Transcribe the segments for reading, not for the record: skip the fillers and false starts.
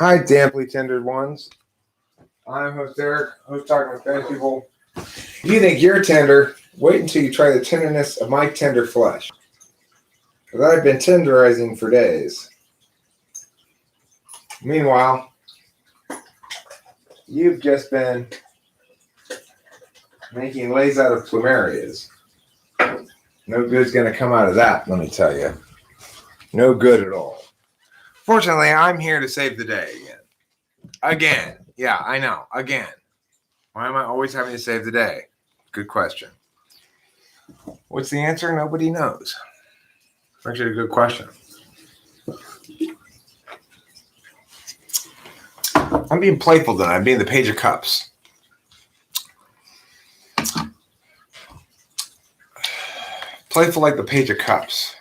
Hi, damply tendered ones. I'm host Eric, host talking with fast people. If you think you're tender, wait until you try the tenderness of my tender flesh. Because I've been tenderizing for days. Meanwhile, you've just been making lays out of plumerias. No good's going to come out of that, let me tell you. No good at all. Fortunately, I'm here to save the day again. Again. Yeah, I know. Again. Why am I always having to save the day? Good question. What's the answer? Nobody knows. Actually, a good question. I'm being playful tonight. I'm being the Page of Cups. Playful like the Page of Cups.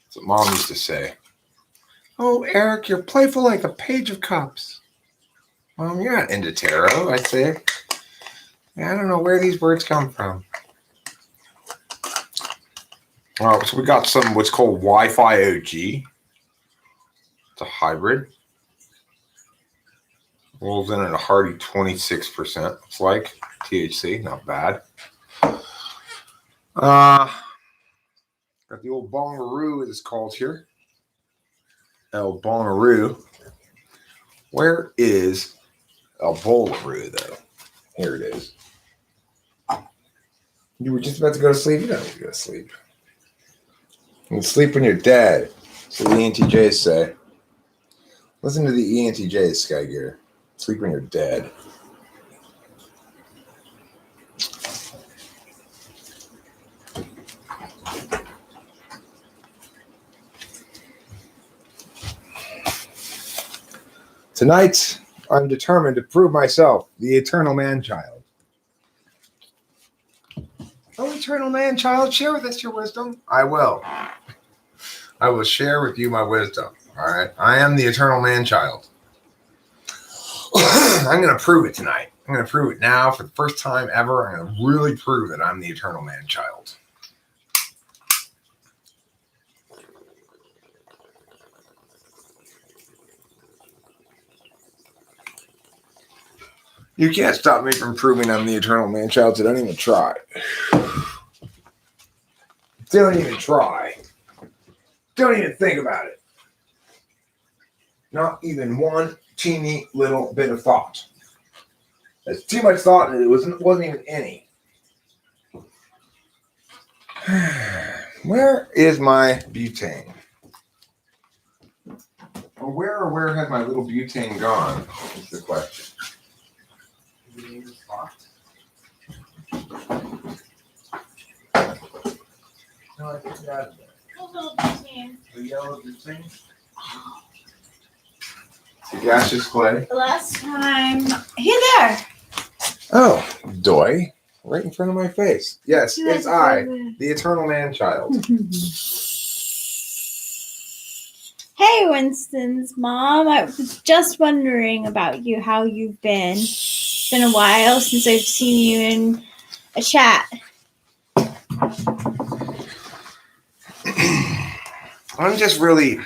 That's what Mom used to say. Oh, Eric, you're playful like the Page of Cups. Mom, you're not into tarot, I say. I don't know where these words come from. Oh, so we got some what's called Wi-Fi OG. It's a hybrid. Rolls in at a hearty 26%. It's like THC, not bad. Got the old Bongaroo, as it's called here. El Bongaroo. Where is El Bolaroo, though? Here it is. You were just about to go to sleep? You don't need to go to sleep. You can sleep when you're dead. So the ENTJs say. Listen to the ENTJs, Sky Gear. Sleep when you're dead. Tonight, I'm determined to prove myself the eternal man-child. Oh, eternal man-child, share with us your wisdom. I will. I will share with you my wisdom. All right? I am the eternal man-child. I'm going to prove it tonight. I'm going to prove it now for the first time ever. I'm going to really prove that I'm the eternal man-child. You can't stop me from proving I'm the eternal man-child, so don't even try. Don't even try. Don't even think about it. Not even one teeny little bit of thought. There's too much thought, and it wasn't even any. Where is my butane? Or where has my little butane gone? Is the question. No, I took it out of there. The little butane. The yellow butane? The gaseous clay? The last time. Hey there. Oh, doy. Right in front of my face. Yes, it's I, the eternal man-child. Hey, Winston's mom. I was just wondering about you, how you've been. It's been a while since I've seen you in a chat. I'm just really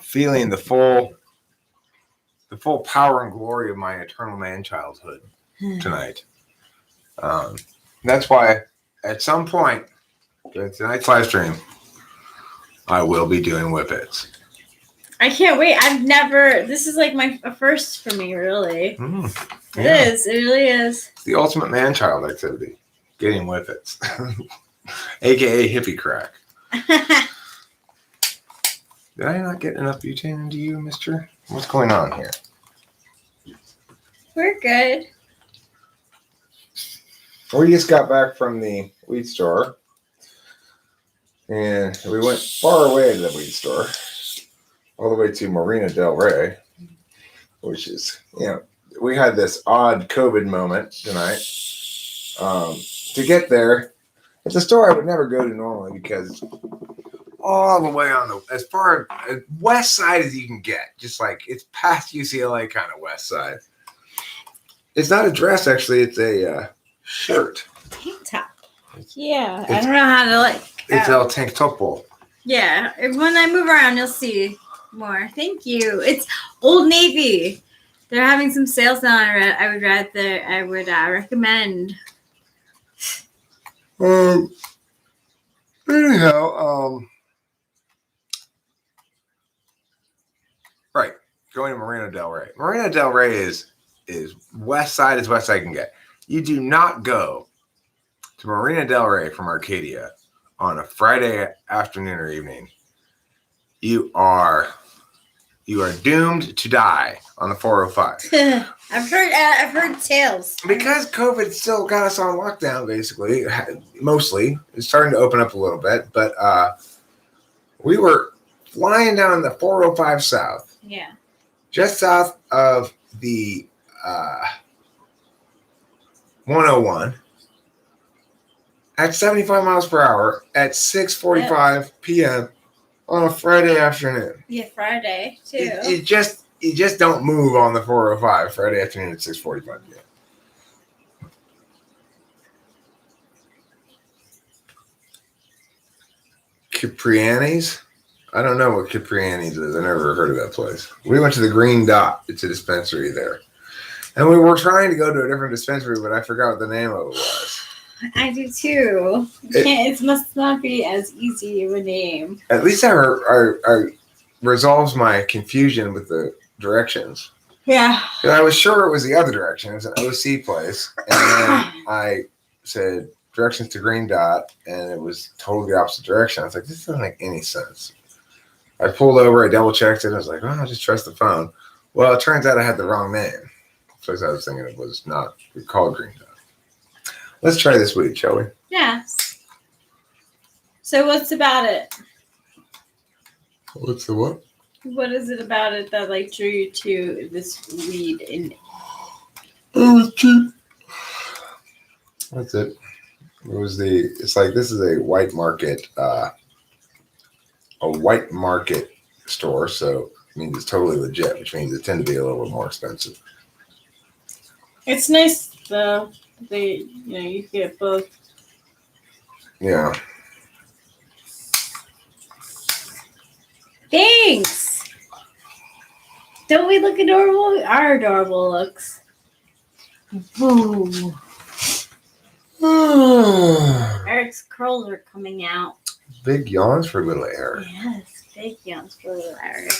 feeling the full power and glory of my eternal man-childhood tonight. That's why at some point during tonight's live stream, I will be doing whippets. I can't wait. This is like a first for me, really. Yeah. It is. It really is. It's the ultimate man-child activity, getting whippets, aka hippie crack. Did I not get enough butane into you, mister? What's going on here? We're good. We just got back from the weed store, and we went far away to the weed store, all the way to Marina Del Rey, which is, we had this odd COVID moment tonight. To get there, it's a store I would never go to normally because all the way on as far as west side as you can get, just like it's past UCLA kind of west side. It's not a dress, actually. It's a shirt. Tank top. Yeah, I don't know how to It's El Tank Topo. Yeah, when I move around, you'll see. more. Thank you. It's Old Navy. They're having some sales now. I would recommend. Anyhow, right. Going to Marina Del Rey. Marina Del Rey is west side as west I can get. You do not go to Marina Del Rey from Arcadia on a Friday afternoon or evening. You are doomed to die on the 405. I've heard tales. Because COVID still got us on lockdown, basically, mostly. It's starting to open up a little bit, but we were flying down the 405 south. Yeah. Just south of the 101 at 75 miles per hour at 6:45 p.m. on a Friday afternoon. Yeah, Friday too. You just don't move on the 405 Friday afternoon at 6:45 p.m. Cipriani's? I don't know what Cipriani's is. I never heard of that place. We went to the Green Dot. It's a dispensary there. And we were trying to go to a different dispensary, but I forgot what the name of it was. I do too. It must not be as easy of a name. At least I resolves my confusion with the directions. Yeah. I was sure it was the other direction. It was an OC place. And then I said directions to Green Dot, and it was totally the opposite direction. I was like, this doesn't make any sense. I pulled over, I double checked it. I was like, I'll just trust the phone. Well, it turns out I had the wrong name. So I was thinking it was not called Green Dot. Let's try this weed, shall we? Yes. So what's about it? What's the what? What is it about it that like drew you to this weed? It was cheap. That's it. It's like this is a white market store, so it means it's totally legit, which means it tend to be a little bit more expensive. It's nice though. You get both. Yeah. Thanks. Don't we look adorable? We are adorable looks. Boo. Eric's curls are coming out. Big yawns for little Eric. Yes, big yawns for little Eric.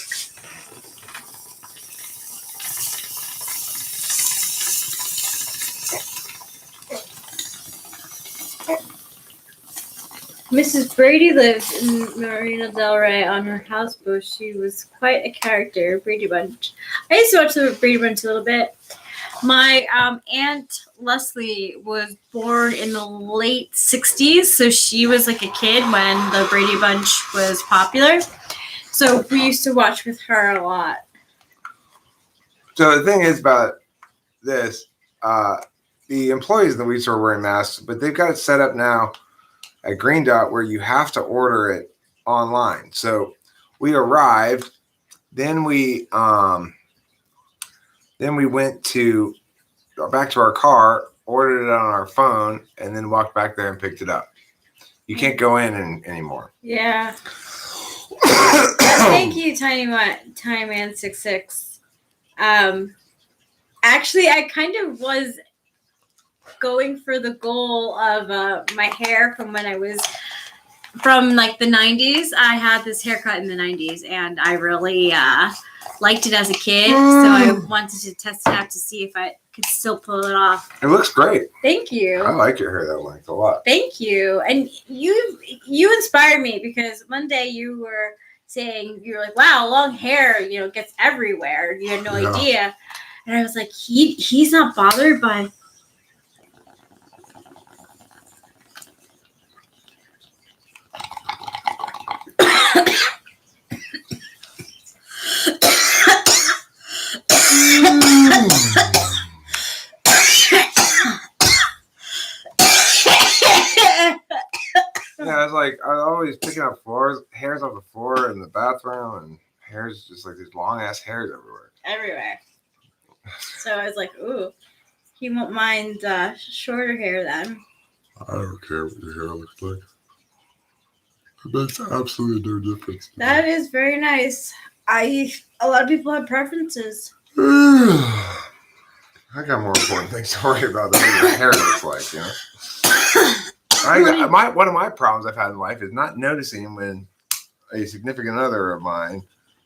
Mrs. Brady lived in Marina Del Rey on her houseboat. She was quite a character, Brady Bunch. I used to watch the Brady Bunch a little bit. My Aunt Leslie was born in the late 60s, so she was like a kid when the Brady Bunch was popular. So we used to watch with her a lot. So the thing is about this, the employees in the weed store are wearing masks, but they've got it set up now at Green Dot where you have to order it online. So we arrived, then we went back to our car, ordered it on our phone, and then walked back there and picked it up. You can't go in anymore. Yeah. Thank you, Tiny Man 66. Actually, I kind of was going for the goal of my hair from when I was from like the 90s. I had this haircut in the 90s, and I really liked it as a kid, so I wanted to test it out to see if I could still pull it off. It looks great. Thank you. I like your hair that length a lot. Thank you. And you inspired me because one day you were saying, you were like, wow, long hair, gets everywhere. You had no idea. And I was like, he's not bothered by Yeah, I was like, I was always picking up hairs off the floor in the bathroom, and hairs just like these long ass hairs everywhere. So I was like, ooh, he won't mind shorter hair then. I don't care what your hair looks like. It makes absolutely no difference. That is very nice. A lot of people have preferences. I got more important things to worry about than what your hair looks like, you know. One of my problems I've had in life is not noticing when a significant other of mine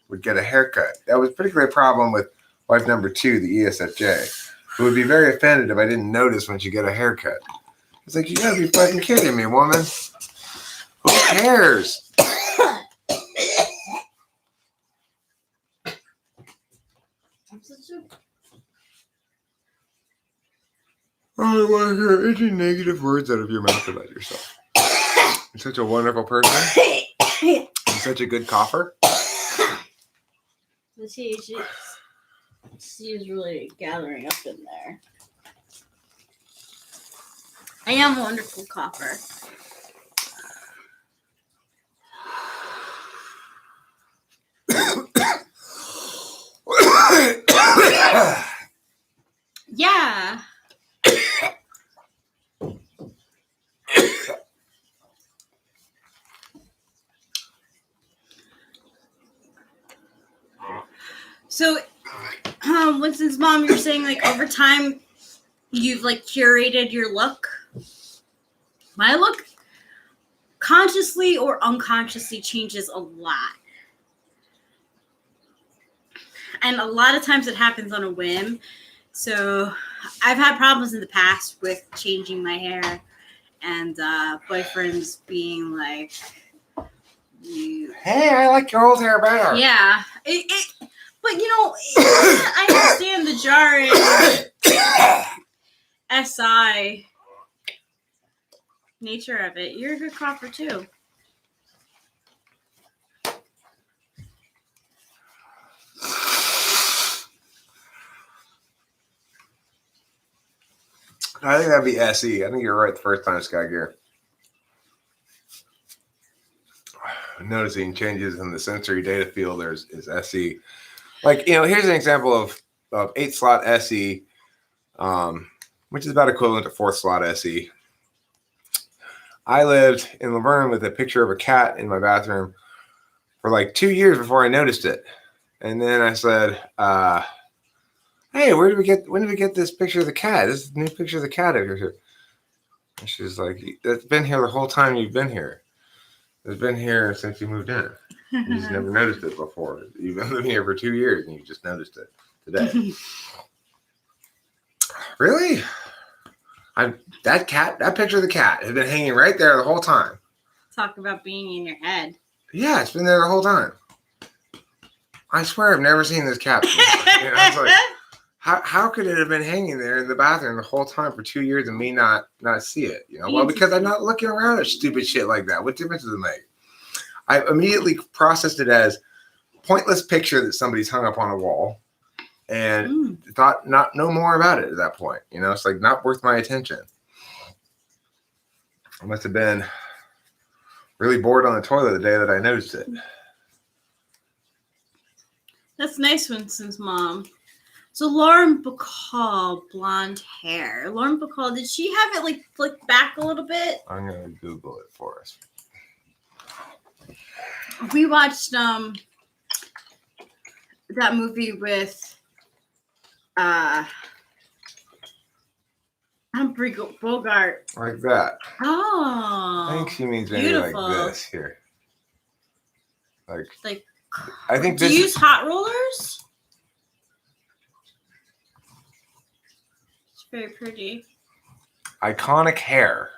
would get a haircut. That was particularly a problem with wife number 2, the ESFJ, who would be very offended if I didn't notice when she get a haircut. It's like, you gotta be fucking kidding me, woman. Who cares? I don't want to hear any negative words out of your mouth about yourself. You're such a wonderful person. You're such a good cougher. She's really gathering up in there. I am a wonderful cougher. Yeah. So, Winston's mom, you're saying like over time, you've like curated your look. My look, consciously or unconsciously, changes a lot, and a lot of times it happens on a whim. So, I've had problems in the past with changing my hair, and boyfriends being like, "Hey, I like your old hair better." Yeah, but you know, I understand the jarring SI nature of it. You're a good cougher too. I think that'd be SE. I think you're right the first time, Sky Gear. Noticing changes in the sensory data field is SE. Like, you know, here's an example of 8-slot SE, which is about equivalent to 4th-slot SE. I lived in Laverne with a picture of a cat in my bathroom for like 2 years before I noticed it. And then I said, hey, when did we get this picture of the cat? This is a new picture of the cat over here. And she's like, it's been here the whole time you've been here. It's been here since you moved in. You just never noticed it before. You've been living here for 2 years and you just noticed it today. Really? That picture of the cat has been hanging right there the whole time. Talk about being in your head. Yeah, it's been there the whole time. I swear I've never seen this cat before. You know, it's like, how could it have been hanging there in the bathroom the whole time for 2 years and me not see it? You know, well, because I'm not looking around at stupid shit like that. What difference does it make? I immediately processed it as pointless picture that somebody's hung up on a wall, and thought no more about it at that point. You know, it's like not worth my attention. I must have been really bored on the toilet the day that I noticed it. That's nice, Winston's mom. So Lauren Bacall, blonde hair. Lauren Bacall, did she have it like flicked back a little bit? I'm gonna Google it for us. We watched that movie with Humphrey Bogart. Like that. Oh. I think she means maybe beautiful. Like this here. Like I think do you use hot rollers? It's very pretty. Iconic hair.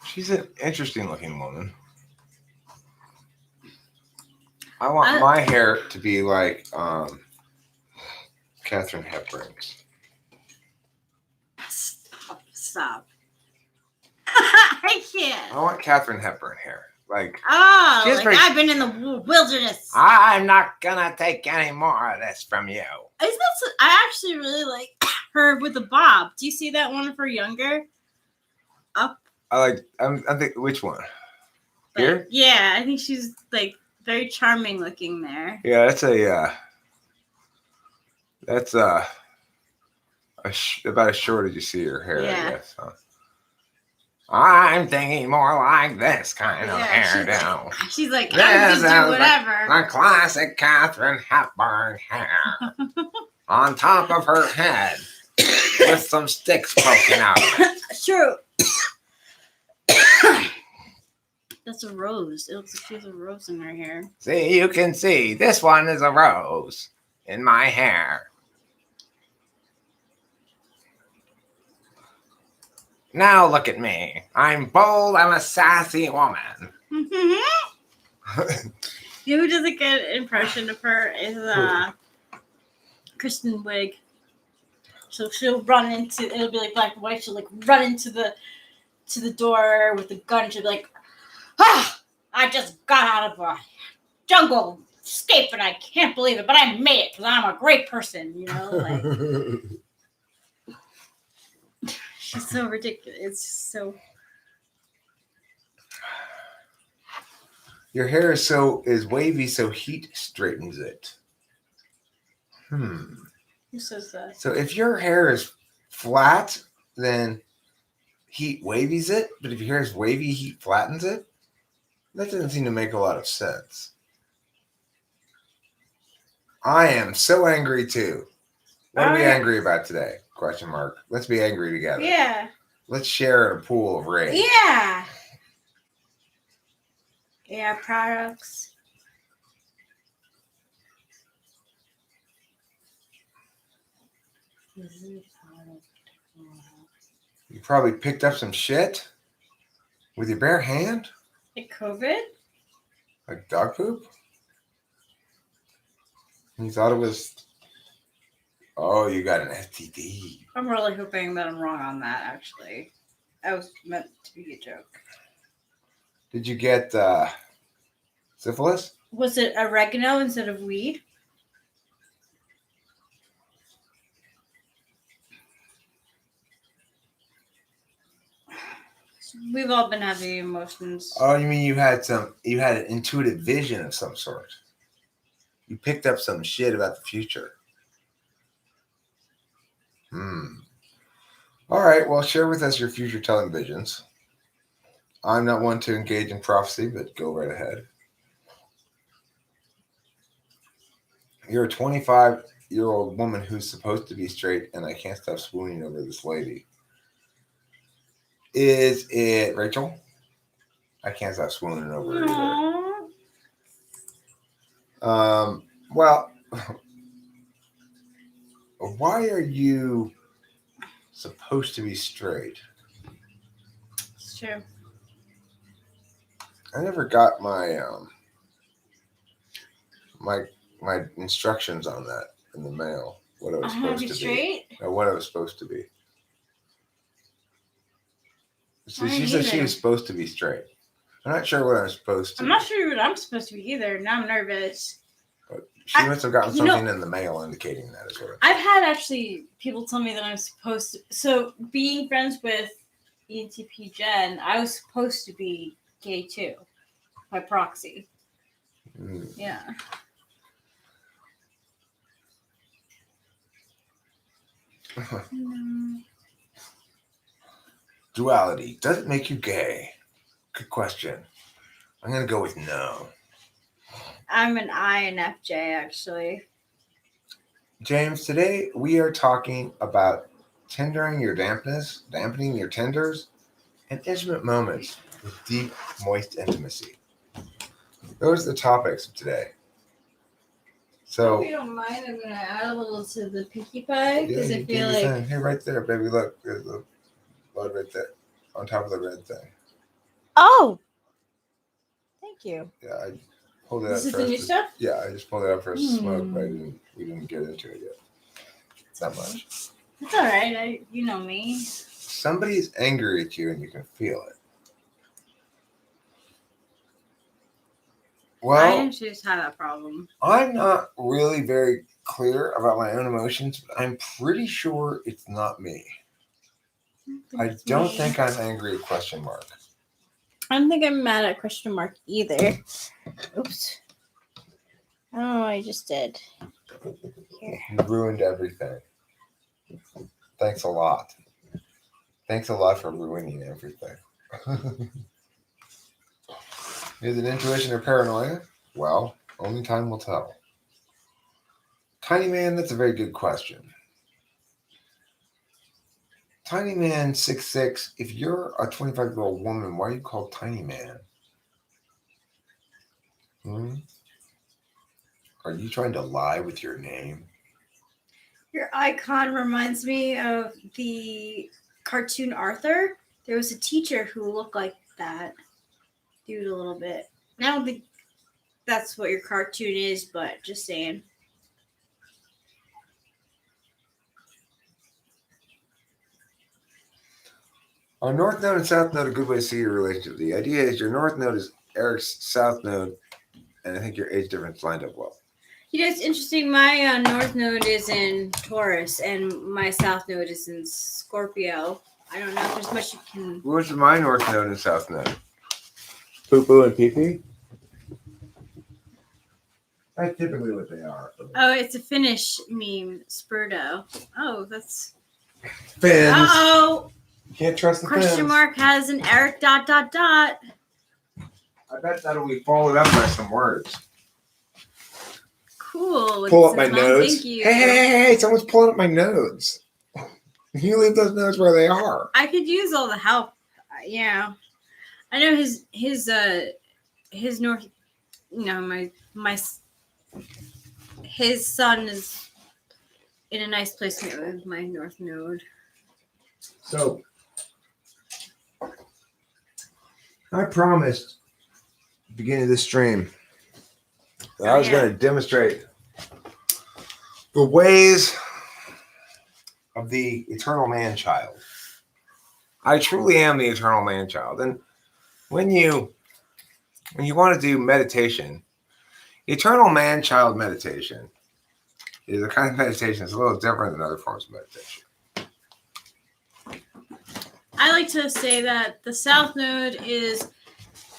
She's an interesting looking woman. I want my hair to be like Katharine Hepburn's. Stop. I can't. I want Katharine Hepburn hair. Like, I've been in the wilderness. I'm not gonna take any more of this from you. I actually really like her with the bob. Do you see that one of her younger? Up. I'm thinking, which one? Here? Yeah, I think she's like very charming looking there. Yeah, that's about as short as you see her hair, I guess. Huh? I'm thinking more like this kind of Yeah, hairdo. she's like, I This just is do whatever. the classic Catherine Hepburn hair. On top of her head, with some sticks poking out of it. True. That's a rose. It looks like she has a rose in her hair. See, you can see this one is a rose in my hair. Now look at me. I'm bold. I'm a sassy woman. You know who does a good impression of her is Kristen Wiig. So she'll run into, it'll be like black and white. She'll like run into the door with the gun. She'll be like, "Ah, I just got out of a jungle escape and I can't believe it, but I made it because I'm a great person." You know, like she's so ridiculous. It's just so. Your hair is wavy, so heat straightens it. Who says that? So if your hair is flat, then heat wavies it. But if your hair is wavy, heat flattens it. That doesn't seem to make a lot of sense. I am so angry too. What are we angry about today? Question mark. Let's be angry together. Yeah. Let's share a pool of rage. Yeah. Yeah, products. You probably picked up some shit with your bare hand? Like COVID? Like dog poop? And you thought it was... Oh, you got an STD. I'm really hoping that I'm wrong on that, actually. That was meant to be a joke. Did you get syphilis? Was it oregano instead of weed? We've all been having emotions. Oh, you mean you had an intuitive vision of some sort. You picked up some shit about the future. All right, well, share with us your future telling visions. I'm not one to engage in prophecy, but go right ahead. You're a 25-year-old woman who's supposed to be straight, and I can't stop swooning over this lady. Is it Rachel? I can't stop swooning over her either. Well, why are you supposed to be straight? It's true. I never got my my instructions on that in the mail. What I was supposed to straight? be. Or what I was supposed to be. So I she ain't said she either. was supposed to be straight. I'm not sure what I'm supposed to. I'm not sure what I'm supposed to be either. Now I'm nervous. But she must have gotten you know- something in the mail indicating that as well. I've had actually people tell me that I'm supposed to. So being friends with ENTP Jen, I was supposed to be gay too, by proxy. Yeah. Duality. Does it make you gay? Good question. I'm going to go with no. I'm an INFJ actually. James, today we are talking about tendering your dampness, dampening your tenders, and intimate moments with deep, moist intimacy. Those are the topics of today. So, If you don't mind, I'm gonna add a little to the pinkie pie because I feel like hey, right there, baby, look, there's the blood right there on top of the red thing. Oh, thank you. Yeah, I pulled it This up is first. the new stuff? Yeah, I just pulled it up for us to smoke, but we didn't get into it yet. Not much. It's all right. You know me. Somebody's angry at you and you can feel it. Well, INFJs have that problem. I'm not really very clear about my own emotions, but I'm pretty sure it's not me. I don't think I'm angry at question mark. I don't think I'm mad at question mark either. Oops. I don't know what I just did. Here. You ruined everything. Thanks a lot. Thanks a lot for ruining everything. Is it intuition or paranoia? Well, only time will tell. Tiny man, that's a very good question. Tiny man 6'6". If you're a 25-year-old woman, why are you called tiny man? Are you trying to lie with your name? Your icon reminds me of the cartoon Arthur. There was a teacher who looked like that dude a little bit. I don't think that's what your cartoon is, but just saying. Are north node and south node a good way to see your relationship? The idea is your north node is Eric's south node, and I think your age difference lined up well. You know, it's interesting. My north node is in Taurus, and my south node is in Scorpio. I don't know if there's much you can. What's my north node and south node? Poo poo and pee pee? That's typically what they are. Oh, it's a Finnish meme, Spurdo. Oh, that's. Fins. Oh. You can't trust the Question fins. mark has an Eric ... I bet that'll be followed up by some words. Cool. Pull up my Mom, nodes. thank you. Hey, someone's pulling up my nodes. You leave those nodes where they are. I could use all the help. Yeah. I know his north, you know, his son is in a nice place with my north node. So, I promised at the beginning of this stream that I was going to demonstrate the ways of the eternal man-child. I truly am the eternal man-child. And when you want to do meditation, eternal man-child meditation is a kind of meditation that's a little different than other forms of meditation. I like to say that the South Node is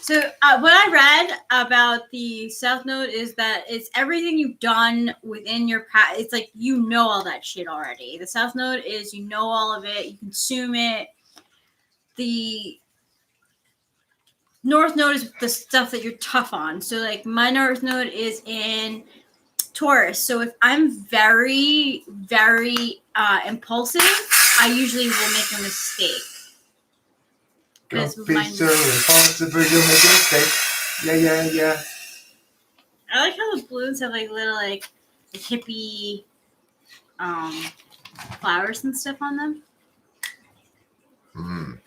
so. What I read about the South Node is that it's everything you've done within your past. It's like you know all that shit already. The South Node is you know all of it. You consume it. The North Node is the stuff that you're tough on. So like my North Node is in Taurus. So if I'm very, very impulsive, I usually will make a mistake. Don't be so impulsive or you'll make a mistake. Yeah. I like how the balloons have like little like hippie flowers and stuff on them. Mm.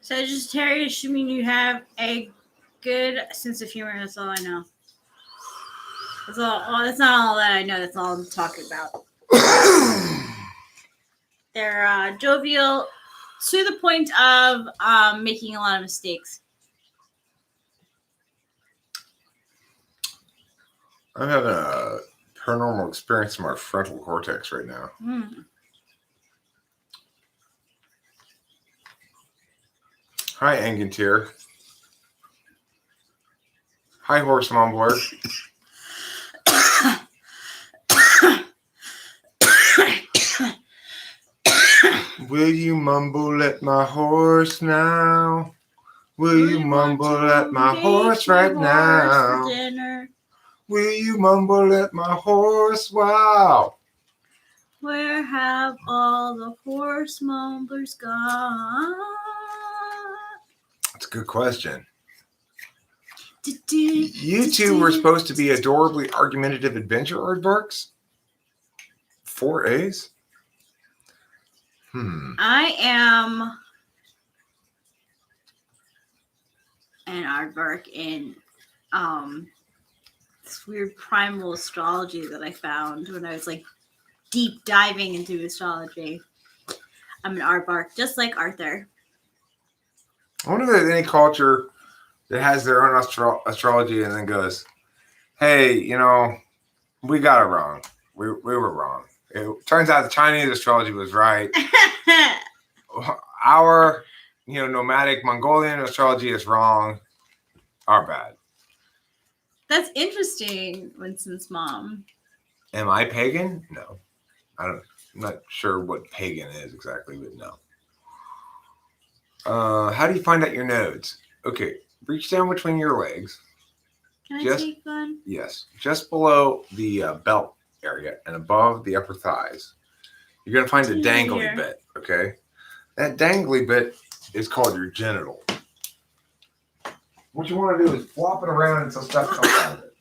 Sagittarius should mean you have a good sense of humor. That's all I know. That's all. That's not all that I know. That's all I'm talking about. They're jovial to the point of making a lot of mistakes. I'm having a paranormal experience in my frontal cortex right now. Hi, Angantir. Hi, Horse Mumbler. Will you mumble at my horse now? Will you mumble at my horse right now? For dinner? Will you mumble at my horse? Wow. Where have all the horse mumblers gone? That's a good question. You two were supposed to be adorably argumentative adventure aardvarks? 4 A's? I am an aardvark in this weird primal astrology that I found when I was like deep diving into astrology. I'm an aardvark, just like Arthur. I wonder if there's any culture that has their own astrology and then goes, hey, you know, we got it wrong. We were wrong. It turns out the Chinese astrology was right. Our nomadic Mongolian astrology is wrong are bad. That's interesting, Winston's mom. Am I pagan? No. I'm not sure what pagan is exactly, but no. How do you find out your nodes? Okay, reach down between your legs. Can I Just- take one? Yes, just below the belt area and above the upper thighs. You're going to find a dangly Here. bit, okay? That dangly bit is called your genital. What you want to do is flop it around until stuff comes out of it.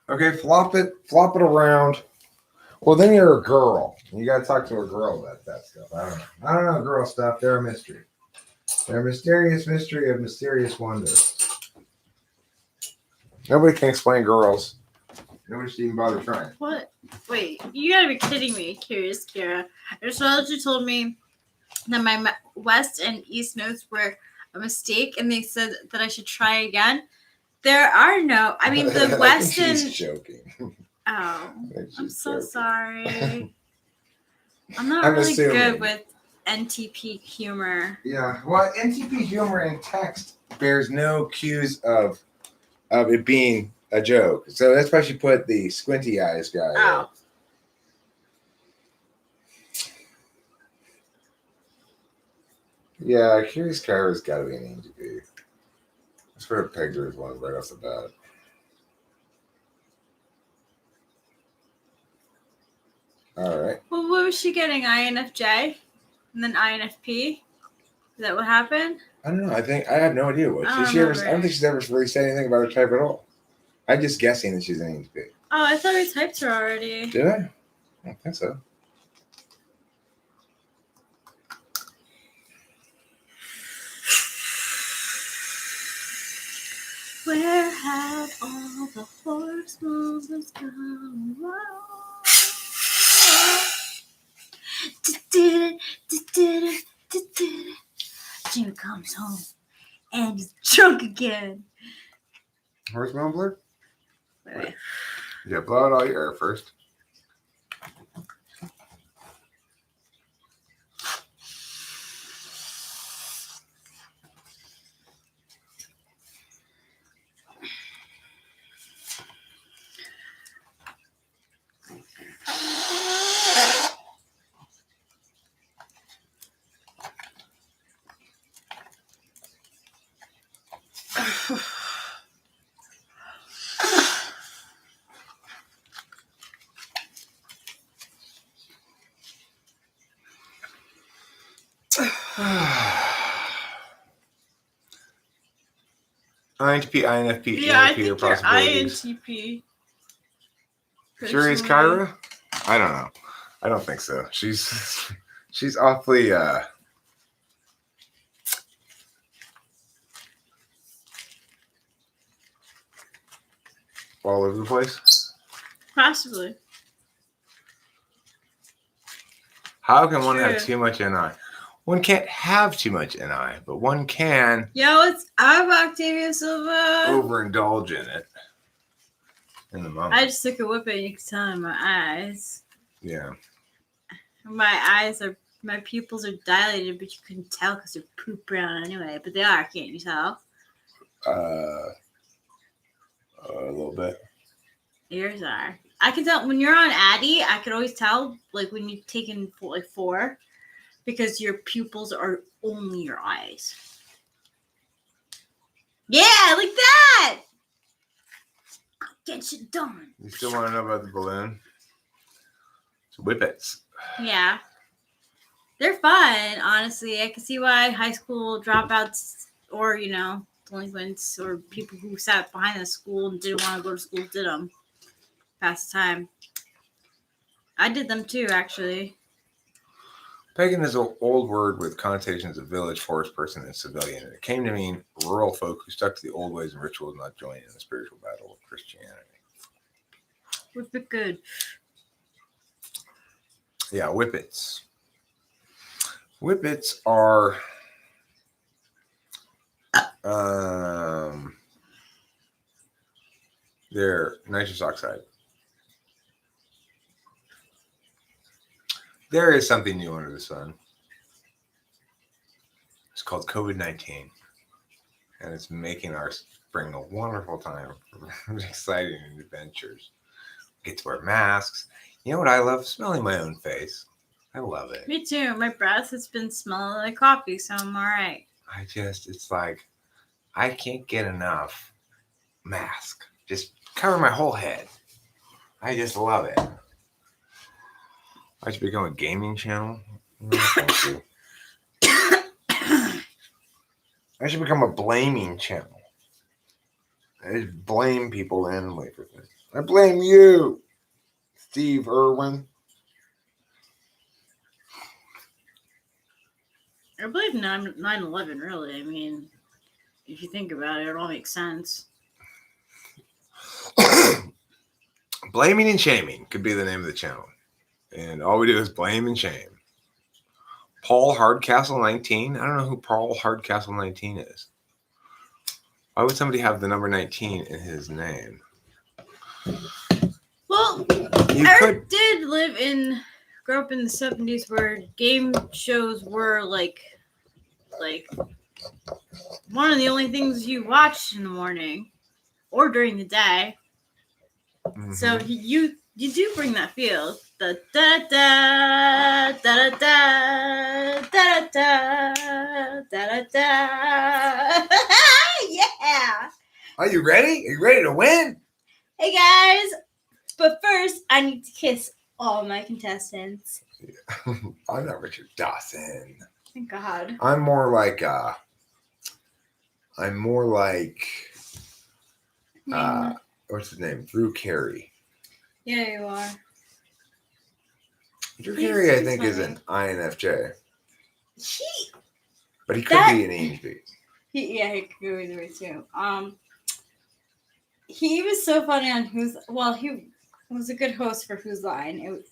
Okay, flop it around. Well, then you're a girl. You got to talk to a girl about that stuff. I don't know girl stuff. They're a mystery. They're a mysterious mystery of mysterious wonder. Nobody can explain girls. Nobody should even bother trying. What? Wait, you gotta be kidding me, Curious Kira. Astrology told me that my west and east nodes were a mistake, and they said that I should try again. There are no. I mean, the I west think and she's joking. oh, think I'm she's so joking. sorry. I'm not I'm really assuming. good with NTP humor. Yeah, well, NTP humor in text bears no cues of it being a joke. So that's why she put the squinty eyes guy. Oh. Yeah, Curious Kyra's got to be an NTP. I swear I pegged her as one right off the bat. All right. Well, what was she getting? INFJ? And then INFP? Is that what happened? I don't know. I have no idea what I don't I don't remember. think she's ever really said anything about her type at all. I'm just guessing that she's an NTP. Oh, I thought we typed her already. Did I? I don't think so. Where have all the horse movers gone wrong? Jimmy comes home and he's drunk again. Horse mumbler? Wait. Yeah, blow out all your air first. INTP, INFP, Yeah, I ENFP are think you're possibilities. INTP. Curious personally. Kyra? I don't know. I don't think so. She's awfully all over the place. Possibly. How can one have True. too much NI? One can't have too much NI, but one can Yo, it's I'm Octavia Silva. overindulge in it in the moment. I just took a whipping, and you can tell in my eyes. Yeah. My pupils are dilated, but you couldn't tell because they're poop brown anyway. But they are, can't you tell? A little bit. Yours are. I can tell when you're on Addy. I could always tell, like when you've taken like 4, because your pupils are only your eyes. Yeah, like that. I'll get shit done. You still want to know about the balloon? It's whippets. Yeah. They're fun, honestly. I can see why high school dropouts or, delinquents or people who sat behind the school and didn't want to go to school did them. Pass the time. I did them too, actually. Pagan is an old word with connotations of village, forest person, and civilian. And it came to mean rural folk who stuck to the old ways and rituals, not joining in the spiritual battle of Christianity. Whip it good. Yeah, whippets. Whippets are they're nitrous oxide. There is something new under the sun. It's called COVID-19, and it's making our spring a wonderful time for exciting adventures. Get to wear masks. You know what I love? Smelling my own face. I love it. Me too. My breath has been smelling like coffee, so I'm all right. It's like, I can't get enough mask. Just cover my whole head. I just love it. I should become a gaming channel. No, thank you. I should become a blaming channel. I just blame people randomly for things. I blame you, Steve Irwin. I believe 9/11, really. I mean, if you think about it, it all makes sense. Blaming and shaming could be the name of the channel. And all we do is blame and shame. Paul Hardcastle 19. I don't know who Paul Hardcastle 19 is. Why would somebody have the number 19 in his name? Well, Eric did grow up in the 70s where game shows were like one of the only things you watched in the morning or during the day. Mm-hmm. So you do bring that feel. Da da da da da da da da da. Yeah. Are you ready? Are you ready to win? Hey guys, but first I need to kiss all my contestants. Yeah. I'm not Richard Dawson. Thank God. I'm more like what's his name? Drew Carey. Yeah, you are. Drew Carey, I think, is an INFJ. But he could be an ENFP. He could go either way too. He was so funny on he was a good host for Whose Line.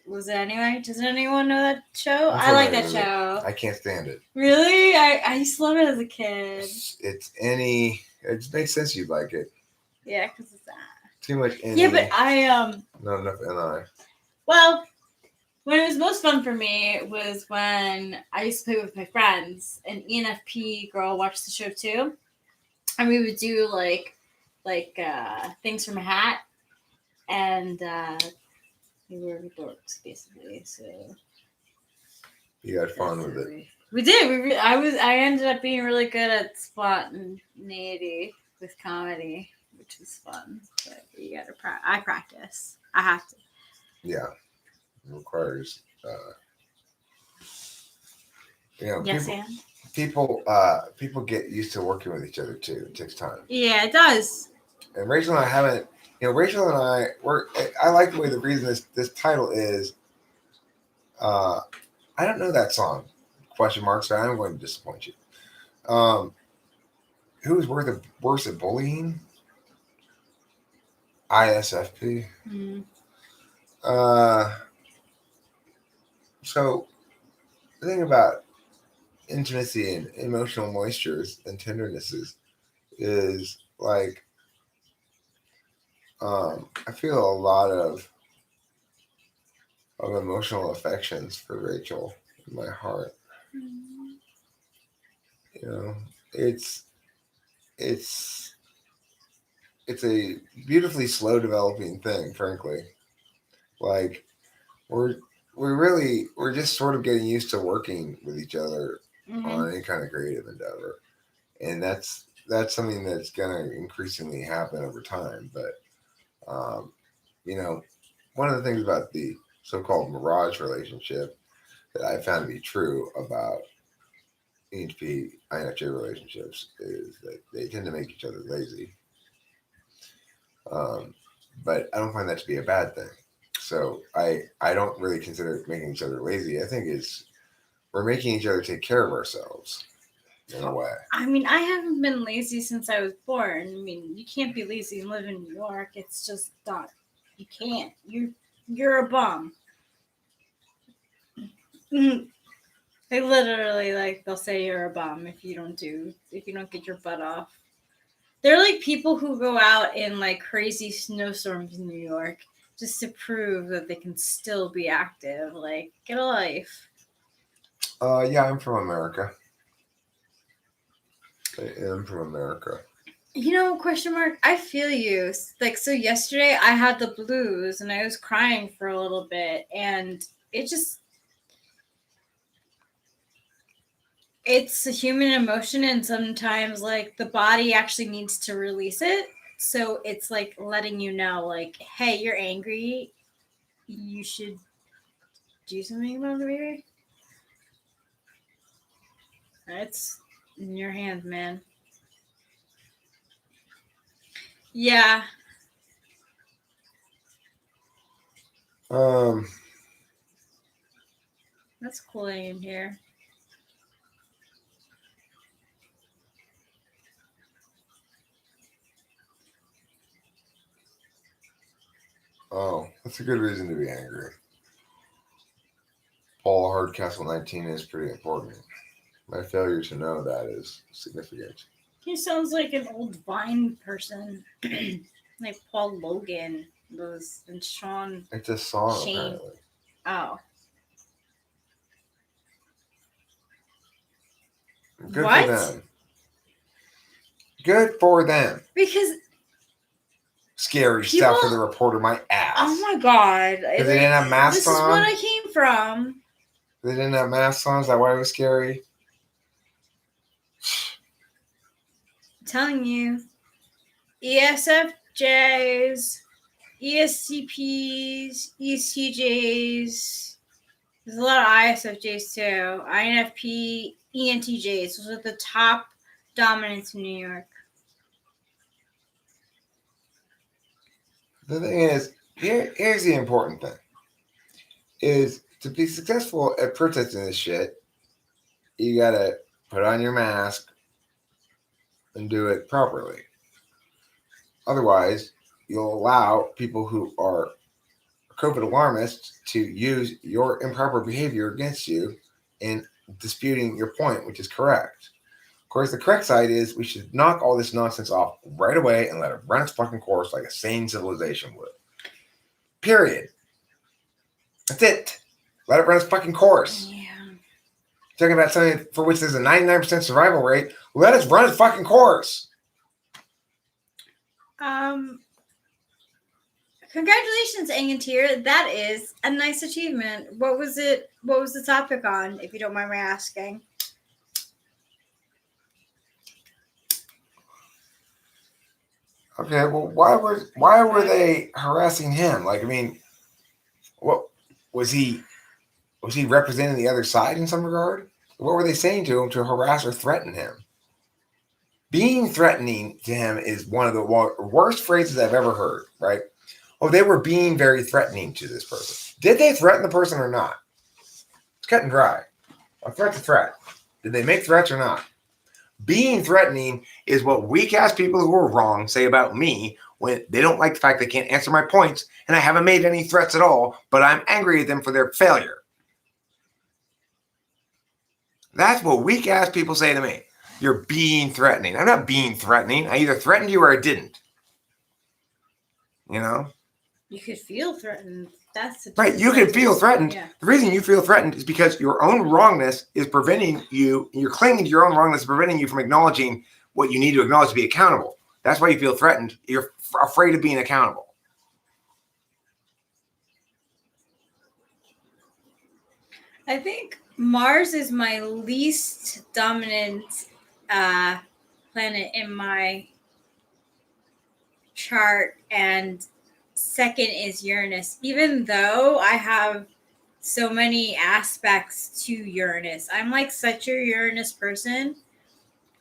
Was it anyway? Does anyone know that show? I like that show. I can't stand it. Really? I used to love it as a kid. It makes sense you'd like it. Yeah, because it's too much NE. Yeah, but not enough NI. Well, when it was most fun for me was when I used to play with my friends. An ENFP girl watched the show too, and we would do like things from a hat, and we were dorks basically. So you had fun with it. We did. I ended up being really good at spontaneity with comedy, which was fun. But you gotta I practice. I have to. Yeah, it requires. Yes, people get used to working with each other too. It takes time. Yeah, it does. And Rachel and I haven't. Rachel and I like the way the reason this title is. I don't know that song. Question mark. So I'm going to disappoint you. Who's worse at bullying? ISFP. Mm. So the thing about intimacy and emotional moistures and tendernesses is like I feel a lot of emotional affections for Rachel in my heart. Mm. It's a beautifully slow developing thing, frankly. Like we're just sort of getting used to working with each other on any kind of creative endeavor, and that's something that's going to increasingly happen over time. But one of the things about the so-called mirage relationship that I found to be true about ENFP INFJ relationships is that they tend to make each other lazy. But I don't find that to be a bad thing. So I don't really consider making each other lazy. I think we're making each other take care of ourselves in a way. I mean, I haven't been lazy since I was born. I mean, you can't be lazy and live in New York. It's just not. You can't. You're a bum. They literally they'll say you're a bum if you don't get your butt off. They're like people who go out in like crazy snowstorms in New York just to prove that they can still be active. Like, get a life. Yeah, I'm from America. I am from America. You know, question mark, I feel you. Like, so yesterday I had the blues and I was crying for a little bit, and it's a human emotion, and sometimes like the body actually needs to release it. So it's like letting you know, like, hey, you're angry. You should do something about it, baby. It's in your hands, man. Yeah. That's cool in here. Oh, that's a good reason to be angry. Paul Hardcastle 19 is pretty important. My failure to know that is significant. He sounds like an old Vine person. Like Paul Logan those and Sean. It's a song, Shane. apparently. Oh. Good What? for them. Good for them. Because Scary people, stuff for the reporter, my ass. Oh my god. Because they didn't have masks on? This is what I came from. They didn't have masks on? Is that why it was scary? I'm telling you. ESFJs, ESCPs, ESTJs. There's a lot of ISFJs too. INFP, ENTJs. Those are the top dominants in New York. The thing is, here's the important thing. Is to be successful at protesting this shit, you gotta put on your mask and do it properly. Otherwise, you'll allow people who are COVID alarmists to use your improper behavior against you in disputing your point, which is correct. Of course, the correct side is we should knock all this nonsense off right away and let it run its fucking course like a sane civilization would. Period. That's it. Let it run its fucking course. Yeah. Talking about something for which there's a 99% survival rate, let us run its fucking course. Congratulations, Angantir. That is a nice achievement. What was it? What was the topic on, if you don't mind my asking? Okay, well, why were they harassing him? Like, I mean, what was he representing the other side in some regard? What were they saying to him to harass or threaten him? Being threatening to him is one of the worst phrases I've ever heard, right? Oh, they were being very threatening to this person. Did they threaten the person or not? It's cut and dry. A threat's a threat. Did they make threats or not? Being threatening is what weak-ass people who are wrong say about me when they don't like the fact they can't answer my points and I haven't made any threats at all, but I'm angry at them for their failure. That's what weak-ass people say to me. You're being threatening. I'm not being threatening. I either threatened you or I didn't. You know? You could feel threatened. That's the right. You can feel threatened. Yeah. The reason you feel threatened is because your own wrongness is preventing you. You're clinging to your own wrongness, preventing you from acknowledging what you need to acknowledge to be accountable. That's why you feel threatened. You're afraid of being accountable. I think Mars is my least dominant planet in my chart, and second is Uranus, even though I have so many aspects to Uranus. I'm like such a Uranus person.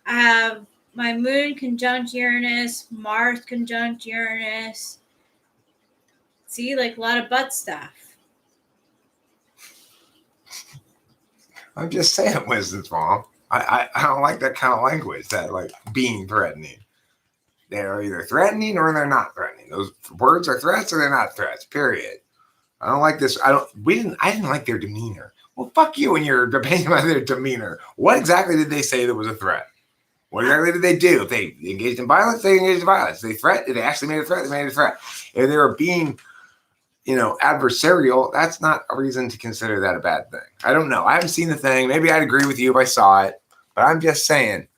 I have my moon conjunct Uranus, Mars conjunct Uranus. See, like a lot of butt stuff. I'm just saying, Wisdom's mom. I don't like that kind of language, that like being threatening. They're either threatening or they're not threatening. Those words are threats or they're not threats, period. I don't like this. I didn't like their demeanor. Well, fuck you and your opinion about their demeanor. What exactly did they say that was a threat? What exactly did they do? If they engaged in violence, they engaged in violence. If they actually made a threat, they made a threat. If they were being adversarial, that's not a reason to consider that a bad thing. I don't know. I haven't seen the thing. Maybe I'd agree with you if I saw it, but I'm just saying.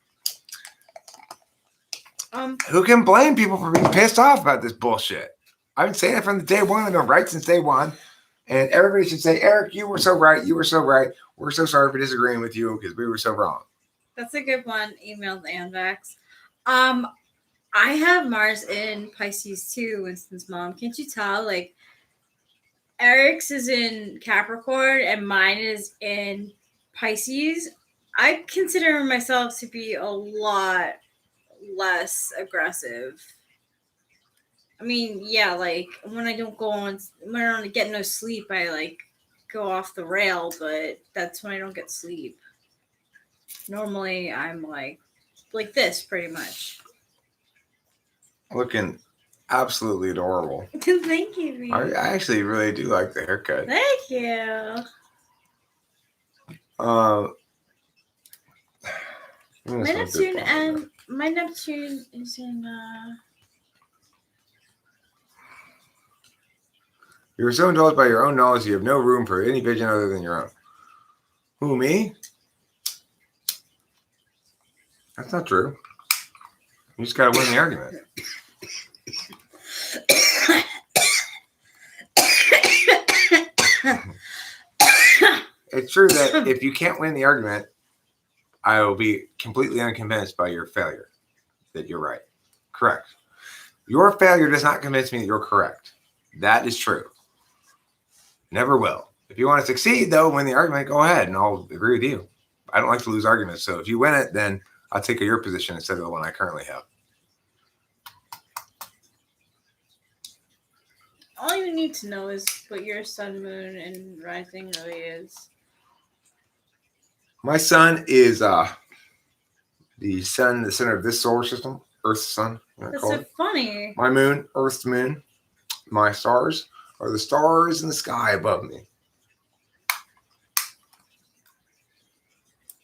Who can blame people for being pissed off about this bullshit? I've been saying it from the day one. I've been right since day one. And everybody should say, Eric, you were so right. You were so right. We're so sorry for disagreeing with you because we were so wrong. That's a good one. Emailed Anvax. I have Mars in Pisces too, Winston's mom. Can't you tell? Like, Eric's is in Capricorn and mine is in Pisces. I consider myself to be a lot less aggressive. I mean, yeah, like when I don't get no sleep, I like go off the rail, but that's when I don't get sleep. Normally, I'm like this pretty much. Looking absolutely adorable. Thank you. I actually really do like the haircut. Thank you. My Neptune is in. You're so indulged by your own knowledge, you have no room for any vision other than your own. Who, me? That's not true. You just got to win the argument. It's true that if you can't win the argument, I will be completely unconvinced by your failure that you're right. Correct. Your failure does not convince me that you're correct. That is true. Never will. If you want to succeed, though, win the argument, go ahead, and I'll agree with you. I don't like to lose arguments, so if you win it, then I'll take your position instead of the one I currently have. All you need to know is what your sun, moon, and rising really is. My sun is the sun, the center of this solar system, Earth's sun. That's so funny. My moon, Earth's moon. My stars are the stars in the sky above me.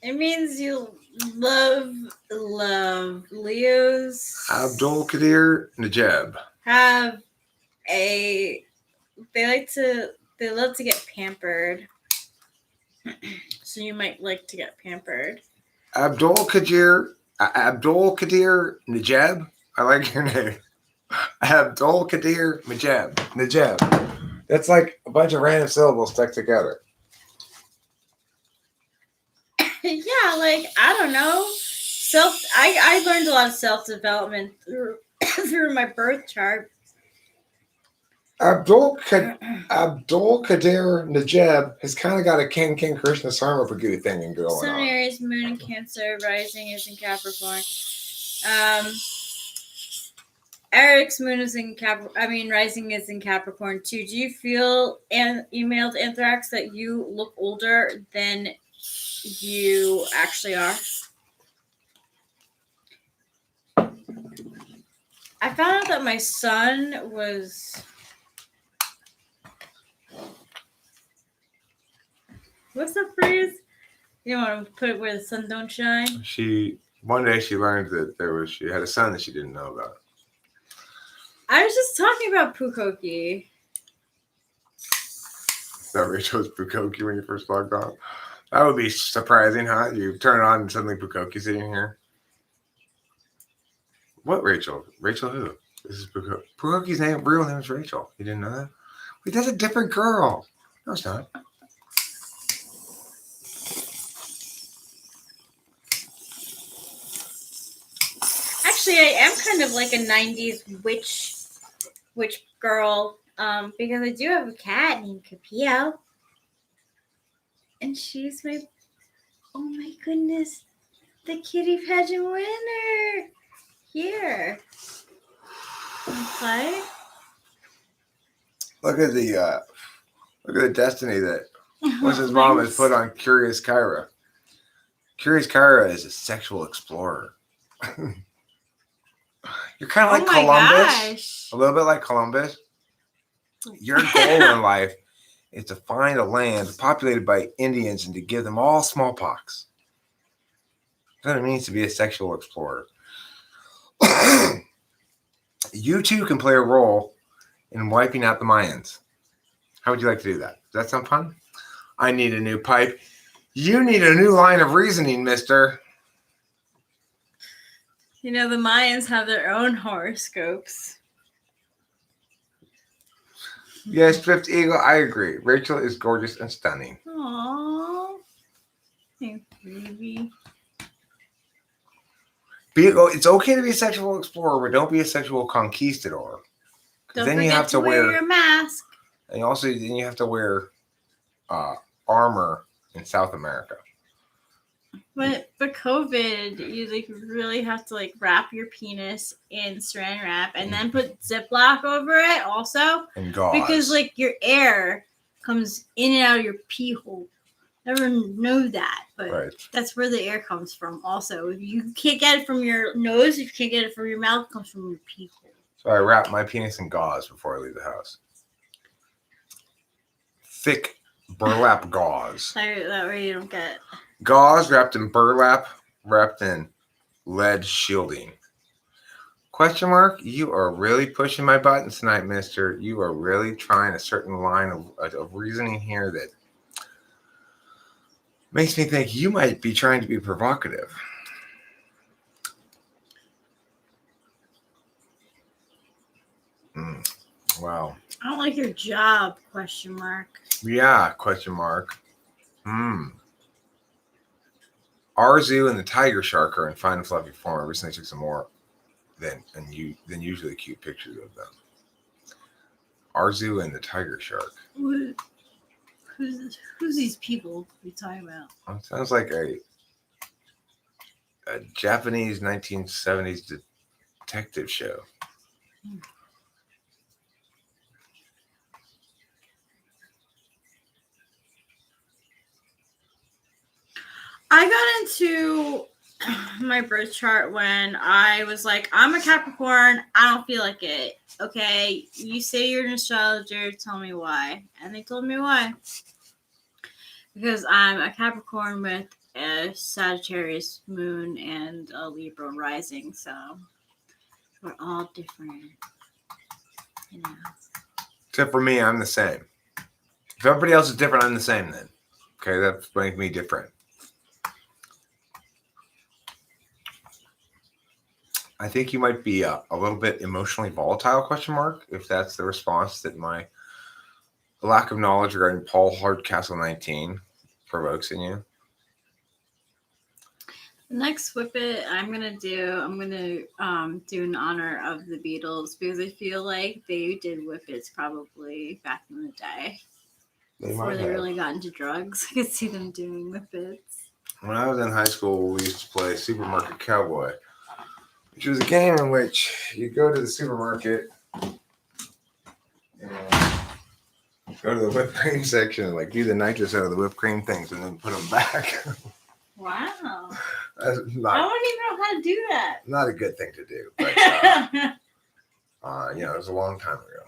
It means you love Leos. Abdul Qadir Najib. They love to get pampered. So you might like to get pampered. Abdul Qadir Najib. I like your name. Abdul Qadir Najib. That's like a bunch of random syllables stuck together. Yeah, like I don't know. I learned a lot of self-development through my birth chart. Abdul Qadir Najib has kind of got a King Krishna Sarmapagoo thing going on. Sun, Aries, Moon in Cancer, rising is in Capricorn. Eric's moon is in rising is in Capricorn too. Do you feel emailed Anthrax that you look older than you actually are? I found out that my son was. What's the phrase? You don't want to put it where the sun don't shine? One day she learned that she had a son that she didn't know about. I was just talking about Pukoki. That Rachel was Pukoki when you first logged on? That would be surprising, huh? You turn it on and suddenly Pukoki's sitting here. What Rachel? Rachel who? This is Pukoki. Pukoki's real name is Rachel. You didn't know that? Wait, that's a different girl. No, it's not. Actually, I am kind of like a 90s witch girl, because I do have a cat named Capio. And she's oh my goodness, the kitty pageant winner. Here. Okay. Look at the destiny that his mom has put on Curious Kyra. Curious Kyra is a sexual explorer. You're kind of like Columbus. Gosh. A little bit like Columbus. Your goal in life is to find a land populated by Indians and to give them all smallpox. That's what it means to be a sexual explorer. You too can play a role in wiping out the Mayans. How would you like to do that? Does that sound fun? I need a new pipe. You need a new line of reasoning, mister. You know, the Mayans have their own horoscopes. Yes, Drift Eagle, I agree. Rachel is gorgeous and stunning. Aww. Thanks, baby. It's okay to be a sexual explorer, but don't be a sexual conquistador. Don't then forget you have to wear your mask. And also, then you have to wear armor in South America. But COVID, you like really have to like wrap your penis in saran wrap and then put Ziploc over it also. And gauze. Because like your air comes in and out of your pee hole. Never know that, but Right. that's where the air comes from. Also, if you can't get it from your nose, if you can't get it from your mouth, it comes from your pee hole. So I wrap my penis in gauze before I leave the house. Thick burlap gauze. That way you don't get Gauze wrapped in burlap, wrapped in lead shielding. Question mark? You are really pushing my buttons tonight, mister. You are really trying a certain line of reasoning here that makes me think you might be trying to be provocative. Wow. I don't like your job, question mark. Yeah, question mark. Arzu and the tiger shark are in fine and fluffy form. I recently took some more than usually cute pictures of them. Arzu and the tiger shark. Who's these people we talking about? It sounds like a Japanese 1970s detective show. I got into my birth chart when I was like, I'm a Capricorn. I don't feel like it. Okay, you say you're an astrologer. Tell me why. And they told me why. Because I'm a Capricorn with a Sagittarius moon and a Libra rising. So we're all different. You know. Except for me, I'm the same. If everybody else is different, I'm the same then. Okay, that makes me different. I think you might be a little bit emotionally volatile, question mark, if that's the response that my lack of knowledge regarding Paul Hardcastle 19 provokes in you. The next whippet I'm gonna do in honor of the Beatles because I feel like they did whippets probably back in the day before they really got into drugs. I could see them doing whippets. When I was in high school, we used to play Supermarket Cowboy, which was a game in which you go to the supermarket and go to the whipped cream section and like do the nitrous out of the whipped cream things and then put them back. Wow. That's I don't even know how to do that. Not a good thing to do, but it was a long time ago.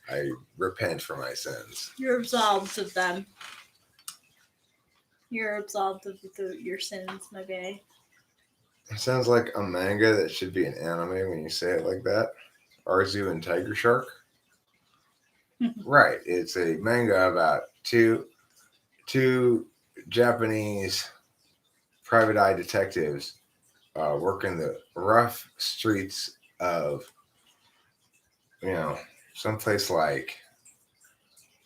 I repent for my sins. You're absolved of them. You're absolved of your sins, my baby. It sounds like a manga that should be an anime when you say it like that. Arzu and Tiger Shark. Right. It's a manga about two Japanese private eye detectives working the rough streets of, someplace like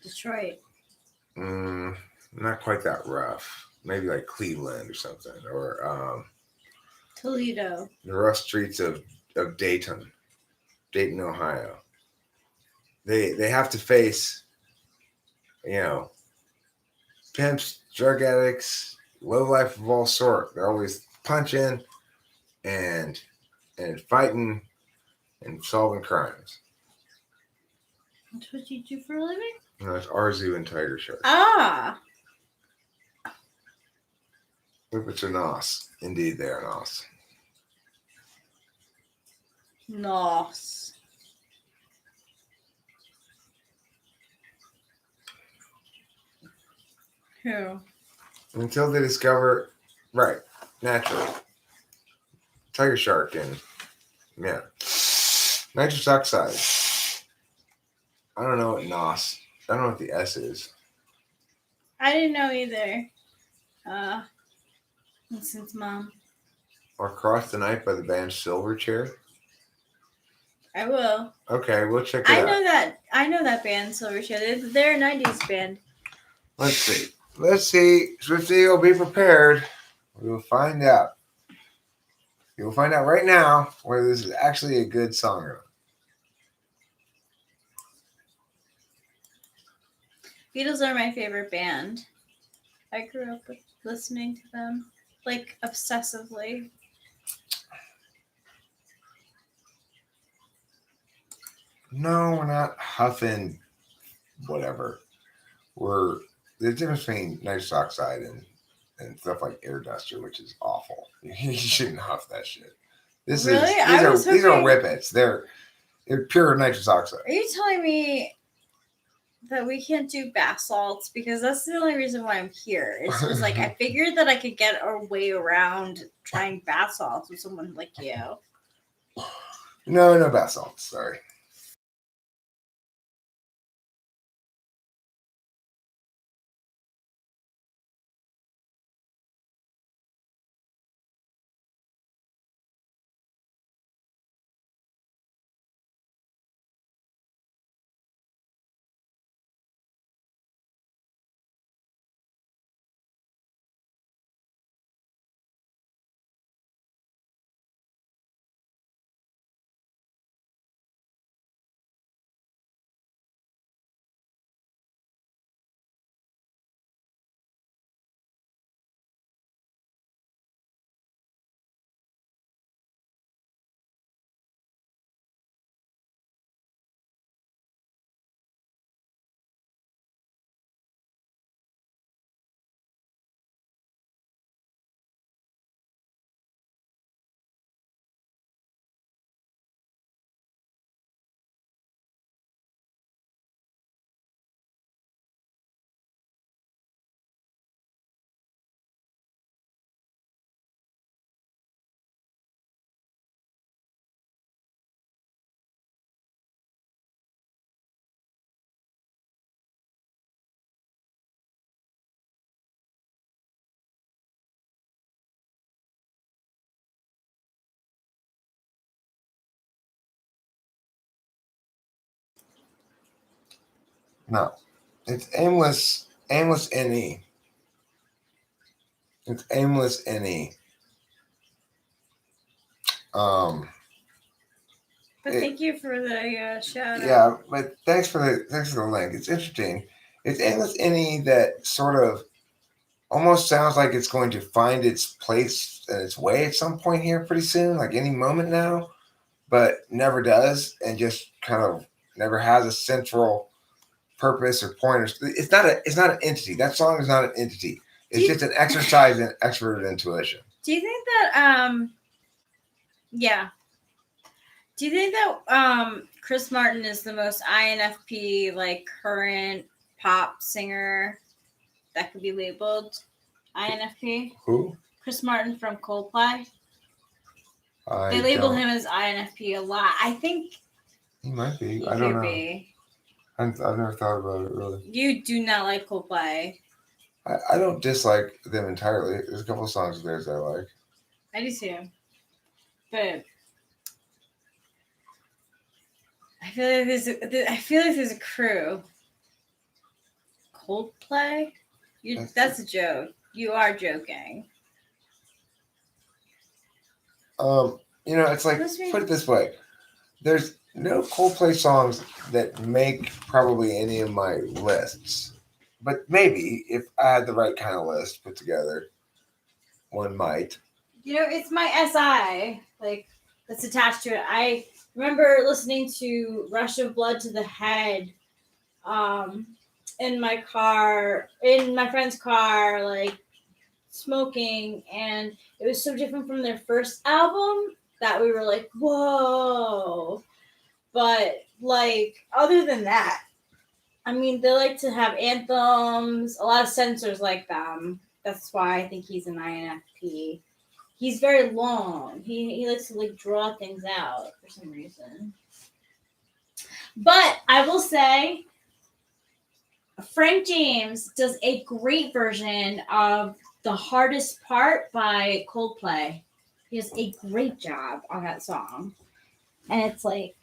Detroit. Not quite that rough. Maybe like Cleveland or something, or Toledo. the rough streets of Dayton, Ohio. They have to face, pimps, drug addicts, low life of all sort. They're always punching and fighting and solving crimes. That's what you do for a living? No, it's Arzu and Tiger Shark. Ah. Whippets are nos. Indeed, they are nos. Nos. Who? Until they discover, right, naturally, Tiger Shark and, nitrous oxide. I don't know what nos I don't know what the S is. I didn't know either. Since Mom. Or Cross the Night by the band Silverchair. I will. Okay, we'll check it I out. know that. I know that band, Silverchair. They're a '90s band. Let's see. Swifty will be prepared. We will find out. You will find out right now whether this is actually a good song or not. Beatles are my favorite band. I grew up listening to them, like, obsessively. No, we're not huffing whatever. We're the difference between nitrous oxide and stuff like air duster, which is awful. You shouldn't huff that shit. These are whippets. They're pure nitrous oxide. Are you telling me that we can't do bath salts? Because that's the only reason why I'm here. It's just like I figured that I could get a way around trying bath salts with someone like you. No bath salts. Sorry. No, it's aimless. Aimless NE. It's aimless NE. But thank you for the shout out. Yeah, but thanks for the link. It's interesting. It's aimless NE that sort of almost sounds like it's going to find its place and its way at some point here pretty soon, like any moment now, but never does, and just kind of never has a central purpose or point. It's not an entity. That song is not an entity. It's just an exercise in extroverted intuition. Do you think that yeah. Do you think that Chris Martin is the most INFP, like, current pop singer that could be labeled INFP? Who? Chris Martin from Coldplay. They label him as INFP a lot. I think he might be. He I don't could know. be. I've never thought about it really. You do not like Coldplay. I don't dislike them entirely. There's a couple of songs of theirs I like. I do too. But I feel like there's a crew. Coldplay? That's a joke. You are joking. It's like, put it this way. There's no Coldplay songs that make probably any of my lists. But maybe if I had the right kind of list put together, one might. It's my SI, like, that's attached to it. I remember listening to Rush of Blood to the Head in my car, in my friend's car, like, smoking, and it was so different from their first album that we were like, whoa. But, like, other than that, I mean, they like to have anthems. A lot of censors like them. That's why I think he's an INFP. He's very long. He likes to, like, draw things out for some reason. But I will say Frank James does a great version of The Hardest Part by Coldplay. He does a great job on that song. And it's like,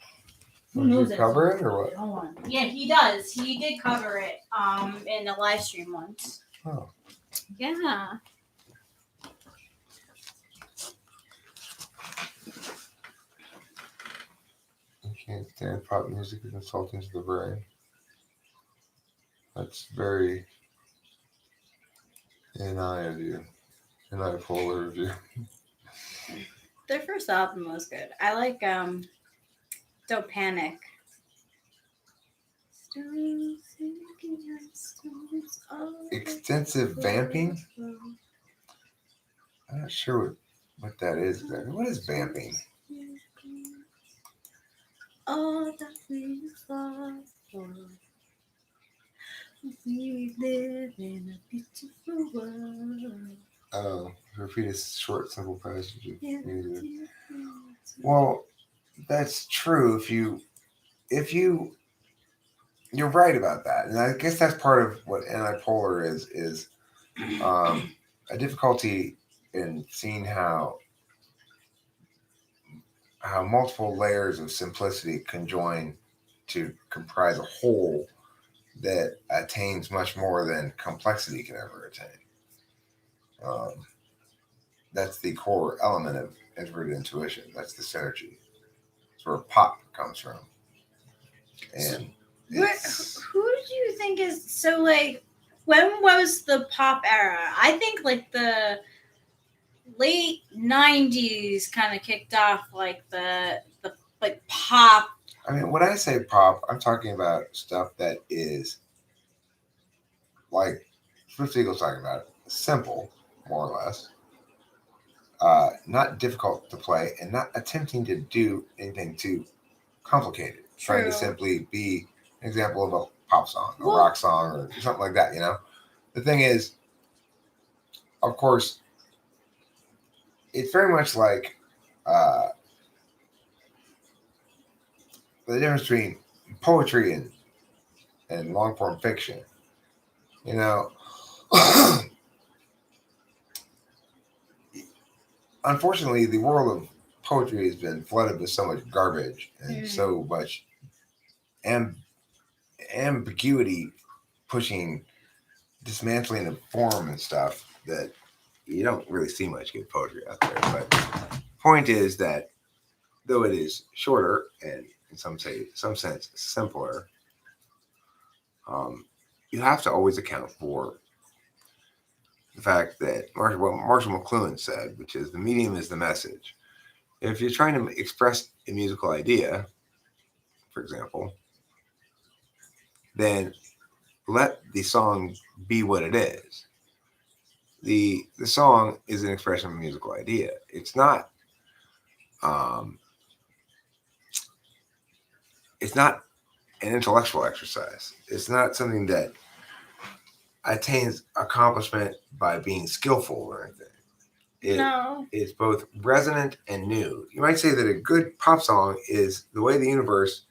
who Would knows you that cover song? it or what? No one. Yeah, he does. He did cover it in a live stream once. Oh. Yeah. You can't stand pop music is insulting to the brain. That's very NI of you. NI polar of you. Their first album was good. I like Don't Panic. Extensive vamping? I'm not sure what that is exactly. What is vamping? All that we thought for. We live in a beautiful world. Oh, repeat a short, simple passage of Yeah, music. yeah, yeah. Well, that's true. If you're right about that, and I guess that's part of what antipolar is a difficulty in seeing how multiple layers of simplicity conjoin to comprise a whole that attains much more than complexity can ever attain. Um, that's the core element of introverted intuition. That's the synergy. It's where pop comes from. And Who did you think is so like? When was the pop era? I think like the late '90s kind of kicked off like the like pop. I mean, when I say pop, I'm talking about stuff that is like Swift Eagle's talking about, simple, more or less, not difficult to play, and not attempting to do anything too complicated. Trying to simply be an example of a pop song, a rock song, or something like that. You know, the thing is, of course, it's very much like the difference between poetry and long form fiction. You know, unfortunately, the world of poetry has been flooded with so much garbage and so much ambiguity, pushing, dismantling of form and stuff that you don't really see much good poetry out there. But point is that though it is shorter and in some sense simpler, you have to always account for the fact that what Marshall McLuhan said, which is the medium is the message. If you're trying to express a musical idea, for example, then let the song be what it is. The song is an expression of a musical idea. It's not it's not an intellectual exercise. It's not something that attains accomplishment by being skillful or anything. It's both resonant and new. You might say that a good pop song is the way the universe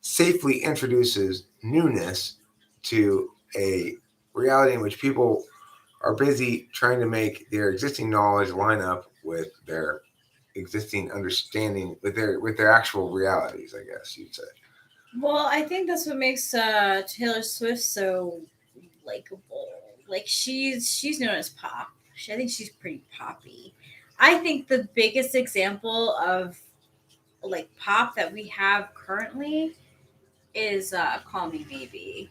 safely introduces newness to a reality in which people are busy trying to make their existing knowledge line up with their existing understanding, with their actual realities, I guess you'd say. Well, I think that's what makes Taylor Swift so likable. Like she's known as pop. I think she's pretty poppy. I think the biggest example of like pop that we have currently is "Call Me Maybe."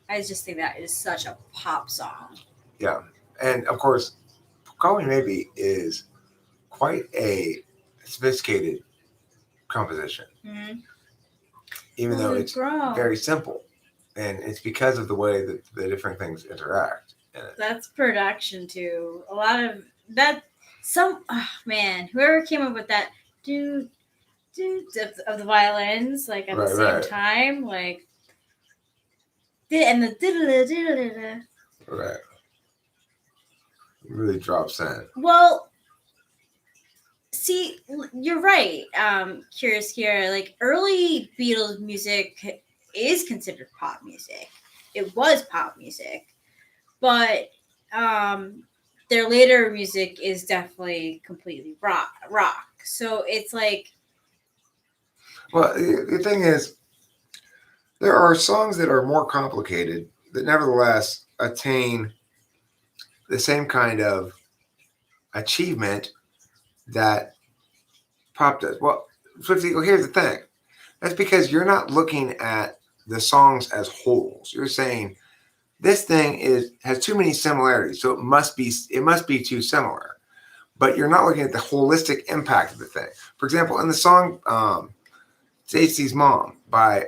I just think that is such a pop song. Yeah, and of course, "Call Me Maybe" is quite a sophisticated composition, even though it's very simple, and it's because of the way that the different things interact. That's production too. A lot of that. Whoever came up with that of the violins, like at the same time, like and the right, really drops in. Well, see, you're right. Curious here, like early Beatles music is considered pop music. it was pop music, but their later music is definitely completely rock. So it's like, Well, the thing is, there are songs that are more complicated that nevertheless attain the same kind of achievement that pop does. Well, Swifty, well, here's the thing. That's because you're not looking at the songs as wholes. You're saying this thing has too many similarities, so it must be too similar. But you're not looking at the holistic impact of the thing. For example, in the song Stacey's Mom by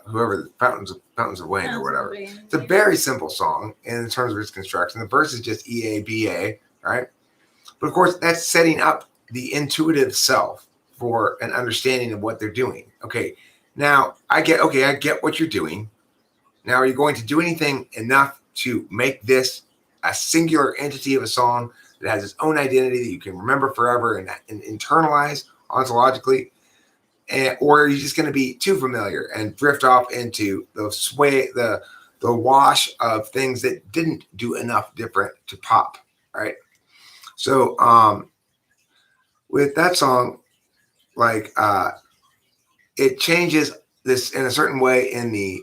whoever, Fountains of Wayne or whatever. It's a very simple song in terms of its construction. The verse is just E A B A, right? But of course, that's setting up the intuitive self for an understanding of what they're doing. Okay, now I get what you're doing. Now, are you going to do anything enough to make this a singular entity of a song that has its own identity that you can remember forever and internalize ontologically? Or are you just going to be too familiar and drift off into the wash of things that didn't do enough different to pop, right? So with that song, like it changes this in a certain way in the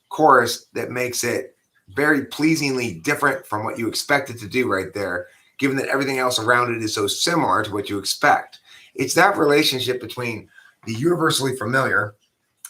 chorus that makes it very pleasingly different from what you expect it to do right there, given that everything else around it is so similar to what you expect. It's that relationship between the universally familiar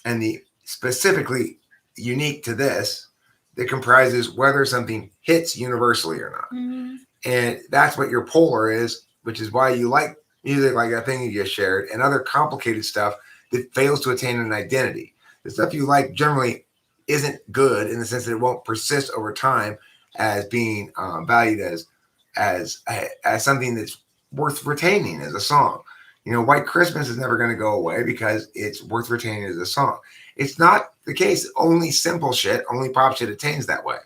and the specifically unique to this that comprises whether something hits universally or not. mm-hmm. And that's what your polar is, which is why you like music like that thing you just shared and other complicated stuff that fails to attain an identity. The stuff you like generally isn't good in the sense that it won't persist over time as being valued as something that's worth retaining as a song. You know, White Christmas is never going to go away because it's worth retaining as a song. It's not the case. Only simple shit, only pop shit attains that way.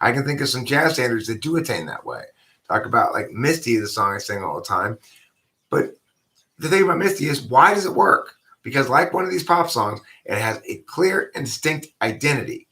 I can think of some jazz standards that do attain that way. Talk about like Misty, the song I sing all the time. But the thing about Misty is, why does it work? Because like one of these pop songs, it has a clear and distinct identity.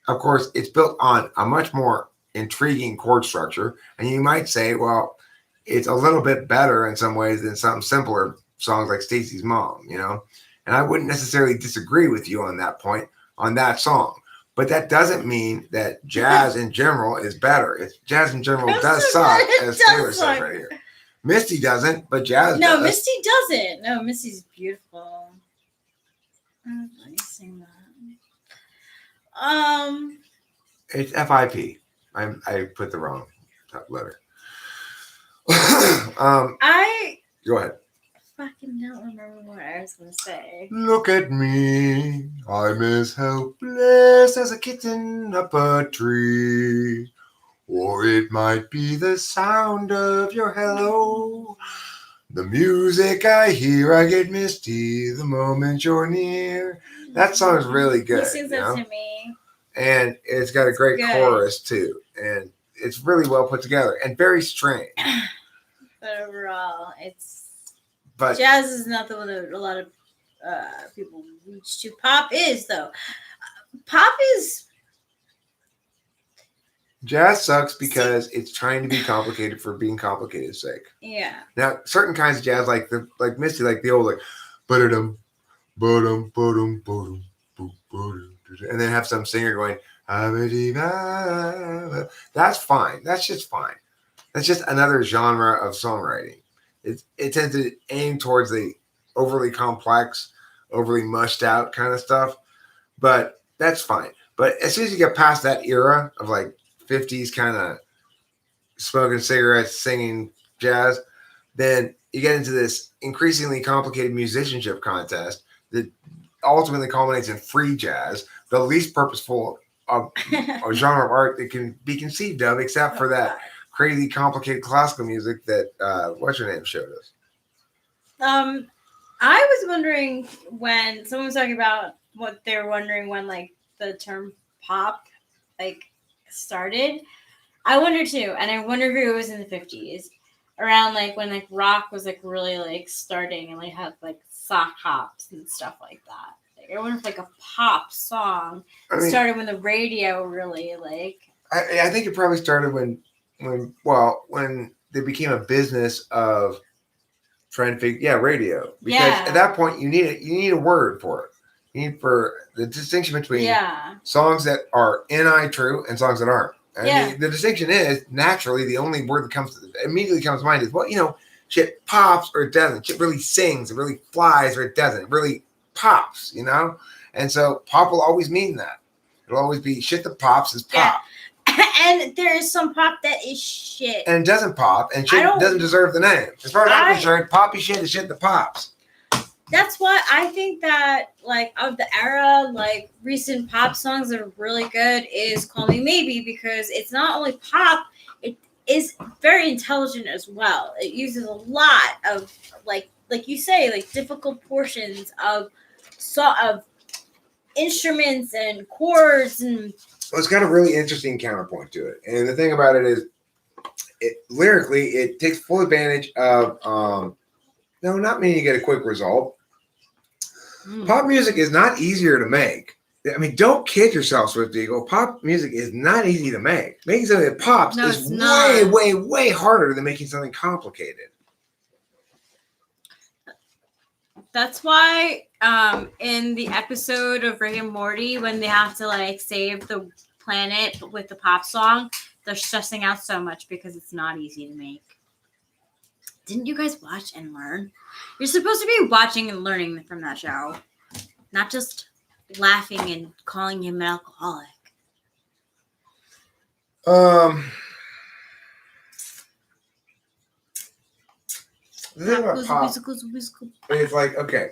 Of course, it's built on a much more intriguing chord structure. And you might say, well, it's a little bit better in some ways than some simpler songs like Stacey's Mom, you know? And I wouldn't necessarily disagree with you on that point, on that song. But that doesn't mean that jazz in general is better. Jazz in general does suck, as Taylor says right here. Misty doesn't, but jazz does. No, Misty doesn't. No, Misty's beautiful. Let me sing that. It's FIP. I put the wrong letter. I go ahead. Fucking don't remember what I was gonna say. Look at me, I'm as helpless as a kitten up a tree. Or it might be the sound of your hello. The music I hear, I get misty the moment you're near. That song is really good. He sings that to me. And it's got a great chorus too. And it's really well put together and very strange. But overall, jazz is not the one that a lot of people reach to. Pop is, though. Pop is... Jazz sucks because it's trying to be complicated for being complicated's sake. Yeah. Now, certain kinds of jazz, like Misty, like the old like, ba-da-dum, ba-dum, ba-dum, ba-dum, ba-dum, and then have some singer going, that's fine. That's just fine. That's just another genre of songwriting. It tends to aim towards the overly complex, overly mushed out kind of stuff, but that's fine. But as soon as you get past that era of like 50s kind of smoking cigarettes, singing jazz, then you get into this increasingly complicated musicianship contest that ultimately culminates in free jazz, the least purposeful of a genre of art that can be conceived of, except for that crazy complicated classical music that what's your name showed us. I was wondering when someone was talking about what they're wondering when like the term pop like started. I wonder too, and I wonder if it was in the 50s, around like when like rock was like really like starting and like had like sock hops and stuff like that. Like I wonder if like a pop song started when the radio really like. I think it probably started when they became a business of trying to figure radio, because at that point you need a word for it. You need for the distinction between songs that are true and songs that aren't. And the distinction is naturally the only word that immediately comes to mind is, well, shit pops or it doesn't. Shit really sings, it really flies or it doesn't. It really pops, And so pop will always mean that. It'll always be shit that pops is pop. And there is some pop that is shit. And it doesn't pop, and shit doesn't deserve the name. As far as I'm concerned, poppy shit is shit that pops. That's why I think that, like, of the era, like, recent pop songs that are really good is Call Me Maybe, because it's not only pop, it is very intelligent as well. It uses a lot of, like you say, like, difficult portions of instruments and chords and... Well, it's got a really interesting counterpoint to it. And the thing about it is, lyrically, it takes full advantage of, not meaning you get a quick result. Pop music is not easier to make. I mean, don't kid yourself, Swift Eagle. Pop music is not easy to make. Making something that pops is way, way, way harder than making something complicated. That's why in the episode of Rick and Morty, when they have to like save the planet with the pop song, they're stressing out so much because it's not easy to make. Didn't you guys watch and learn? You're supposed to be watching and learning from that show, not just laughing and calling him an alcoholic. The thing about pop, it's like, okay,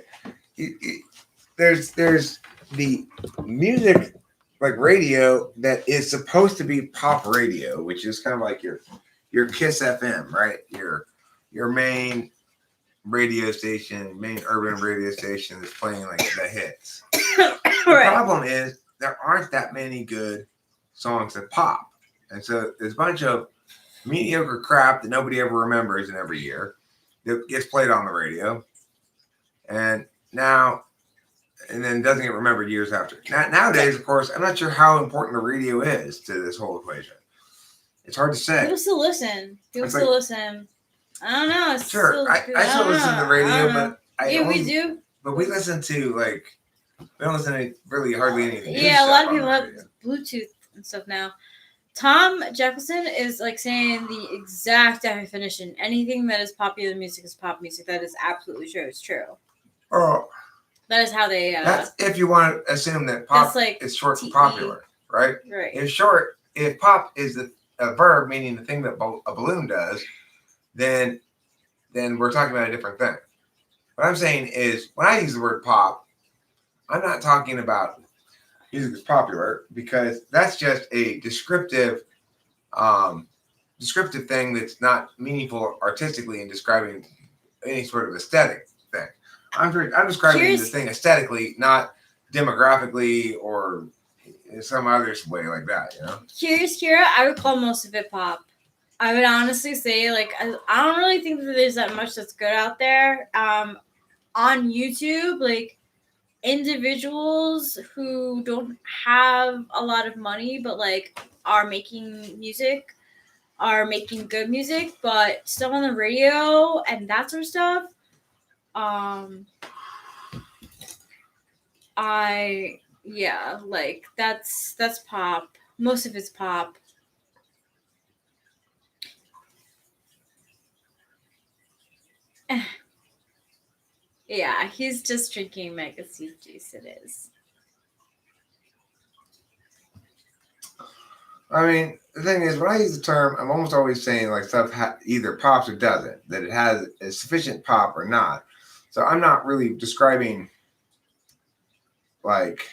there's the music, like radio, that is supposed to be pop radio, which is kind of like your Kiss FM, right? Your main radio station, main urban radio station is playing like the hits. The problem is there aren't that many good songs that pop, and so there's a bunch of mediocre crap that nobody ever remembers in every year that gets played on the radio, and then doesn't get remembered years after. Nowadays, of course, I'm not sure how important the radio is to this whole equation. It's hard to say. People still listen. Listen. I don't know. It's sure, I still listen to the radio, but we do. But we listen to we don't listen to really hardly anything. Yeah, a lot of people have Bluetooth and stuff now. Tom Jefferson is like saying the exact definition. Anything that is popular music is pop music. That is absolutely true. It's true. Oh. That is how they. That's if you want to assume that pop is short for popular, right? Right. If pop is a verb meaning the thing that a balloon does, then we're talking about a different thing. What I'm saying is, when I use the word pop, I'm not talking about music that's popular, because that's just a descriptive thing that's not meaningful artistically in describing any sort of aesthetic thing. I'm describing the thing aesthetically, not demographically or in some other way like that, Kira, I would call most of it pop. I would honestly say, like, I don't really think that there's that much that's good out there. On YouTube, like, individuals who don't have a lot of money but, like, are making good music, but stuff on the radio and that sort of stuff, that's pop. Most of it's pop. Yeah, he's just drinking mega seed juice. It is. I mean, the thing is, when I use the term, I'm almost always saying like stuff either pops or doesn't, that it has a sufficient pop or not. So I'm not really describing like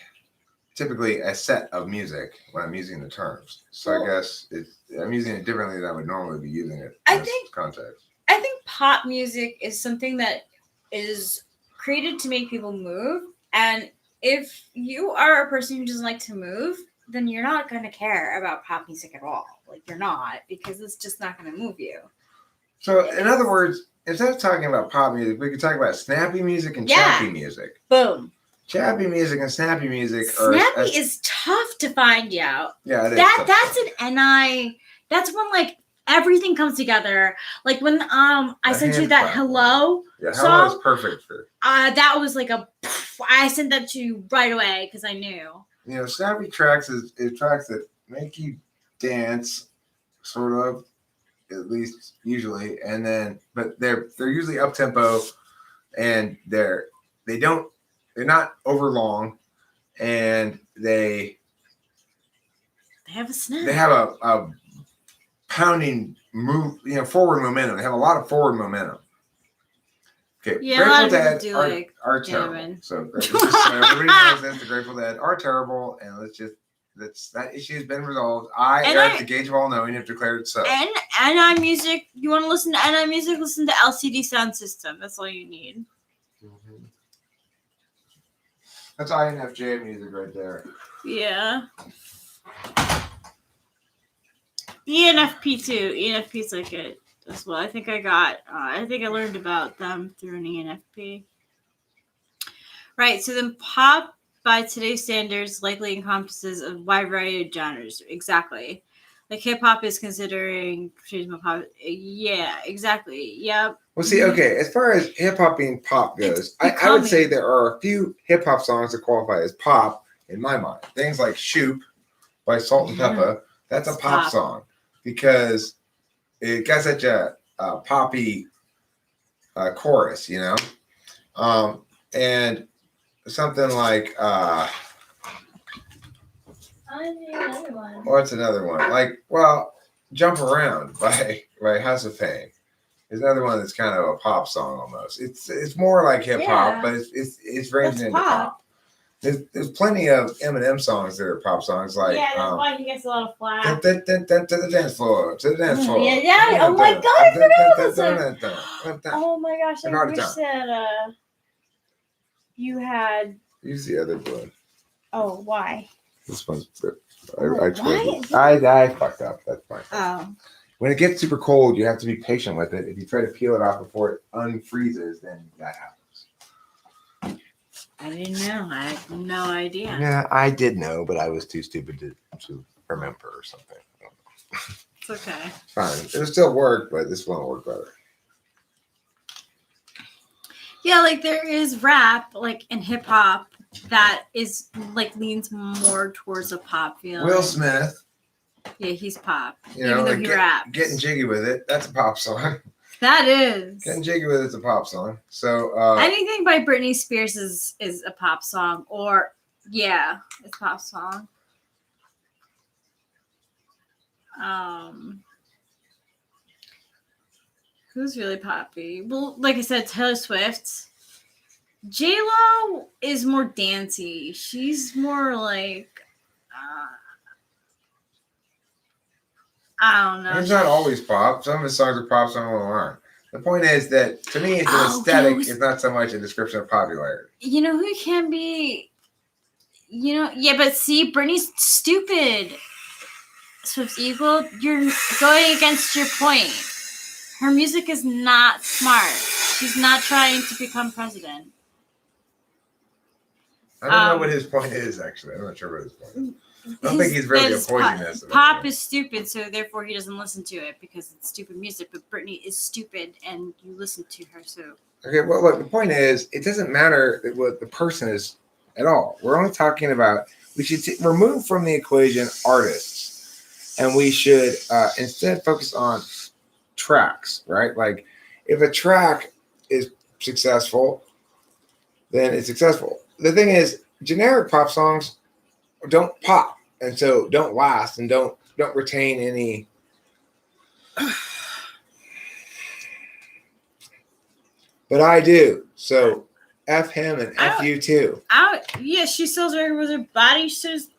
typically a set of music when I'm using the terms. So I guess I'm using it differently than I would normally be using it in this context. I think pop music is something that is created to make people move. And if you are a person who doesn't like to move, then you're not going to care about pop music at all. Like, you're not, because it's just not going to move you. So, in other words, instead of talking about pop music, we could talk about snappy music and choppy music. Boom. Chappy music and snappy music are Snappy is tough to find out. Yeah, it is. That's an NI. That's when like everything comes together. Like when I sent you that hello song. Hello is perfect for. That was like I sent that to you right away because I knew. You know, snappy tracks is tracks that make you dance, sort of, at least usually, and then but they're usually up tempo, and they're not over long, and they have a snap. They have a pounding move, forward momentum. They have a lot of forward momentum. Okay, yeah, Grateful Dead are terrible. So everybody knows this. The Grateful Dead are terrible, and that issue has been resolved. At the gauge of all knowing, have declared it so. And NI music. You want to listen to NI music? Listen to LCD Sound System. That's all you need. Mm-hmm. That's INFJ music right there. Yeah. ENFP too. ENFP's like it as well. I think I learned about them through an ENFP. Right. So then pop by today's standards likely encompasses a wide variety of genres. Exactly. Like hip hop is considering traditional pop. Yeah, exactly. Yep. Well, see, okay, as far as hip hop being pop goes, I would say there are a few hip hop songs that qualify as pop in my mind. Things like Shoop by Salt and Peppa, that's a pop song because it got such a poppy chorus, and something like what's another one? Like, Jump Around by House of Pain is another one that's kind of a pop song almost. It's more like hip hop, but it's ranging into pop. There's plenty of Eminem songs that are pop songs, like that's why he gets a lot of flack. To the dance floor, Yeah. Oh my god, I forgot about that. Oh my gosh, I wish that you had. Use the other one. Oh, why? This one's. I fucked up. That's fine. Oh. When it gets super cold, you have to be patient with it. If you try to peel it off before it unfreezes, then that happens. I didn't know. I had no idea. Yeah, I did know, but I was too stupid to remember or something. It's okay. Fine. It'll still work, but this won't work better. Yeah, like there is rap, like in hip hop, that is like leans more towards a pop feeling. Will Smith. Yeah, he's pop. Even though he raps. Getting Jiggy With It, that's a pop song. That is. Getting Jiggy With It's a pop song. So anything by Britney Spears is a pop song, or it's a pop song. Who's really poppy? Well, like I said, Taylor Swift. J-Lo is more dancey. She's more like I don't know. It's not always pop. Some of his songs are pop, some of them aren't. The point is that to me, it's an aesthetic. It's not so much a description of popularity. You know who can be? But see, Britney's stupid. Swift Eagle, you're going against your point. Her music is not smart. She's not trying to become president. I don't know what his point is, actually. I'm not sure what his point is. I don't think he's really avoiding this. Pop is stupid, so therefore he doesn't listen to it because it's stupid music. But Britney is stupid, and you listen to her. So okay, well, look, the point is, it doesn't matter what the person is at all. We're only talking about we should remove from the equation artists, and we should instead focus on tracks, right? Like, if a track is successful, then it's successful. The thing is, generic pop songs don't pop, and so don't last, and don't retain any. But I do. So F him and F you too. Yeah, she sells her with her body. She says,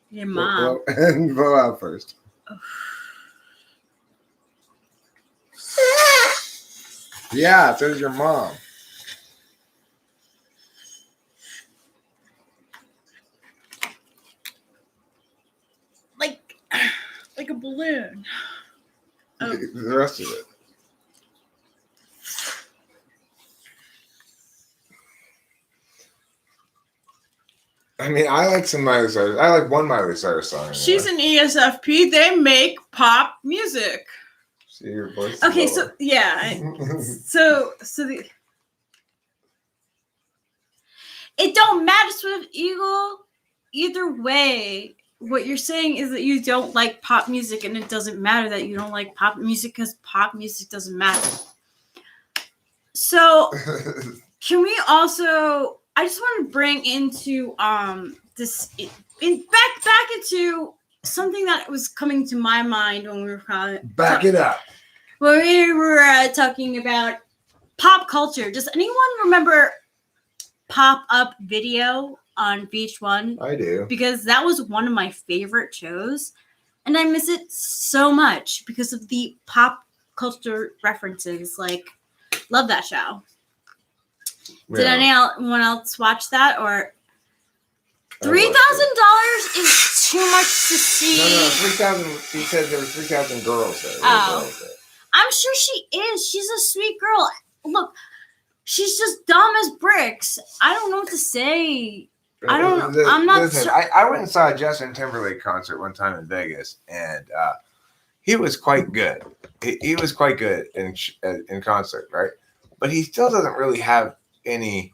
your mom. Blow out first. Yeah, so does your mom. Like a balloon. Oh. The rest of it. I mean, I like some Miley Cyrus. I like one Miley Cyrus song. Anyway. She's an ESFP. They make pop music. See your voice. Okay, so yeah, so the It don't matter, Swift Eagle. Either way, what you're saying is that you don't like pop music, and it doesn't matter that you don't like pop music because pop music doesn't matter. So, can we also? I just want to bring into this back into something that was coming to my mind when we were Back it up. when we were talking about pop culture. Does anyone remember Pop Up Video on VH1? I do. Because that was one of my favorite shows, and I miss it so much because of the pop culture references. Like, love that show. Did anyone else watch that? Or $3,000 is too much to see. No, 3,000. He said there were 3,000 girls there. Oh. I'm sure she is. She's a sweet girl. Look, she's just dumb as bricks. I don't know what to say. I don't. I'm not. Listen, I went and saw a Justin Timberlake concert one time in Vegas, and he was quite good. He was quite good in concert, right? But he still doesn't really have very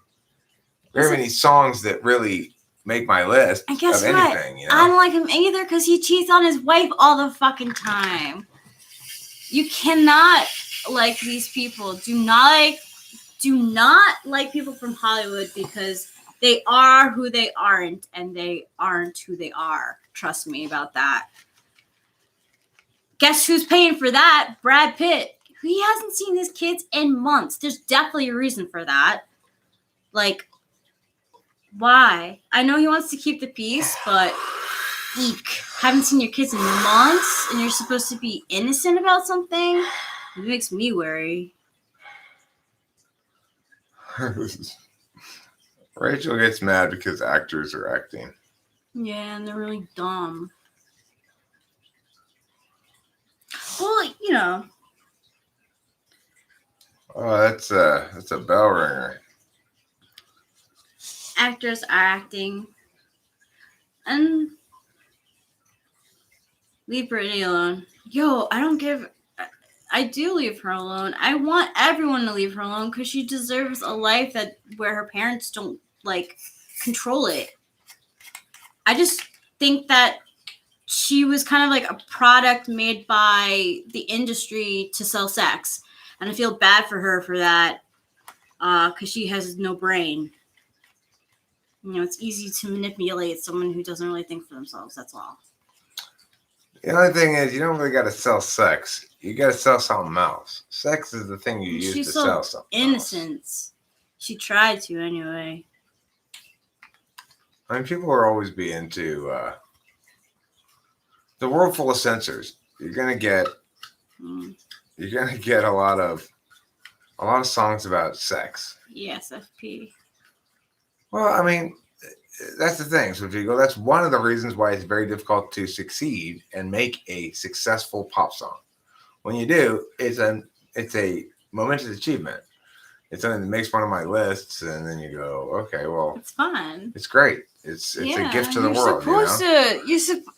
many songs that really make my list and guess of what? anything. You know? I don't like him either because he cheats on his wife all the fucking time. You cannot like these people. Do not like people from Hollywood because they are who they aren't, and they aren't who they are. Trust me about that. Guess who's paying for that? Brad Pitt. He hasn't seen his kids in months. There's definitely a reason for that. Like, why? I know he wants to keep the peace, but eek. Haven't seen your kids in months, and you're supposed to be innocent about something? It makes me worry. Rachel gets mad because actors are acting. Yeah, and they're really dumb. Well, you know. Oh, that's a bell ringer. Actors are acting. And leave Brittany alone. Yo, I do leave her alone. I want everyone to leave her alone because she deserves a life where her parents don't control it. I just think that she was kind of like a product made by the industry to sell sex, and I feel bad for her for that because she has no brain. You know, it's easy to manipulate someone who doesn't really think for themselves. That's all. The only thing is, you don't really got to sell sex. You got to sell something else. Sex is the thing you use to sell something. Innocence. She tried to anyway. I mean, people will always be into the world full of censors. You're gonna get a lot of songs about sex. ESFP. Well, I mean, that's the thing. So if you go, that's one of the reasons why it's very difficult to succeed and make a successful pop song. When you do, it's a momentous achievement. It's something that makes one of my lists, and then you go, okay, well, it's fun. It's great. It's a gift to the world.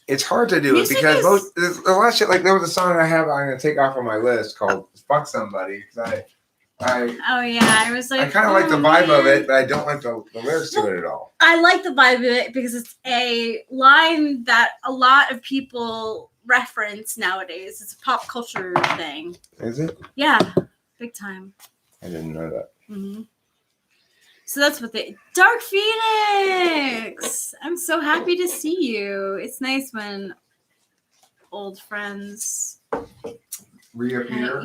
It's hard to do it because there's a lot of shit. Like there was a song I'm going to take off on my list called "Fuck Somebody" because I was like, I kind of like the vibe of it, but I don't like the lyrics to it at all. I like the vibe of it because it's a line that a lot of people reference nowadays. It's a pop culture thing. Is it? Yeah, big time. I didn't know that. Mm-hmm. So that's what Dark Phoenix! I'm so happy to see you. It's nice when old friends reappear.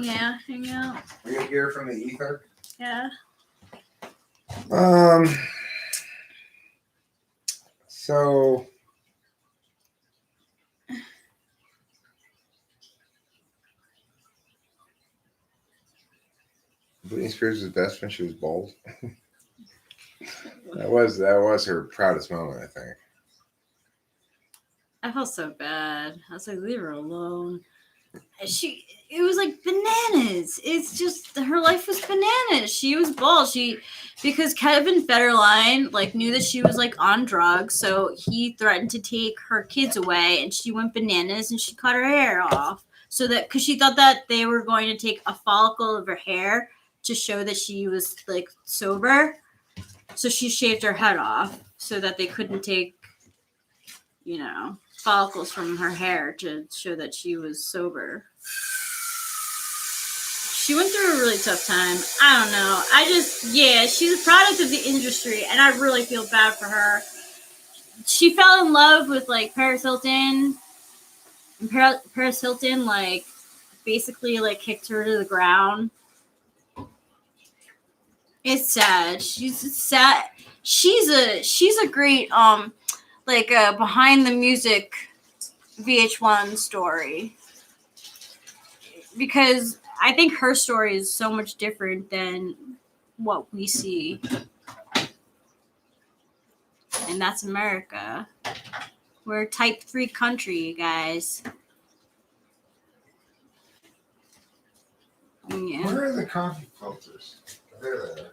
Hang out. Reappear from the ether. Yeah. So. Britney Spears was best when she was bald. that was her proudest moment, I think. I felt so bad. I was like, leave her alone. it was like bananas. It's just her life was bananas. She was bald. Because Kevin Federline like knew that she was like on drugs, so he threatened to take her kids away, and she went bananas and she cut her hair off. So that because she thought that they were going to take a follicle of her hair to show that she was like sober. So she shaved her head off so that they couldn't take, follicles from her hair to show that she was sober. She went through a really tough time. I don't know. She's a product of the industry, and I really feel bad for her. She fell in love with like Paris Hilton. And Paris Hilton like basically like kicked her to the ground. It's sad. She's sad. She's a great behind the music VH1 story, because I think her story is so much different than what we see. And that's America. We're a type 3 country, you guys. Yeah. Where are the coffee filters? There they are.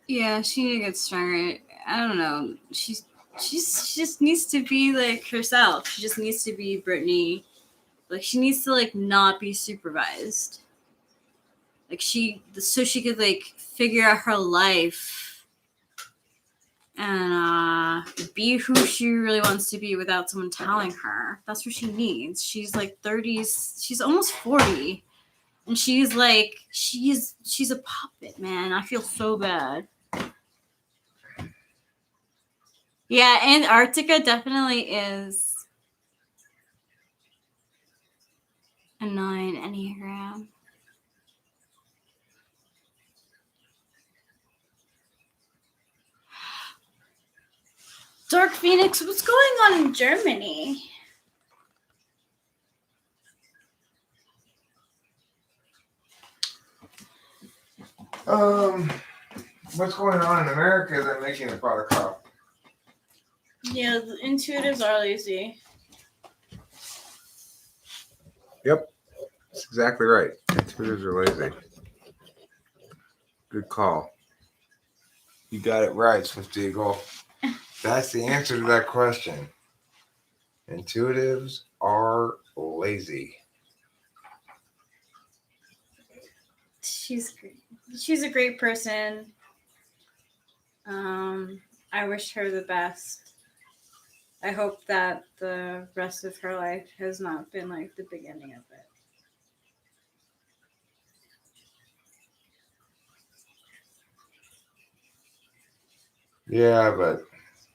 Yeah, she need to get stronger. I don't know. She just needs to be like herself. She just needs to be Britney. Like she needs to like not be supervised. Like so she could like figure out her life and be who she really wants to be without someone telling her. That's what she needs. She's like 30s. She's almost 40. And she's like, she's a puppet, man. I feel so bad. Yeah, Antarctica definitely is a 9 Enneagram. Dark Phoenix, what's going on in Germany? What's going on in America is I'm making a pot of coffee. Yeah, the intuitives are lazy. Yep, that's exactly right. Intuitives are lazy. Good call. You got it right, Swift Eagle. That's the answer to that question. Intuitives are lazy. She's great. She's a great person. I wish her the best. I hope that the rest of her life has not been like the beginning of it. Yeah, but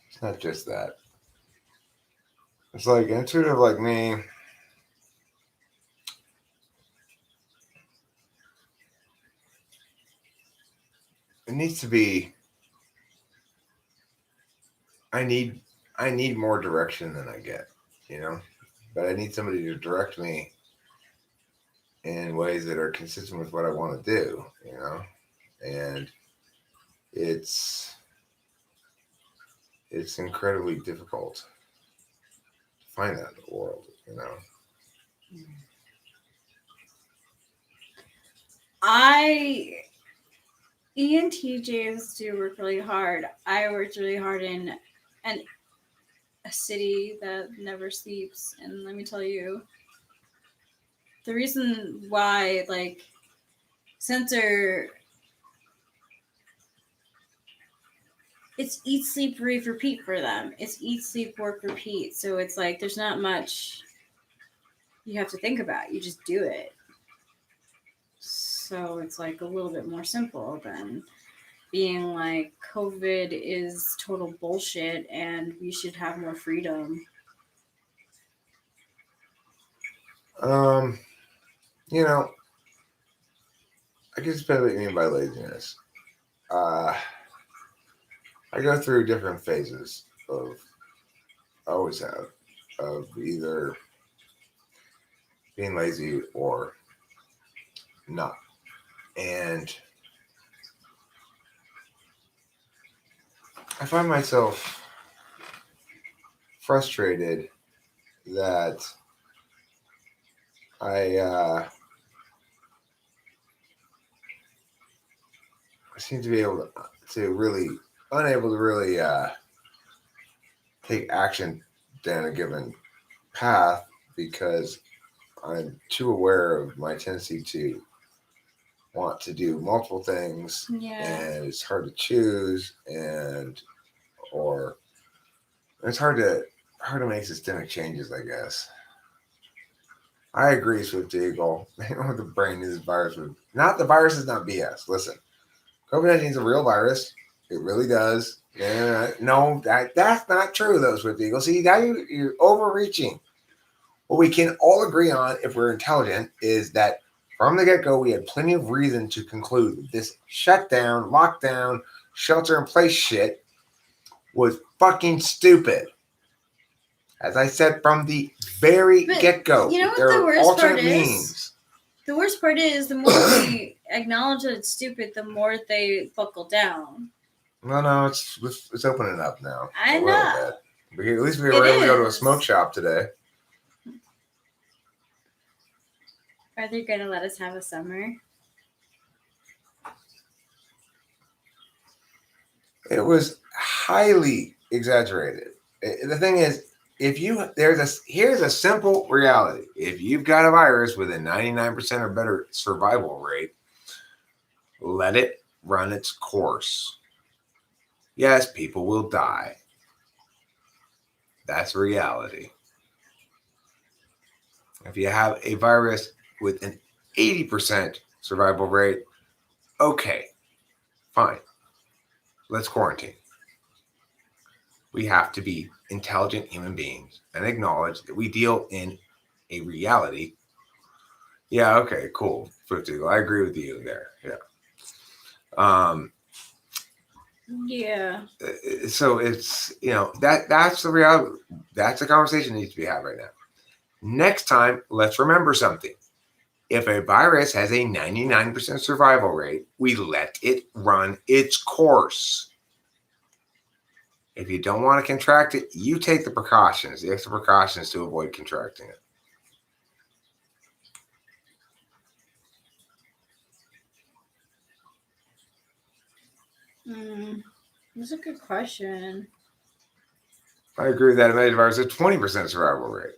it's not just that. It's like intuitive like me. It needs to be. I need more direction than I get, but I need somebody to direct me in ways that are consistent with what I want to do, and it's incredibly difficult to find that in the world, ENTJs do work really hard. I worked really hard in a city that never sleeps, and let me tell you, the reason why it's eat, sleep, rave, repeat for them. It's eat, sleep, work, repeat. So it's like there's not much you have to think about. You just do it. So it's like a little bit more simple than being like COVID is total bullshit and we should have more freedom. I guess it's better what you mean by laziness. I go through different phases I always have, of either being lazy or not. And I find myself frustrated that I seem to be able to really unable to really take action down a given path because I'm too aware of my tendency to want to do multiple things, Yeah. and it's hard to choose, and or it's hard to make systemic changes, I guess. I agree, Swift Eagle. The brain is virus. Not the virus is not BS. Listen, COVID-19 is a real virus. It really does. No, that's not true, though, Swift Eagle. See, now you're overreaching. What we can all agree on, if we're intelligent, is that from the get-go, we had plenty of reason to conclude that this shutdown, lockdown, shelter-in-place shit was fucking stupid. As I said from the very get-go, you know what there the are worst part alternate is? means. The worst part is the more we acknowledge that it's stupid, the more they buckle down. No, it's opening up now. I know. Little bit. At least we were able to go to a smoke shop today. Are they going to let us have a summer? It was highly exaggerated. The thing is, here's a simple reality. If you've got a virus with a 99% or better survival rate, let it run its course. Yes, people will die. That's reality. If you have a virus with an 80% survival rate, okay, fine. Let's quarantine. We have to be intelligent human beings and acknowledge that we deal in a reality. Yeah, okay, cool. 50. I agree with you there. Yeah. Yeah. So it's, that's the reality. That's the conversation that needs to be had right now. Next time, let's remember something. If a virus has a 99% survival rate, we let it run its course. If you don't want to contract it, you take the extra precautions to avoid contracting it. That's a good question. I agree with that. A virus has a 20% survival rate.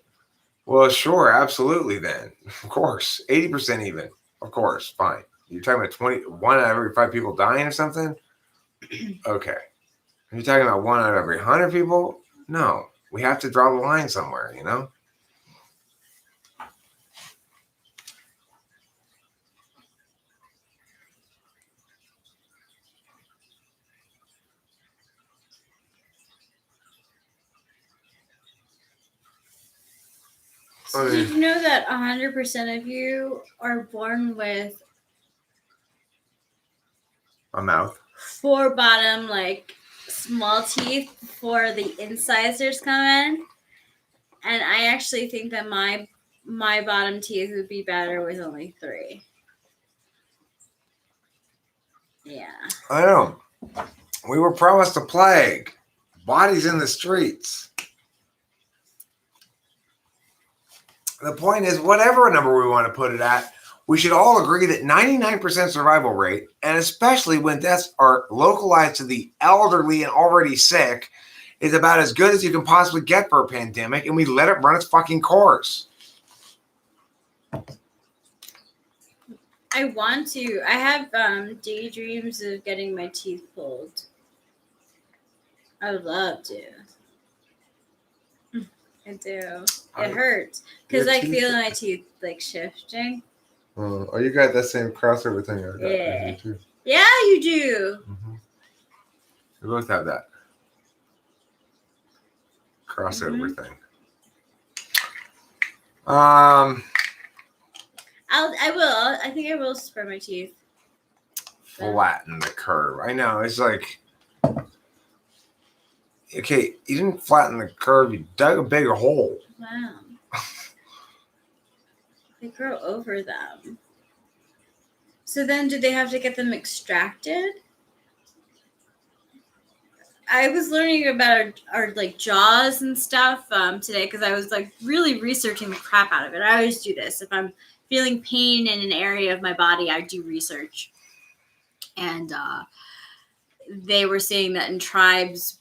Well, sure, absolutely then. Of course. 80% even. Of course, fine. You're talking about 1 out of every 5 people dying or something? Okay. Are you talking about 1 out of every 100 people? No. We have to draw the line somewhere, So did you know that 100% of you are born with a mouth? 4 bottom, small teeth before the incisors come in? And I actually think that my bottom teeth would be better with only 3. Yeah. I know. We were promised a plague. Bodies in the streets. The point is, whatever number we want to put it at, we should all agree that 99% survival rate, and especially when deaths are localized to the elderly and already sick, is about as good as you can possibly get for a pandemic, and we let it run its fucking course. I have daydreams of getting my teeth pulled. I would love to. I do. It hurts because I feel my teeth shifting. Oh, you got that same crossover thing I got. Yeah. You too. Yeah, you do. Mm-hmm. We both have that crossover thing. I will. I think I will spare my teeth. Flatten the curve. I know. It's like, okay, you didn't flatten the curve. You dug a bigger hole. Wow. They grow over them. So then do they have to get them extracted? I was learning about our like jaws and stuff today because I was like really researching the crap out of it. I always do this. If I'm feeling pain in an area of my body, I do research. And they were saying that in tribes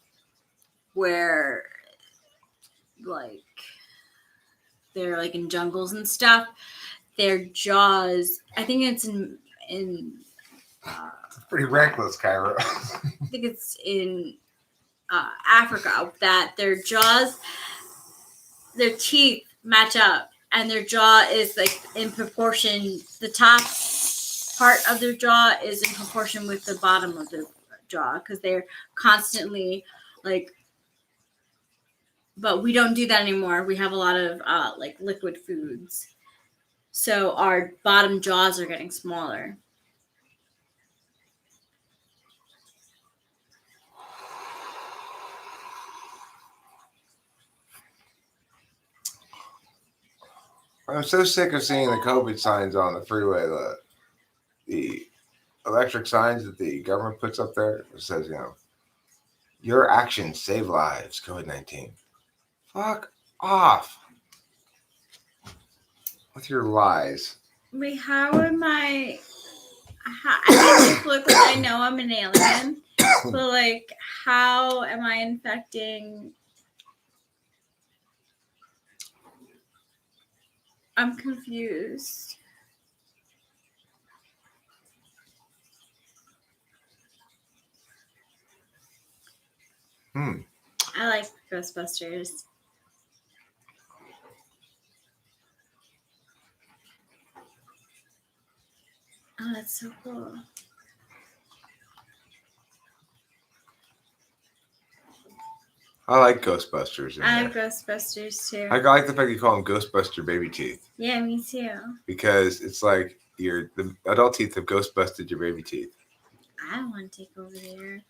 where like they're like in jungles and stuff, their jaws, I think it's in It's pretty reckless, Cairo. I think it's in Africa that their jaws, their teeth match up, and their jaw is like in proportion. The top part of their jaw is in proportion with the bottom of their jaw because they're constantly like. But we don't do that anymore. We have a lot of like liquid foods, so our bottom jaws are getting smaller. I'm so sick of seeing the COVID signs on the freeway. The electric signs that the government puts up there. It says, your actions save lives. COVID-19. Fuck off with your lies. Wait, how am I? I make it look like I know I'm an alien, but like, how am I infecting? I'm confused. I like Ghostbusters. Oh, that's so cool. I like Ghostbusters. I like Ghostbusters too. I like the fact you call them Ghostbuster baby teeth. Yeah, me too. Because it's like the adult teeth have ghostbusted your baby teeth. I don't want to take over there.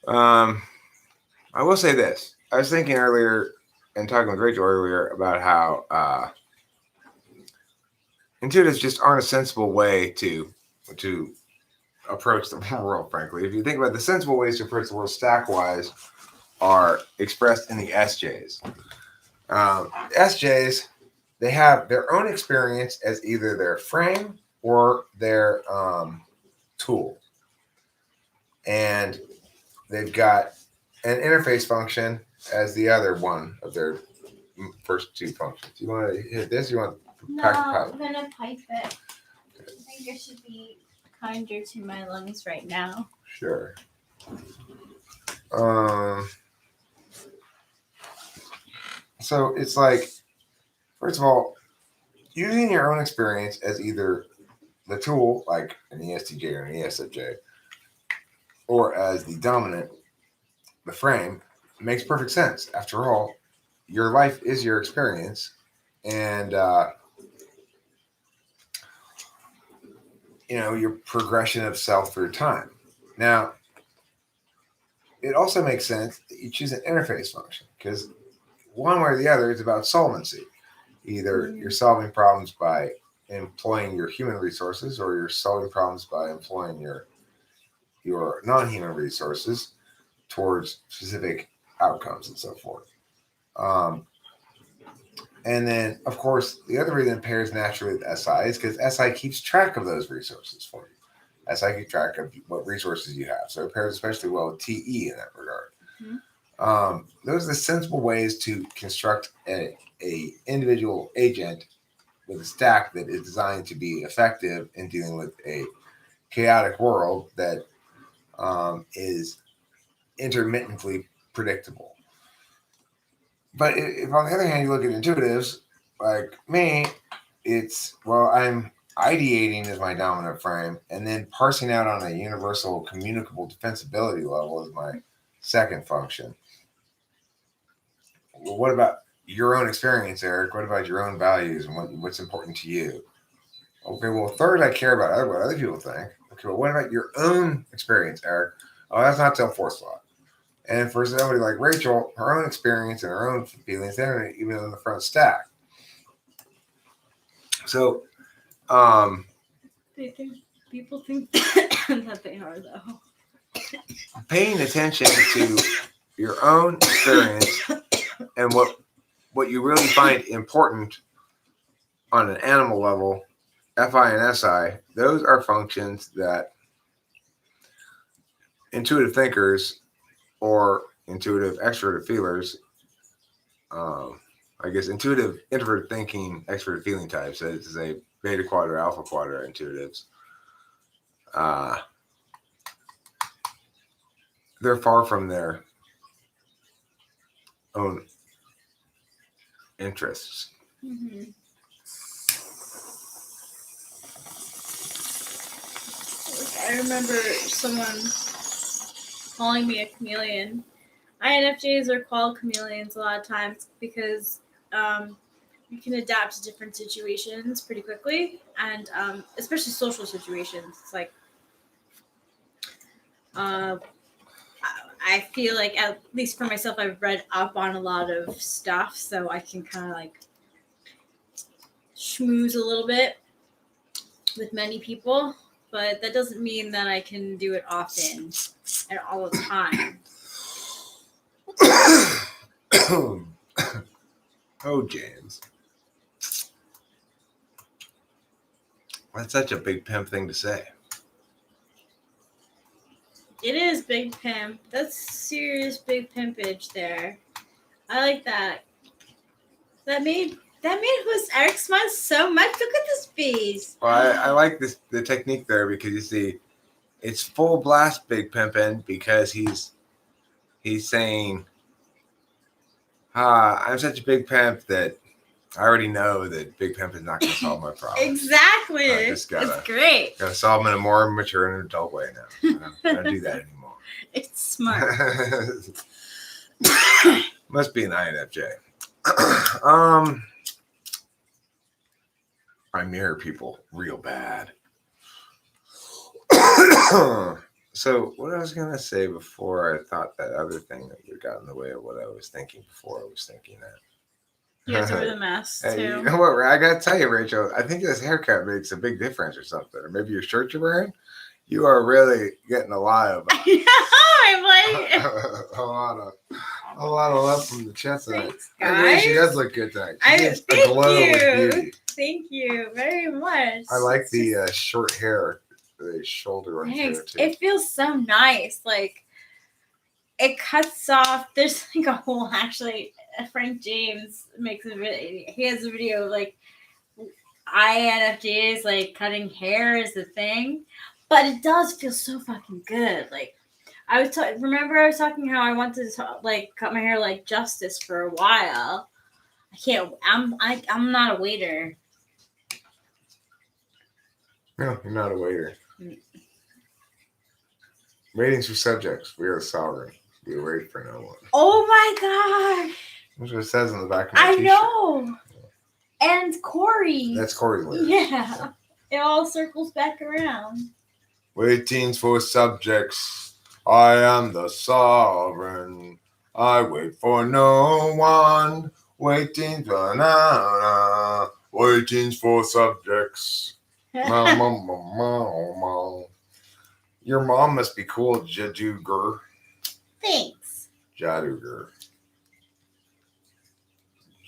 I will say this. I was thinking earlier and talking with Rachel earlier about how intuitives just aren't a sensible way to approach the world, frankly. If you think about the sensible ways to approach the world stack-wise are expressed in the SJs. SJs, they have their own experience as either their frame or their tool. And they've got an interface function as the other one of their first two functions. You want to hit this? You want to pack the pipe? I'm gonna pipe it. I think I should be kinder to my lungs right now. Sure. So it's like, first of all, using your own experience as either the tool, like an ESTJ or an ESFJ, or as the dominant, the frame, makes perfect sense. After all, your life is your experience, and your progression of self through time. Now, it also makes sense that you choose an interface function because one way or the other is about solvency. Either you're solving problems by employing your human resources, or you're solving problems by employing your non-human resources towards specific outcomes and so forth. And then, of course, the other reason it pairs naturally with SI is because SI keeps track of those resources for you. SI keeps track of what resources you have. So it pairs especially well with TE in that regard. Mm-hmm. Those are the sensible ways to construct a individual agent with a stack that is designed to be effective in dealing with a chaotic world that is intermittently predictable. But if on the other hand you look at intuitives, like me, I'm ideating as my dominant frame, and then parsing out on a universal communicable defensibility level is my second function. Well, what about your own experience, Eric? What about your own values and what's important to you? Okay, well, third, I care about what other people think. Okay, well, what about your own experience, Eric? Oh, that's not till fourth slot. And for somebody like Rachel, her own experience and her own feelings, they're even in the front stack. So, People think that they are, though. paying attention to your own experience and what you really find important on an animal level, FI and SI, those are functions that intuitive thinkers or intuitive extroverted feelers, I guess intuitive introverted thinking, extroverted feeling types, so it's a beta quad alpha quad intuitives, they're far from their own interests. Mm-hmm. I remember someone calling me a chameleon. INFJs are called chameleons a lot of times because you can adapt to different situations pretty quickly, and especially social situations. It's like I feel like, at least for myself, I've read up on a lot of stuff, so I can kind of like schmooze a little bit with many people, but that doesn't mean that I can do it often and all the time. Oh, James. That's such a big pimp thing to say. It is big pimp. That's serious big pimpage there. I like that. That made host Eric smile so much. Look at this face. Well, I like the technique there because you see, it's full blast big pimping because he's saying, I'm such a big pimp that I already know that big pimp is not going to solve my problem. Exactly. It's great. Gotta solve them in a more mature and adult way now. I don't do that anymore. It's smart. Must be an INFJ. I mirror people real bad. So what I was gonna say before I thought that other thing that would got in the way of what I was thinking before I was thinking that. You have to wear the mask too. Hey, you know what? I gotta tell you, Rachel, I think this haircut makes a big difference or something. Or maybe your shirt you're wearing. You are really getting a lot of I'm like a lot of love from the chest tonight. Thanks, Maybe guys. she does look good tonight. She Thank a glow you. with beauty. Thank you very much. I like the short hair, the shoulder on hair Thanks. too. It feels so nice. Like it cuts off. There's like a whole Frank James makes a video. He has a video of like INFJs like cutting hair is the thing, but it does feel so fucking good. Like I was remember I was talking how I wanted to like cut my hair like Justice for a while. I can't. I'm not a waiter. No, you're not a waiter. Ratings for subjects. We are sovereign. We wait for no one. Oh my gosh. That's what it says on the back of my t-shirt. know. And Corey. That's Corey's lyrics. Yeah. It all circles back around. Waitings for subjects. I am the sovereign. I wait for no one. Waiting for na. Waitings for subjects. Ma, ma, ma, ma, ma. Your mom must be cool, Jaduger. Thanks. Jaduger.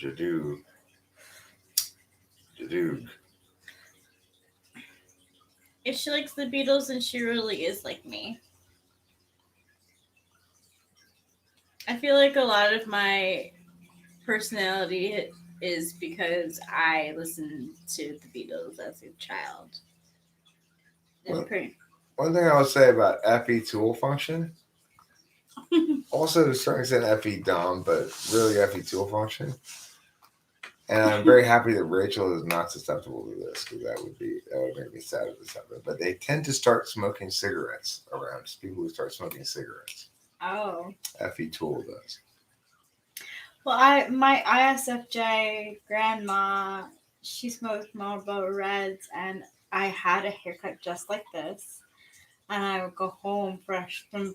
Jadug. If she likes the Beatles, then she really is like me. I feel like a lot of my personality is because I listened to the Beatles as a child. One thing I would say about FE tool function, also to a certain extent FE DOM, but really FE tool function. And I'm very happy that Rachel is not susceptible to this because that would make me sad if this happened. But they tend to start smoking cigarettes around people who start smoking cigarettes. Oh. FE tool does. Well, my ISFJ grandma, she smoked Marlboro Reds, and I had a haircut just like this. And I would go home fresh from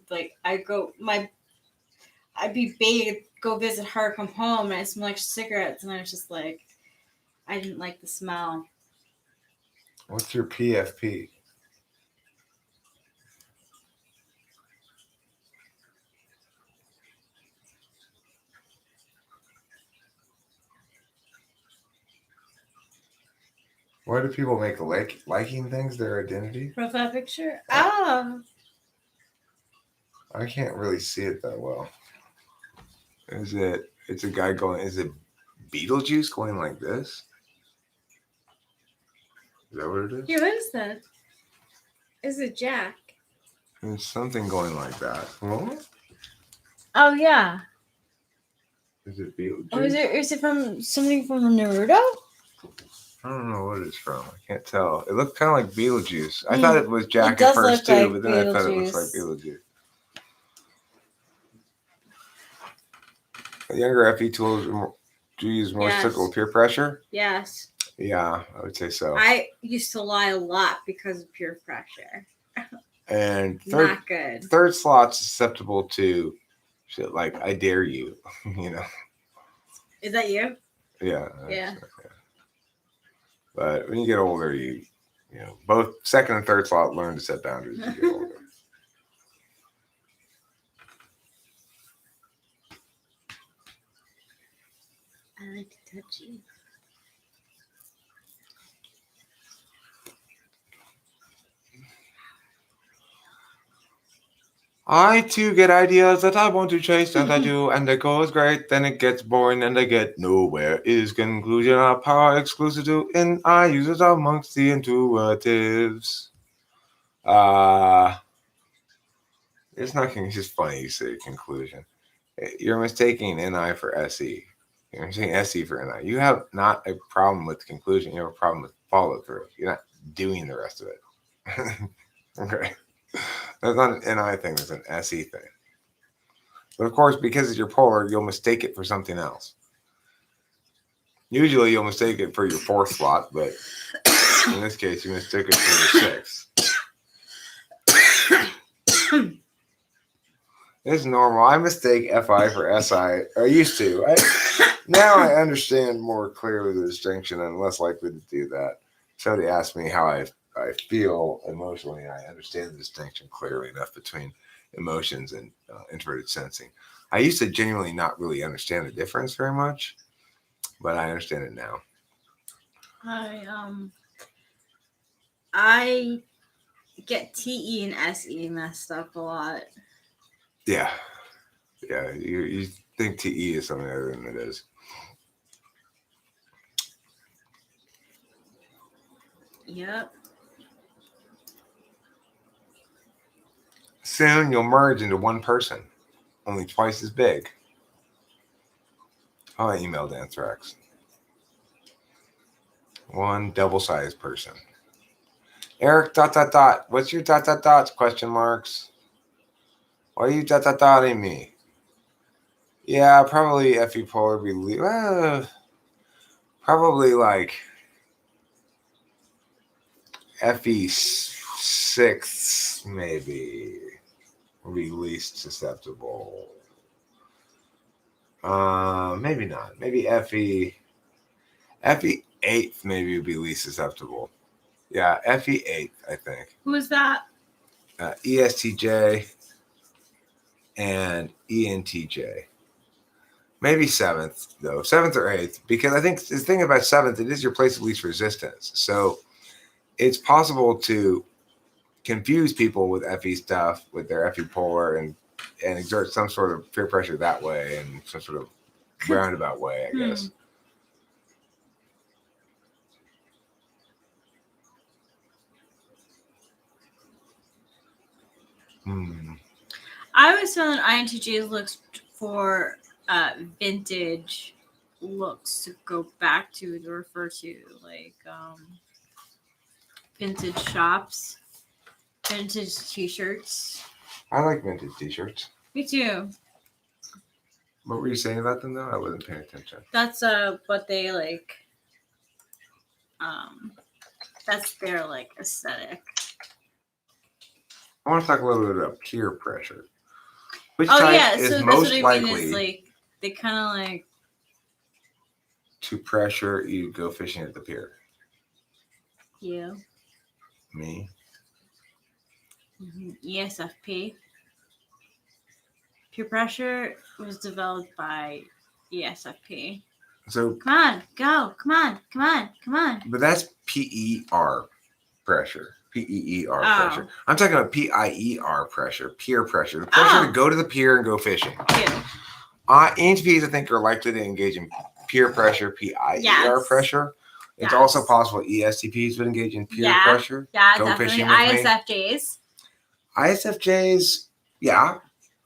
I'd be bathed, go visit her, come home, and I smelled like cigarettes, and I was just like, I didn't like the smell. What's your PFP? Why do people make liking things their identity? Profile picture. Oh. I can't really see it that well. It's a guy going, is it Beetlejuice going like this? Is that what it is? Yeah, what is that? Is it Jack? It's something going like that. Huh? Oh yeah. Is it Beetlejuice? Oh, is it from something from Naruto? I don't know what it's from. I can't tell. It looked kind of like Beetlejuice. I Mm, thought it was Jack does at first look too, like but then I thought it looks like Beetlejuice. Beetlejuice. A younger FE tools do use more Yes. cyclical peer pressure. Yes. Yeah, I would say so. I used to lie a lot because of peer pressure. And Not good. third slot's susceptible to shit like I dare you. You know. Is that you? Yeah. Yeah. But when you get older, you know, both second and third slot learn to set boundaries as you get older. I like to touch you. I too get ideas that I want to chase, and I do, and it goes great, then it gets boring, and I get nowhere. Is conclusion of power exclusive to, and I use it amongst the intuitives. It's not, it's just funny you say conclusion. You're mistaking NI for SE. You're mistaking SE for NI. You have not a problem with conclusion, you have a problem with follow through. You're not doing the rest of it. Okay. That's not an NI thing, it's an SE thing. But of course, because it's your polar, you'll mistake it for something else. Usually you'll mistake it for your fourth slot, but in this case, you mistake it for your sixth. It's normal. I mistake FI for SI. I used to. Now I understand more clearly the distinction and less likely to do that. Somebody asked me how I feel emotionally, and I understand the distinction clearly enough between emotions and introverted sensing. I used to genuinely not really understand the difference very much, but I understand it now. I get TE and SE messed up a lot. Yeah. You think TE is something other than it is. Yep. Soon you'll merge into one person, only twice as big. Oh, I emailed Anthrax. One double-sized person. Eric, ... What's your ... Question marks. Why are you ... me? Yeah, probably FE polar be probably like FE 6th maybe will be least susceptible. Maybe not. Maybe FE 8th maybe would be least susceptible. Yeah, FE 8th, I think. Who is that? ESTJ and ENTJ. Maybe 7th, though. 7th or 8th. Because I think the thing about 7th, it is your place of least resistance. So it's possible to confuse people with FE stuff, with their FE polar, and exert some sort of peer pressure that way, and some sort of roundabout way, I guess. I always found that INTJs looks for vintage looks to go back to refer to, like vintage shops, vintage t-shirts. I like vintage t-shirts. Me too. What were you saying about them, though? I wasn't paying attention. That's what they like. That's their like aesthetic. I want to talk a little bit about peer pressure. Which Oh type yeah, is so that's most what I mean. likely Is like they kind of like to pressure you go fishing at the pier? you. Me. ESFP. Peer pressure was developed by ESFP. So, Come on, go. Come on, come on, come on. but that's PER pressure. PEER Oh. pressure. I'm talking about PIER pressure, peer pressure. The pressure Oh. to go to the pier and go fishing. Good. ENTPs, I think, are likely to engage in peer pressure, PIER Yes. pressure. It's Yes. also possible ESTPs would engage in peer Yeah. pressure. Yeah, Go definitely. fishing with me. ISFJs. ISFJs, yeah.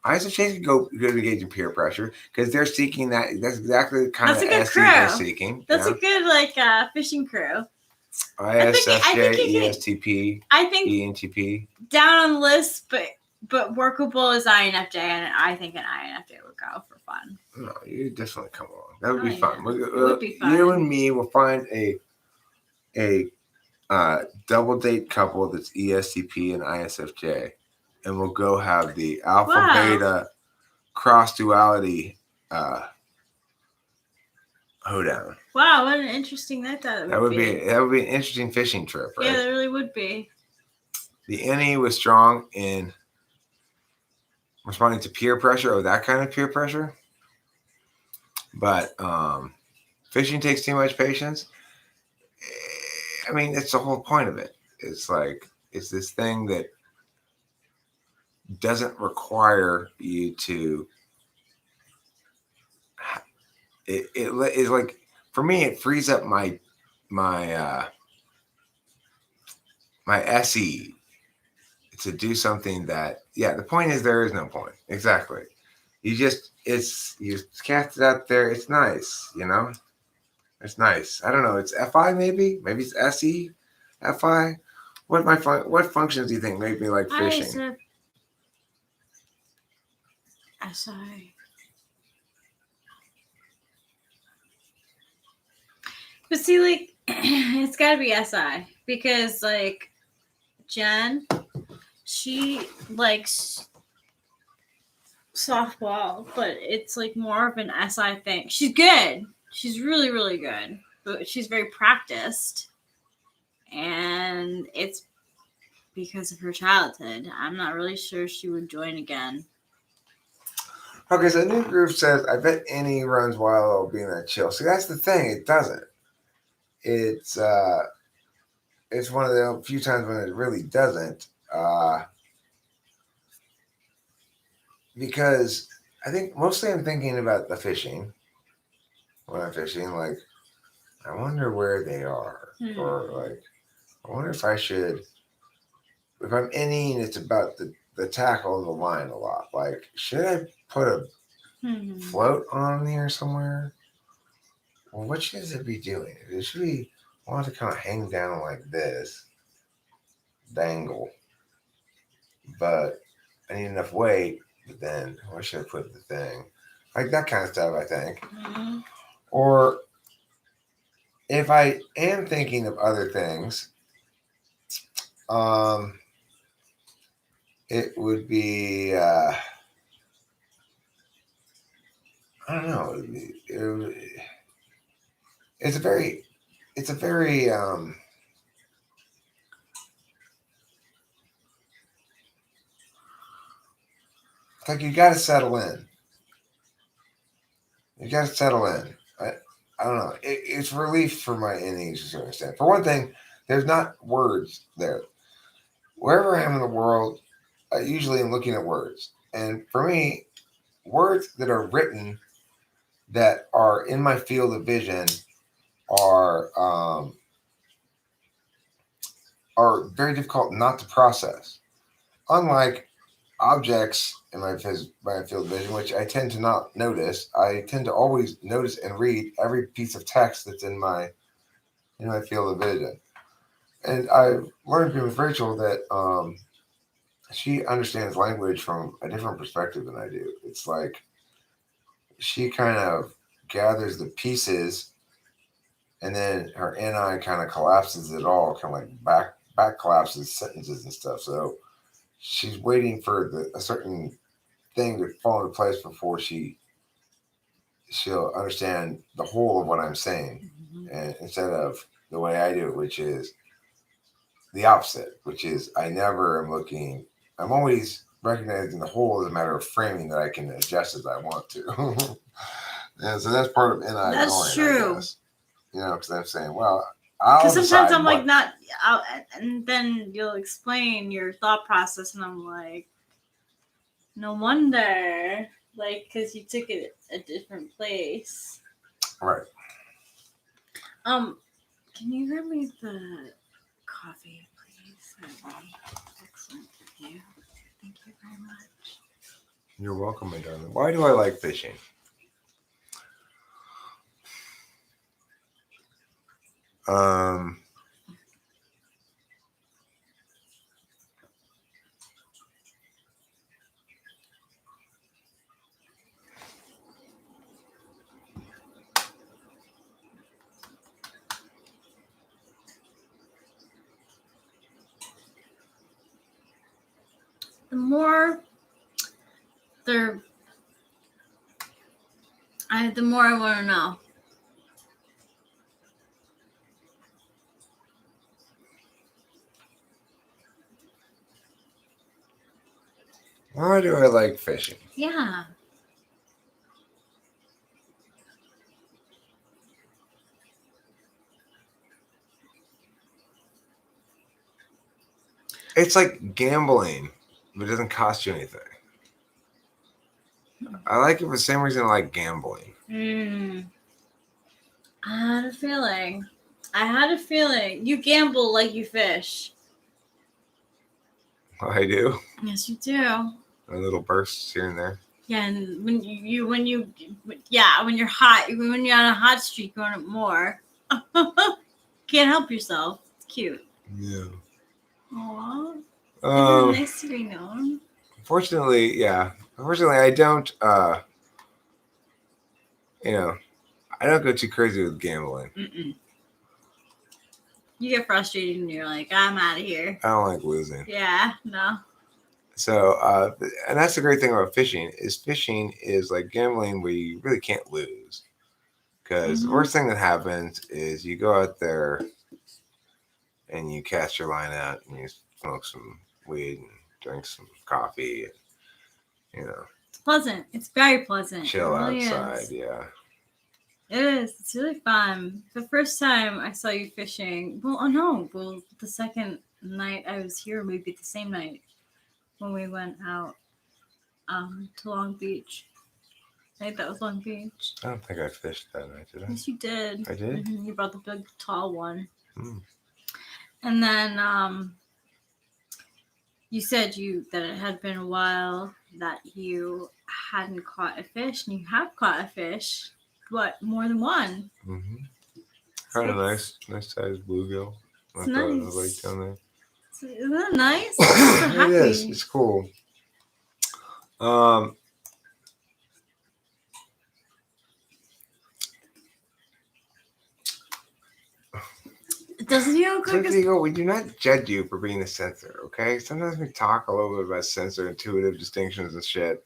ISFJs could engage in peer pressure because they're seeking that. That's exactly the kind That's a of good SE they're crew. seeking. That's a good fishing crew. ISFJ, ESTP, I think ENTP. down on the list, but workable is INFJ, and I think an INFJ would go for fun. No, you definitely come along. That would Oh, be fun. yeah. It would be fun. You and me will find a double date couple that's ESTP and ISFJ, and we'll go have the alpha Wow. beta cross duality hoedown. Wow, what an interesting night that would be. That would be an interesting fishing trip, right? Yeah, that really would be. The NE was strong in responding to peer pressure or that kind of peer pressure, but fishing takes too much patience. I mean, it's the whole point of it. It's like it's this thing that doesn't require you to. It is like for me, it frees up my SE to do something that the point is there is no point. Exactly. You cast it out there. It's nice, It's nice. I don't know. It's FI maybe it's SE, FI. What functions do you think make me like fishing? SI. But see, like, it's got to be SI because, like, Jen, she likes softball, but it's like more of an SI thing. She's good. She's really, really good, but she's very practiced, and it's because of her childhood. I'm not really sure she would join again. Okay, so New Groove says, I bet any runs wild being that chill. See, that's the thing. It doesn't. It's one of the few times when it really doesn't. Because I think mostly I'm thinking about the fishing. When I'm fishing, like, I wonder where they are. Or, like, I wonder if I should, if I'm inning, it's about the tackle and the line a lot. Like, should I put a float on here somewhere? Well, what should it be doing? It should be want to kind of hang down like this, dangle. But I need enough weight. But then, where should I put the thing? Like that kind of stuff, I think. Mm-hmm. Or if I am thinking of other things, it would be I don't know. It's a very it's like you got to settle in. You got to settle in. I don't know. It's relief for my innings to understand. For one thing, there's not words there. Wherever I am in the world, I usually am looking at words. And for me, words that are written that are in my field of vision are very difficult not to process. Unlike objects in my field of vision, which I tend to not notice, I tend to always notice and read every piece of text that's in my field of vision. And I've learned with Rachel that she understands language from a different perspective than I do. It's like she kind of gathers the pieces, and then her NI kind of collapses it all, kind of like back collapses sentences and stuff. So she's waiting for a certain thing to fall into place before she'll understand the whole of what I'm saying, and instead of the way I do it, which is the opposite, which is I never am looking. I'm always recognizing the whole as a matter of framing that I can adjust as I want to. And so that's part of NI That's knowing, true. I guess. You know, because I'm saying, well, I'll Because sometimes decide I'm like what- not, and then you'll explain your thought process, and I'm like, no wonder, like, because you took it a different place. Right. Can you grab me the coffee, please? That'd be excellent. Thank you. Thank you very much. You're welcome, my darling. Why do I like fishing? The more they're, the more I want to know. Why do I like fishing? Yeah. It's like gambling, but it doesn't cost you anything. I like it for the same reason I like gambling. I had a feeling. You gamble like you fish. I do. Yes, you do. A little bursts here and there. Yeah, and when when you're hot, when you're on a hot streak, you want it more. Can't help yourself. It's cute. Yeah. Aww. Um, Nice to be known. Unfortunately, I don't. I don't go too crazy with gambling. Mm-mm. You get frustrated and you're like, I'm out of here. I don't like losing. Yeah, no. So, and that's the great thing about fishing is like gambling where you really can't lose. Because the worst thing that happens is you go out there and you cast your line out and you smoke some weed and drink some coffee and, It's pleasant. It's very pleasant. chill It really outside. is. Yeah. It is. It's really fun. The first time I saw you fishing, the second night I was here, maybe the same night when we went out to Long Beach. I think that was Long Beach. I don't think I fished that night, did I? Yes, you did. I did? You brought the big, tall one. Mm. And then you said that it had been a while that you hadn't caught a fish, and you have caught a fish. What, more than one? Mm-hmm. Kind of nice sized bluegill. It's I thought nice. I liked down there. Isn't that nice? I'm so happy. It is. It's cool. Doesn't he look like a... We do not judge you for being a censor, okay? Sometimes we talk a little bit about censor, intuitive distinctions and shit.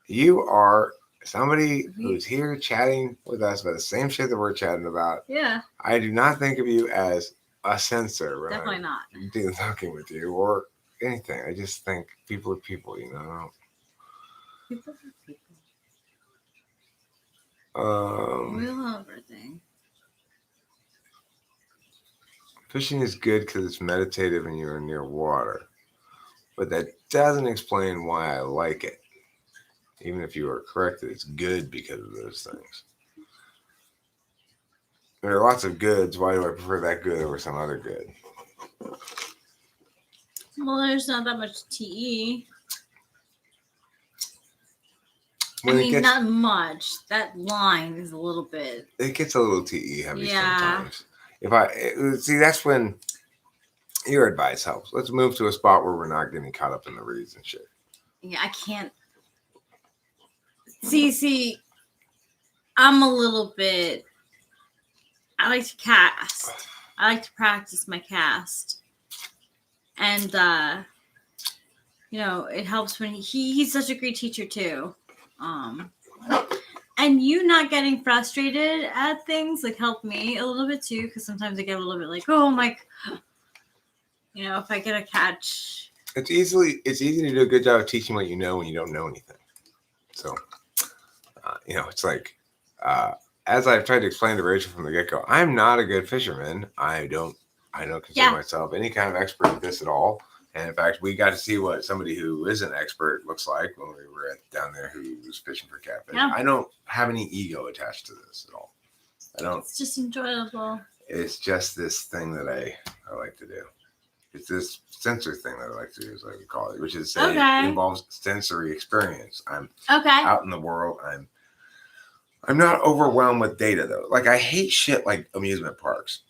You are somebody who's here chatting with us about the same shit that we're chatting about. Yeah. I do not think of you as a censor, right? Definitely not. Talking with you or anything. I just think people are people, you know. People are people. Um, We love everything. Fishing is good because it's meditative and you're near water, but that doesn't explain why I like it. Even if you are correct that it's good because of those things. There are lots of goods. Why do I prefer that good over some other good? Well, there's not that much TE. When not much. That line is a little bit. It gets a little TE heavy sometimes. That's when your advice helps. Let's move to a spot where we're not getting caught up in the reeds and shit. Yeah, I can't. See, I'm a little bit. I like to cast. I like to practice my cast, and it helps when he's such a great teacher too. And you not getting frustrated at things like help me a little bit too, because sometimes I get a little bit like, oh my, if I get a catch. It's easy to do a good job of teaching what you know when you don't know anything. So, it's like as I've tried to explain to Rachel from the get-go, I'm not a good fisherman. I don't consider myself any kind of expert at this at all. And in fact, we got to see what somebody who is an expert looks like when we were down there who was fishing for catfish. Yeah. I don't have any ego attached to this at all. I don't. It's just enjoyable. It's just this thing that I like to do. It's this sensor thing that I like to do, as I would call it, which is it involves sensory experience. I'm out in the world. I'm not overwhelmed with data though. Like I hate shit like amusement parks.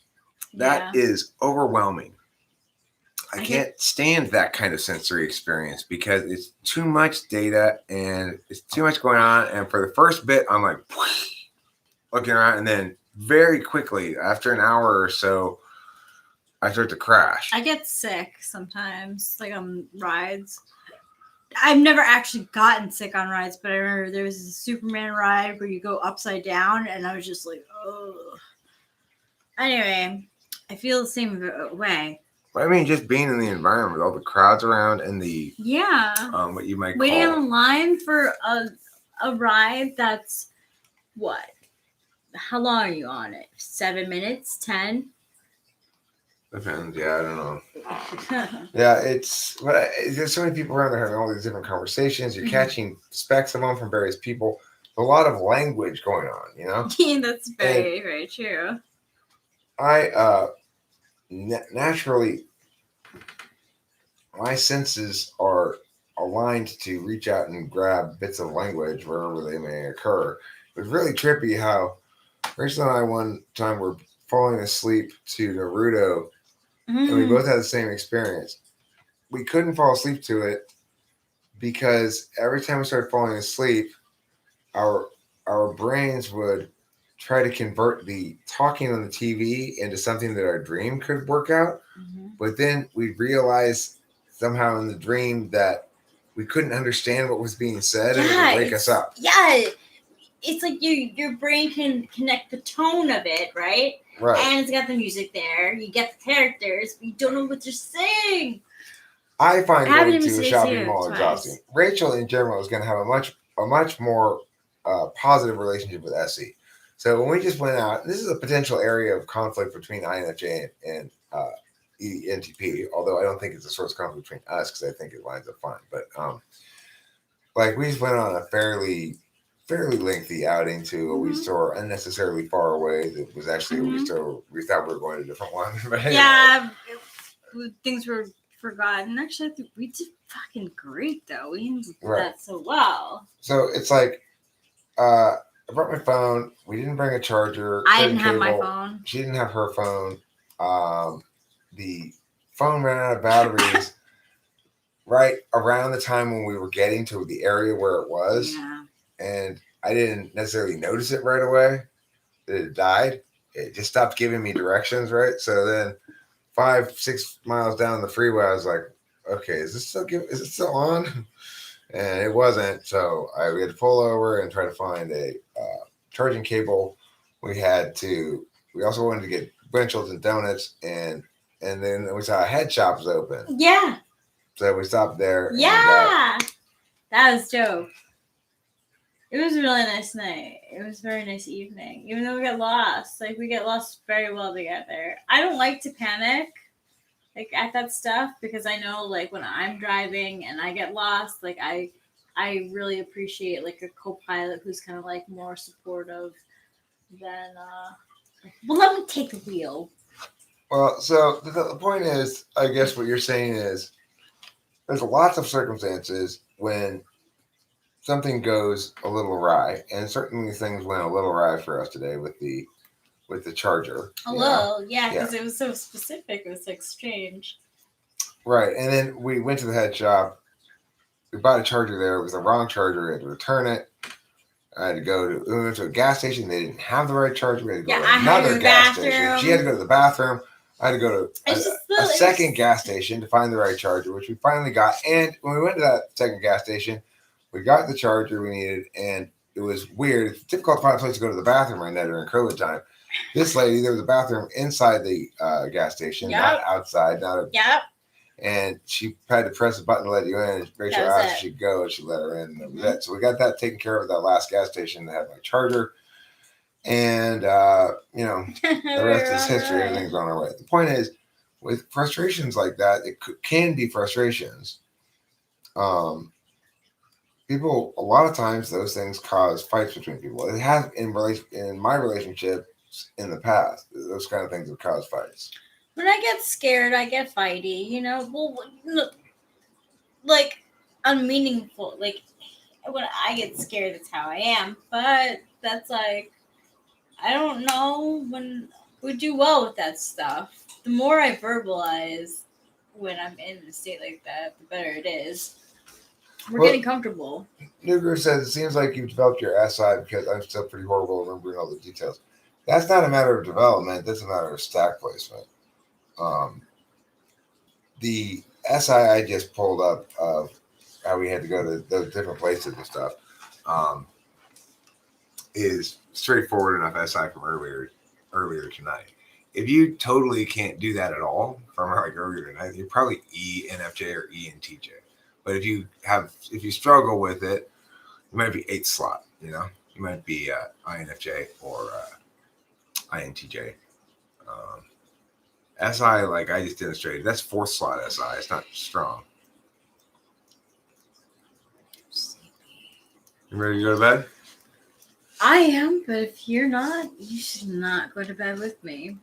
That is overwhelming. I can't stand that kind of sensory experience because it's too much data and it's too much going on. And for the first bit, I'm like looking around, and then very quickly, after an hour or so, I start to crash. I get sick sometimes, like on rides. I've never actually gotten sick on rides, but I remember there was a Superman ride where you go upside down, and I was just like, oh. Anyway, I feel the same way. I mean, just being in the environment with all the crowds around and the what you might waiting call on line for a ride that's what? How long are you on it? 7 minutes? 10? Depends. Yeah, I don't know. Yeah, there's so many people around there having all these different conversations. You're catching specks of them from various people. A lot of language going on, you know? Yeah, that's very, very true. I naturally, my senses are aligned to reach out and grab bits of language wherever they may occur. It was really trippy how Rachel and I one time were falling asleep to Naruto, and we both had the same experience. We couldn't fall asleep to it because every time we started falling asleep, our brains would try to convert the talking on the TV into something that our dream could work out. But then we realized somehow in the dream that we couldn't understand what was being said, and it would wake us up. Yeah. It's like your brain can connect the tone of it, right? Right. And it's got the music there. You get the characters, but you don't know what they're saying. I find going to a shopping mall exhausting. Rachel in general is going to have a much more positive relationship with Essie. So when we just went out, this is a potential area of conflict between INFJ and ENTP, although I don't think it's a source of conflict between us because I think it lines up fine. But like we just went on a fairly lengthy outing to a weed store unnecessarily far away. That was actually a weed store. We thought we were going to a different one. But anyway. Yeah, things were forgotten. Actually, I think we did fucking great though. We handled that so well. So it's like I brought my phone. We didn't bring a charger. I didn't have my phone. She didn't have her phone. The phone ran out of batteries right around the time when we were getting to the area where it was. Yeah. And I didn't necessarily notice it right away that it died. It just stopped giving me directions, right? So then 5-6 miles down the freeway, I was like, okay, is it still on? And it wasn't. So we had to pull over and try to find a charging cable. We also wanted to get windshields and donuts, and then we saw a head shop was open. Yeah. So we stopped there. Yeah. That was dope. It was a really nice night. It was a very nice evening. Even though we got lost. Like, we get lost very well together. I don't like to panic, like, at that stuff, because I know, like, when I'm driving and I get lost, like, I really appreciate, like, a co-pilot who's kind of, like, more supportive than, well, let me take the wheel. Well, so the point is, I guess what you're saying is there's lots of circumstances when something goes a little awry, and certainly things went a little awry for us today with the charger. A little, yeah, because it was so specific. It was like strange. Right, and then we went to the head shop. We bought a charger there. It was the wrong charger. We had to return it. I had to we went to a gas station. They didn't have the right charger. We had to go to another gas station. She had to go to the bathroom. I had to go to a second gas station to find the right charger, which we finally got. And when we went to that second gas station, we got the charger we needed, and it was weird. It's difficult to find a place to go to the bathroom right now during COVID time. This lady, there was a bathroom inside the gas station, not outside. And she had to press a button to let you in. And Rachel asked if she'd go, and she let her in. And that was it. So we got that taken care of at that last gas station that had my charger. And the rest is history. Everything's on our way. The point is, with frustrations like that, it can be frustrations. People, a lot of times, those things cause fights between people. It has in my relationships in the past. Those kind of things have caused fights. When I get scared, I get fighty. Like unmeaningful. Like when I get scared, that's how I am. But that's like, I don't know when we do well with that stuff. The more I verbalize when I'm in a state like that, the better it is. We're getting comfortable. Nuger says, it seems like you've developed your SI because I'm still pretty horrible at remembering all the details. That's not a matter of development. That's a matter of stack placement. The SI I just pulled up of how we had to go to those different places and stuff is straightforward enough SI from earlier tonight. If you totally can't do that at all from like earlier tonight, you're probably ENFJ or ENTJ. But if you struggle with it, you might be 8th slot. You might be INFJ or INTJ. SI, like I just demonstrated, that's 4th slot SI. It's not strong. You ready to go to bed? I am, but if you're not, you should not go to bed with me.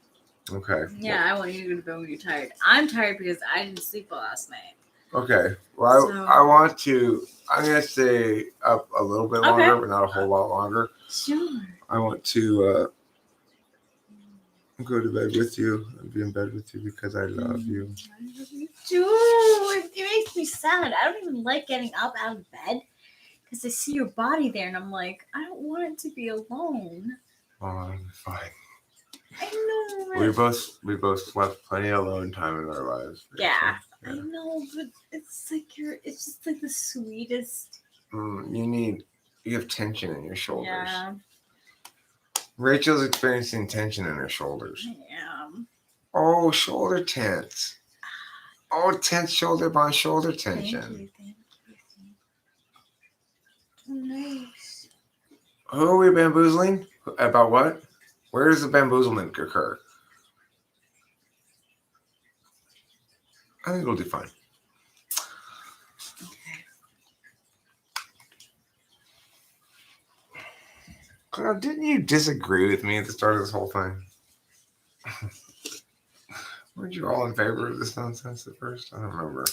Okay. Yeah, I want you to go to bed when you're tired. I'm tired because I didn't sleep well last night. Okay. Well, I'm going to stay up a little bit longer, but not a whole lot longer. Sure. I want to go to bed with you and be in bed with you because I love you. I love you too. It makes me sad. I don't even like getting up out of bed because I see your body there and I'm like, I don't want it to be alone. Oh, I'm fine. I know. We both slept plenty of alone time in our lives. Yeah. I know, but it's just like the sweetest. You have tension in your shoulders. Yeah. Rachel's experiencing tension in her shoulders. Yeah. Oh, shoulder tense. Oh, tense shoulder by shoulder tension. Thank you. Nice. Who are we bamboozling? About what? Where does the bamboozlement occur? I think we'll do fine. Carl, didn't you disagree with me at the start of this whole thing? Weren't you all in favor of this nonsense at first? I don't remember.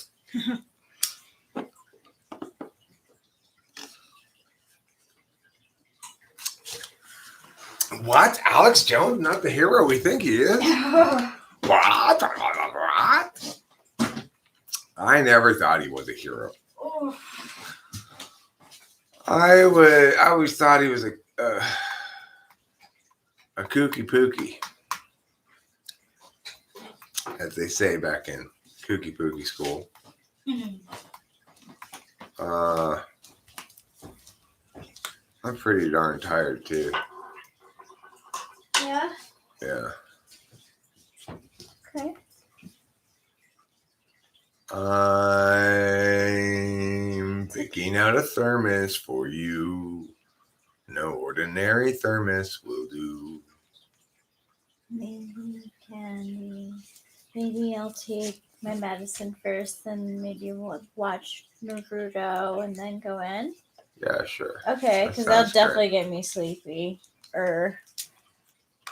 What? Alex Jones, not the hero we think he is? What? I never thought he was a hero. Oh. I always thought he was a kooky pookie, as they say back in kooky pookie school. I'm pretty darn tired too. Yeah. Yeah. Okay. I'm picking out a thermos for you. No ordinary thermos will do. Maybe I'll take my medicine first, then maybe we'll watch Naruto and then go in. Yeah, sure. Okay, because that'll definitely get me sleepy. Or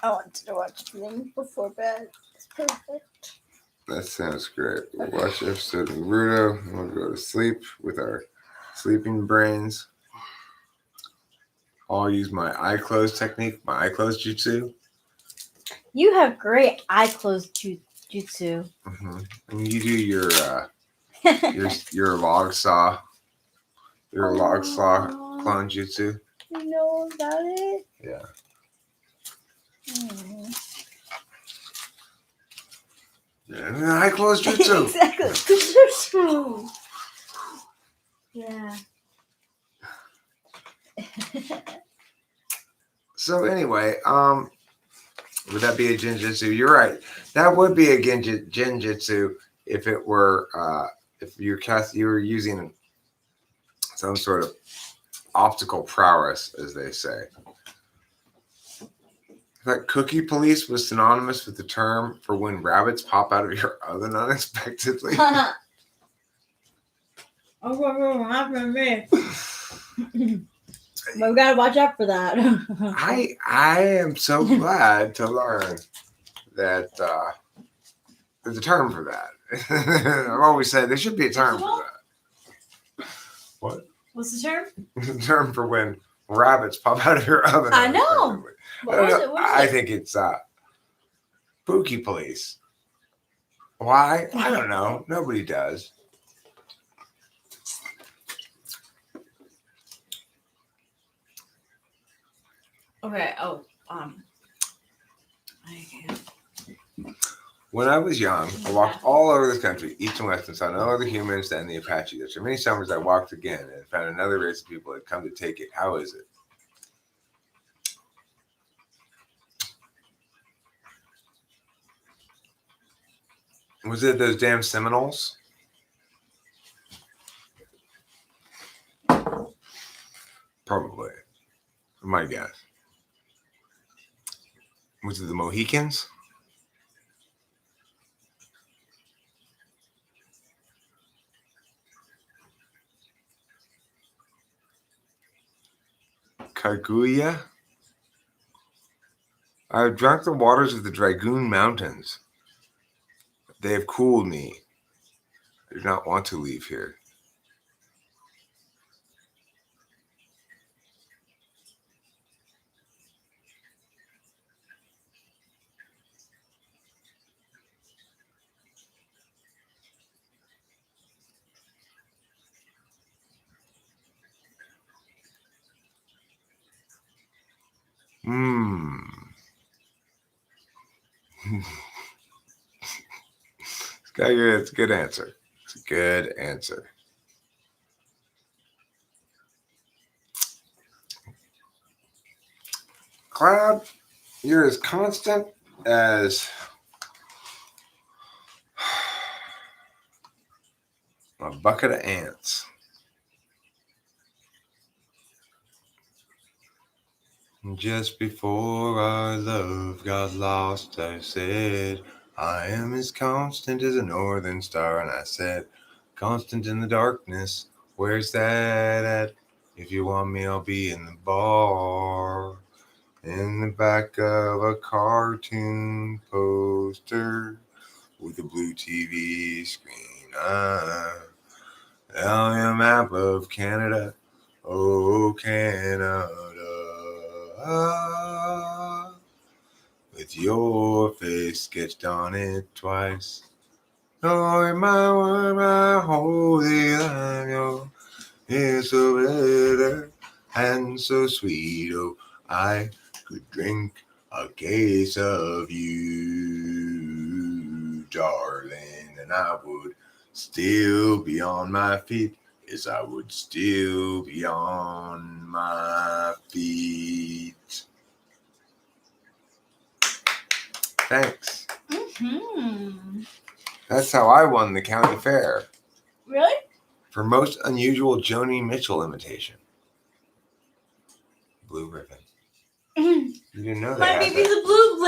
I want to watch something before bed. It's perfect. That sounds great. We'll watch episode of Naruto and we'll go to sleep with our sleeping brains. I'll use my eye close technique, my eye close jutsu. You have great eye close jutsu. Mm-hmm. And you do your log saw, clone jutsu. You know about it? Yeah. Yeah, eye close jutsu. Exactly. Jutsu. Yeah. So anyway, would that be a genjutsu? You're right. That would be a genjutsu if it were if you were using some sort of optical prowess, as they say. I thought cookie police was synonymous with the term for when rabbits pop out of your oven unexpectedly. Oh, what happened to me? But we gotta watch out for that. I am so glad to learn that there's a term for that. I've always said there should be a term for that. What? What's the term? The term for when rabbits pop out of your oven. I know. unexpectedly. What I was don't it? know. What was I it? think it's spooky police. Why? I don't know. Nobody does. Okay. Oh. I can't. When I was young, I walked all over this country, east and west, and saw no other humans than the Apache. After many summers, I walked again and found another race of people had come to take it. How is it? Was it those damn Seminoles? Probably. My guess. Was it the Mohicans? Kaguya? I have drunk the waters of the Dragoon Mountains. They have cooled me. I do not want to leave here. It's a good answer. It's a good answer. Cloud, you're as constant as a bucket of ants. Just before our love got lost, I said, I am as constant as a northern star. And I said, constant in the darkness, where's that at? If you want me, I'll be in the bar. In the back of a cartoon poster with a blue TV screen. On a map of Canada. Oh, Canada. With your face sketched on it twice. Oh, my word, my holy life, it's so bitter and so sweet. Oh, I could drink a case of you, darling, and I would still be on my feet. Yes, I would still be on my feet. Thanks. Mm-hmm. That's how I won the county fair. Really? For most unusual Joni Mitchell imitation. Blue ribbon. You didn't know Might that. be the blue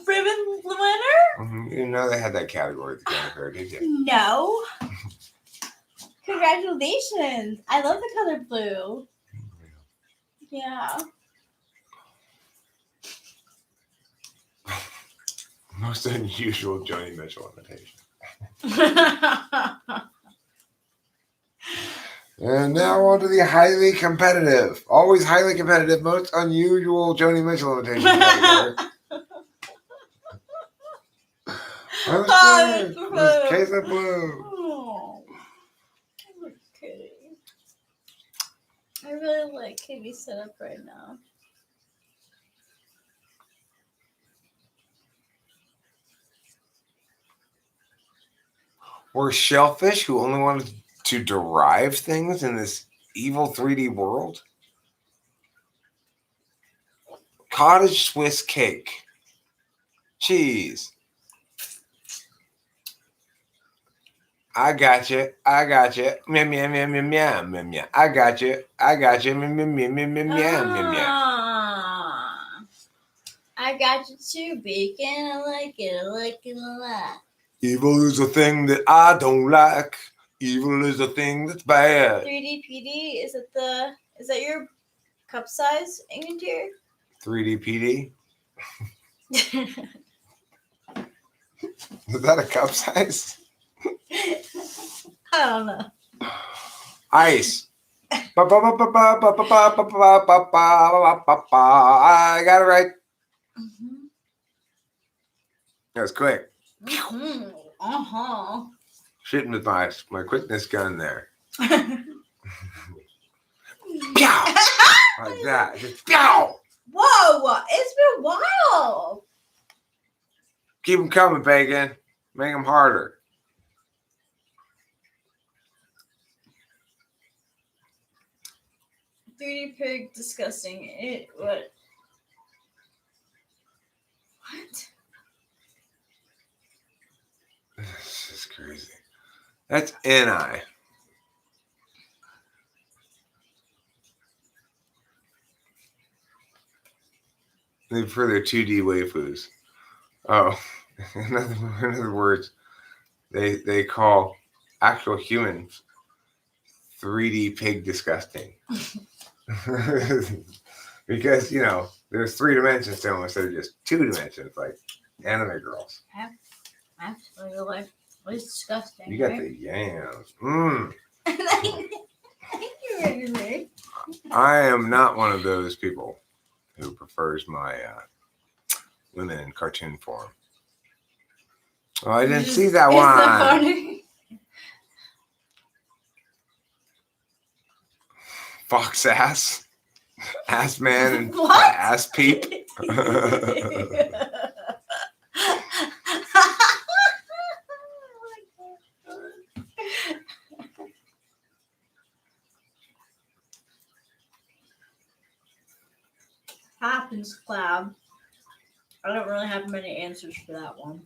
ribbon winner? You didn't know they had that category at the county fair, did you? No. Congratulations. I love the color blue. Yeah. Most unusual Joni Mitchell imitation. And now on to the highly competitive, always highly competitive, most unusual Joni Mitchell imitation category. Case of blue. Oh, okay. I really like Katie's setup right now. We're shellfish who only wanted to derive things in this evil 3D world. Cottage Swiss cake. Cheese. I got you. I got you. Meow, meow, meow, meow, meow, meow, meow. I got you. I got you. Meow, meow, meow, meow, meow, meow, meow, meow. I got you too, Bacon. I like it a lot. Evil is a thing that I don't like. Evil is a thing that's bad. 3D PD, is that your cup size in here? 3D PD? Is that a cup size? I don't know. Ice. I got it right. Mm-hmm. That was quick. Mm-hmm. Uh-huh. Shooting with my quickness gun there. Whoa! Pow! Like that. Just pow! It's been a while. Keep them coming, Bacon. Make them harder. "3D pig, disgusting." What? This is crazy. That's NI. For their 2D waifus. Oh, in other words, they call actual humans 3D pig disgusting. Because, there's 3 dimensions to them instead of just 2 dimensions, like anime girls. Absolutely. It's disgusting. You got right? the yams. Mmm. Thank you, Henry. I am not one of those people who prefers my women in cartoon form. Oh, I didn't see that It's one. so funny. Fox ass. Ass man and What? ass peep. Happens, Cloud. I don't really have many answers for that one.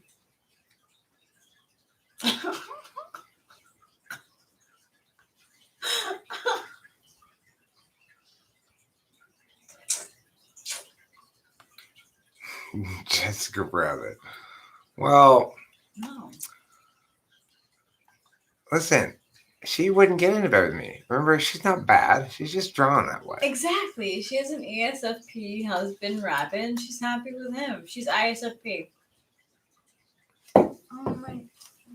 Jessica Rabbit. Well, No. listen, she wouldn't get into bed with me. Remember, she's not bad. She's just drawn that way. Exactly. She has an ESFP husband, Rabbit, and she's happy with him. She's ISFP. Oh my.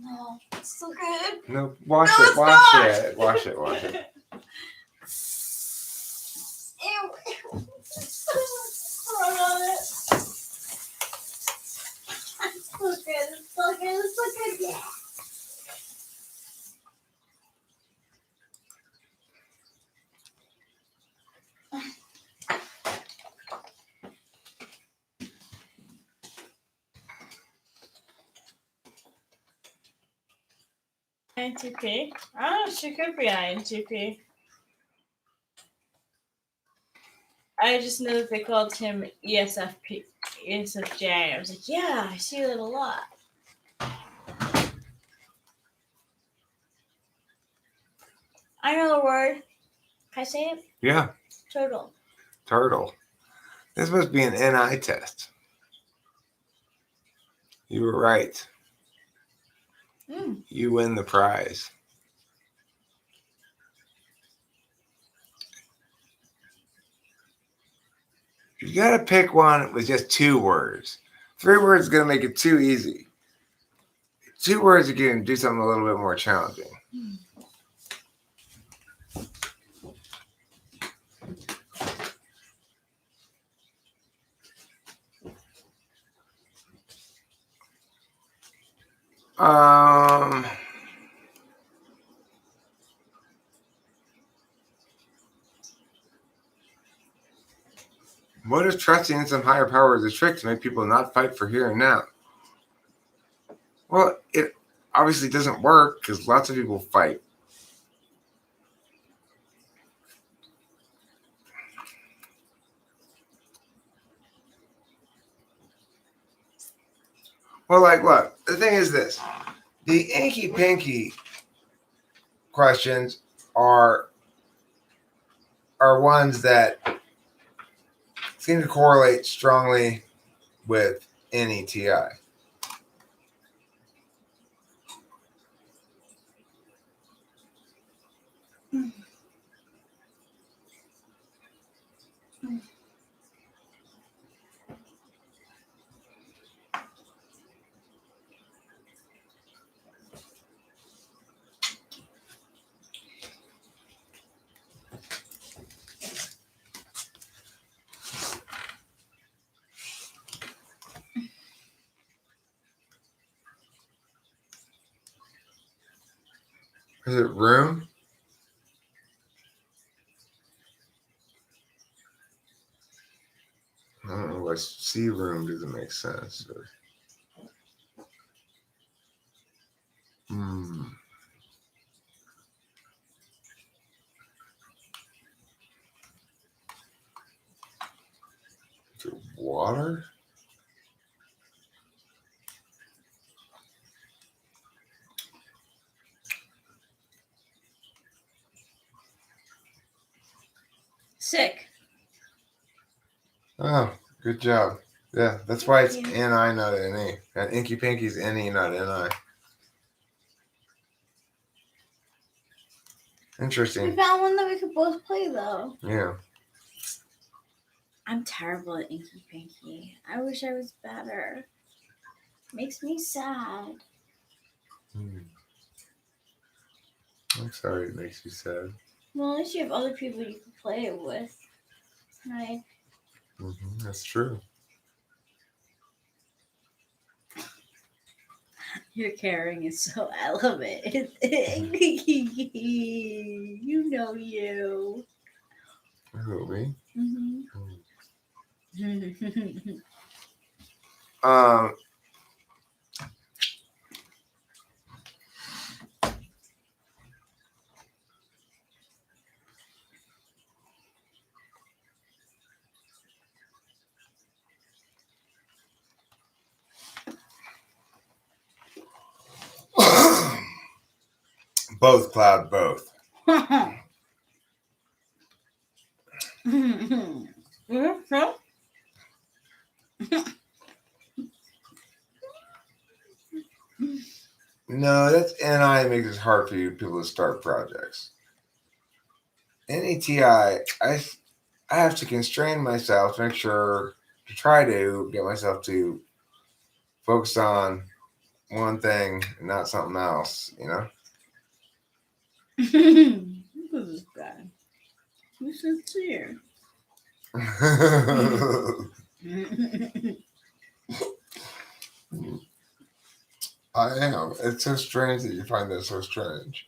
No. It's so good. No, wash No, it, it's wash not. it, wash it, wash it. Ew. Throw it on it. It's so good. It's so good. It's so good. Yeah. INTP? Oh, she could be INTP. I just know that they called him ESFP, ESFJ. I was like, yeah, I see that a lot. I know the word. Can I say it? Yeah, Turtle. turtle. This must be an NI test. You were right. Mm. You win the prize. You gotta pick one with just 2 words. 3 words is gonna make it too easy. 2 words you can do something a little bit more challenging. What if trusting in some higher power is a trick to make people not fight for here and now? Well, it obviously doesn't work because lots of people fight. Well, like, look, the thing is this. The inky pinky questions are ones that seem to correlate strongly with NETI. Is it room? I don't know why C room doesn't make sense. Hmm. Is it water? Sick. Oh, good job. Yeah, that's why it's Thank you. NI, not NE. And Inky Pinky's NE, not NI. We Interesting. found one that we could both play though. Yeah. I'm terrible at Inky Pinky. I wish I was better. Makes me sad. I'm sorry it makes you sad. Well, at least you have other people you can play it with. Right? That's true. Your caring is so elevated. You know you. Who, me? Mm-hmm. Um, both, Cloud, both. No, that's NI makes it hard for you people to start projects. NETI, I have to constrain myself to make sure to try to get myself to focus on one thing and not something else, you know? Look at this guy. He's sincere. I am. It's so strange that you find that so strange.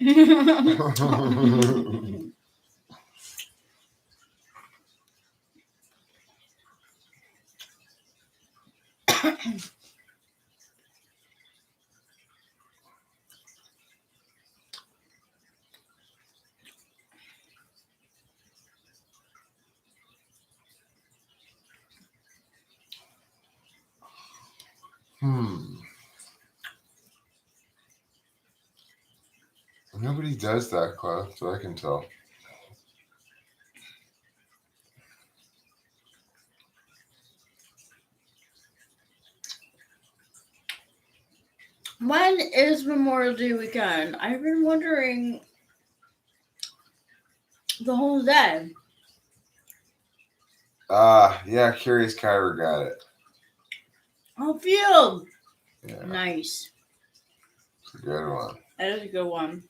Nobody does that, Cloud, so I can tell. When is Memorial Day weekend? I've been wondering the whole day. Yeah, Curious Kyber got it. Oh, field. Yeah, Nice. it's a good one. That is a good one.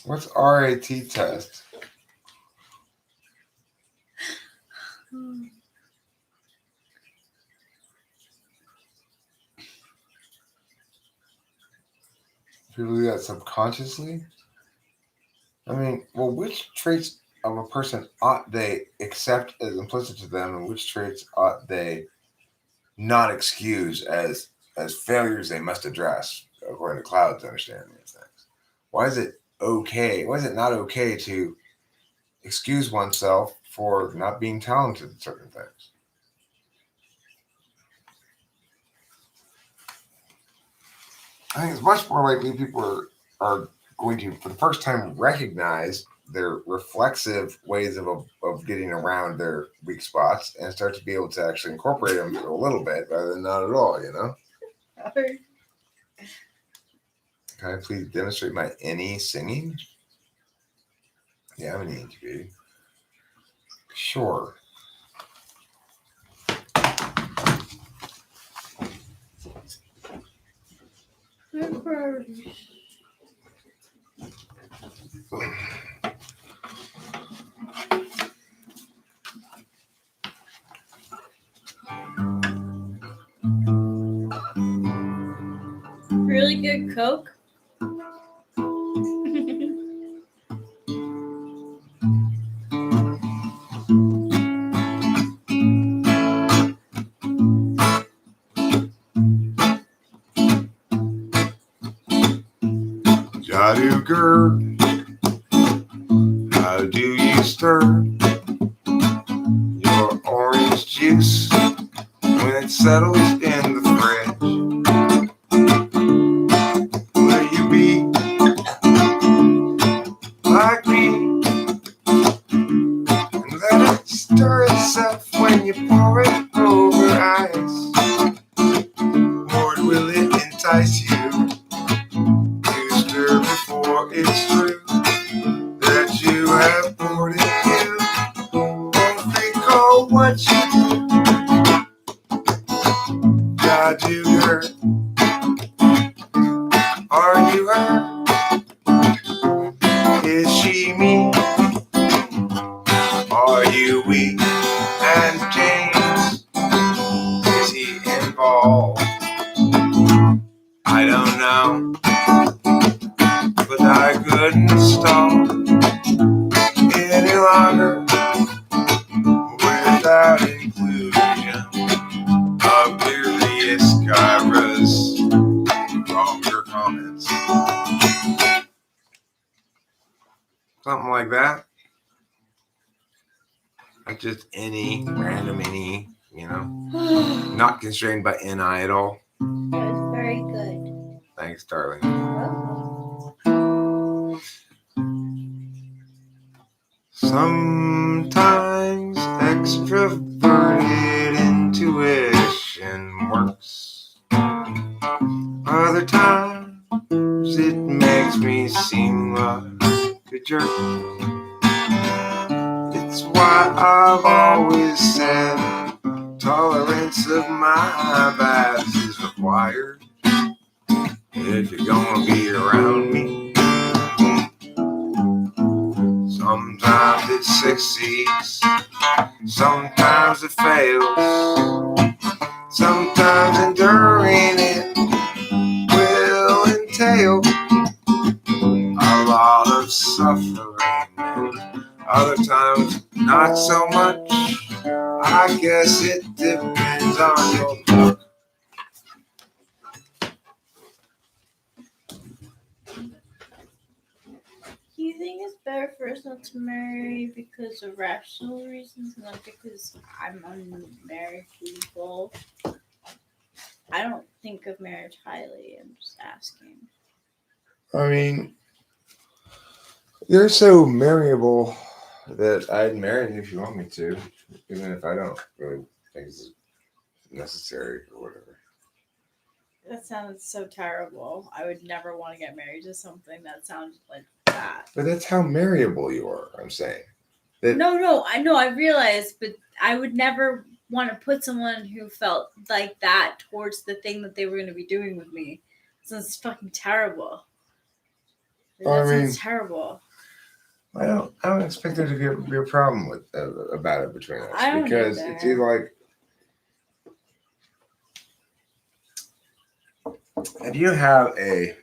What's RAT test? People do that subconsciously? I mean, well, which traits of a person ought they accept as implicit to them, and which traits ought they not excuse as failures they must address, according to Cloud's understanding of things? Why is it okay? Why is it not okay to excuse oneself for not being talented at certain things? I think it's much more likely people are going to, for the first time, recognize their reflexive ways of getting around their weak spots and start to be able to actually incorporate them a little bit rather than not at all, you know? Can I please demonstrate my any singing? Yeah, I'm an ENTP. Sure. Really good Coke. Jadugar, how do you stir your orange juice when it settles in the fridge? Will you be like me and let it stir itself when you pour it over ice? Or will it entice you to stir before it's true that you have poured it in? Won't recall what you do. God, you hurt. Are you her? Is she me? Are you weak? And James, is he involved? I don't know, but I couldn't stall any longer without inclusion of various Kyra's stronger comments. Something like that. Not just any random any, you know. Not constrained by NI at all. That was very good. Thanks, darling. Sometimes extroverted intuition works. Other times it makes me seem like a jerk. It's why I've always said tolerance of my bads is required if you're gonna be around me. Sometimes it succeeds, sometimes it fails, sometimes enduring it will entail a lot of suffering, and other times not so much. I guess it depends on your luck. Do you think it's better for us not to marry because of rational reasons, not because I'm unmarried people? I don't think of marriage highly. I'm just asking. I mean, you're so marryable that I'd marry you if you want me to, even if I don't really think it's necessary or whatever. That sounds so terrible. I would never want to get married to something that sounds like that. But that's how marryable you are, I'm saying. No, I know, I realize, but I would never want to put someone who felt like that towards the thing that they were going to be doing with me. So it's fucking terrible. That Well, I mean- sounds terrible. I don't expect there to be a problem with about it between us I don't because either. it's either like if you have a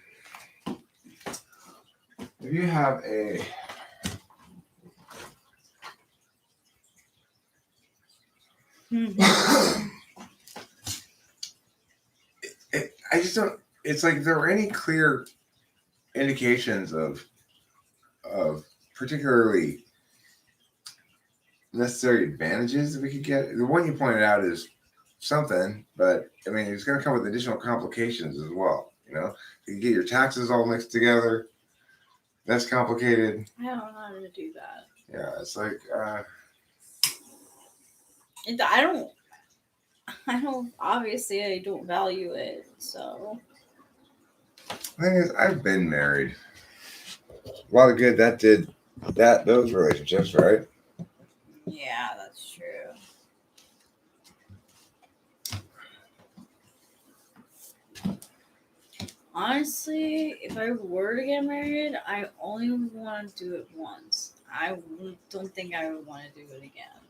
Mhm. I just don't. It's like there are any clear indications of particularly necessary advantages that we could get. The one you pointed out is something, but I mean, it's going to come with additional complications as well. You know, you get your taxes all mixed together. That's complicated. I don't know how to do that. Yeah, it's like I don't. Obviously, I don't value it. So. the thing is, I've been married. A lot of good that did those relationships, right? Yeah, that's true. Honestly, if I were to get married, I only want to do it once. Don't think I would want to do it again.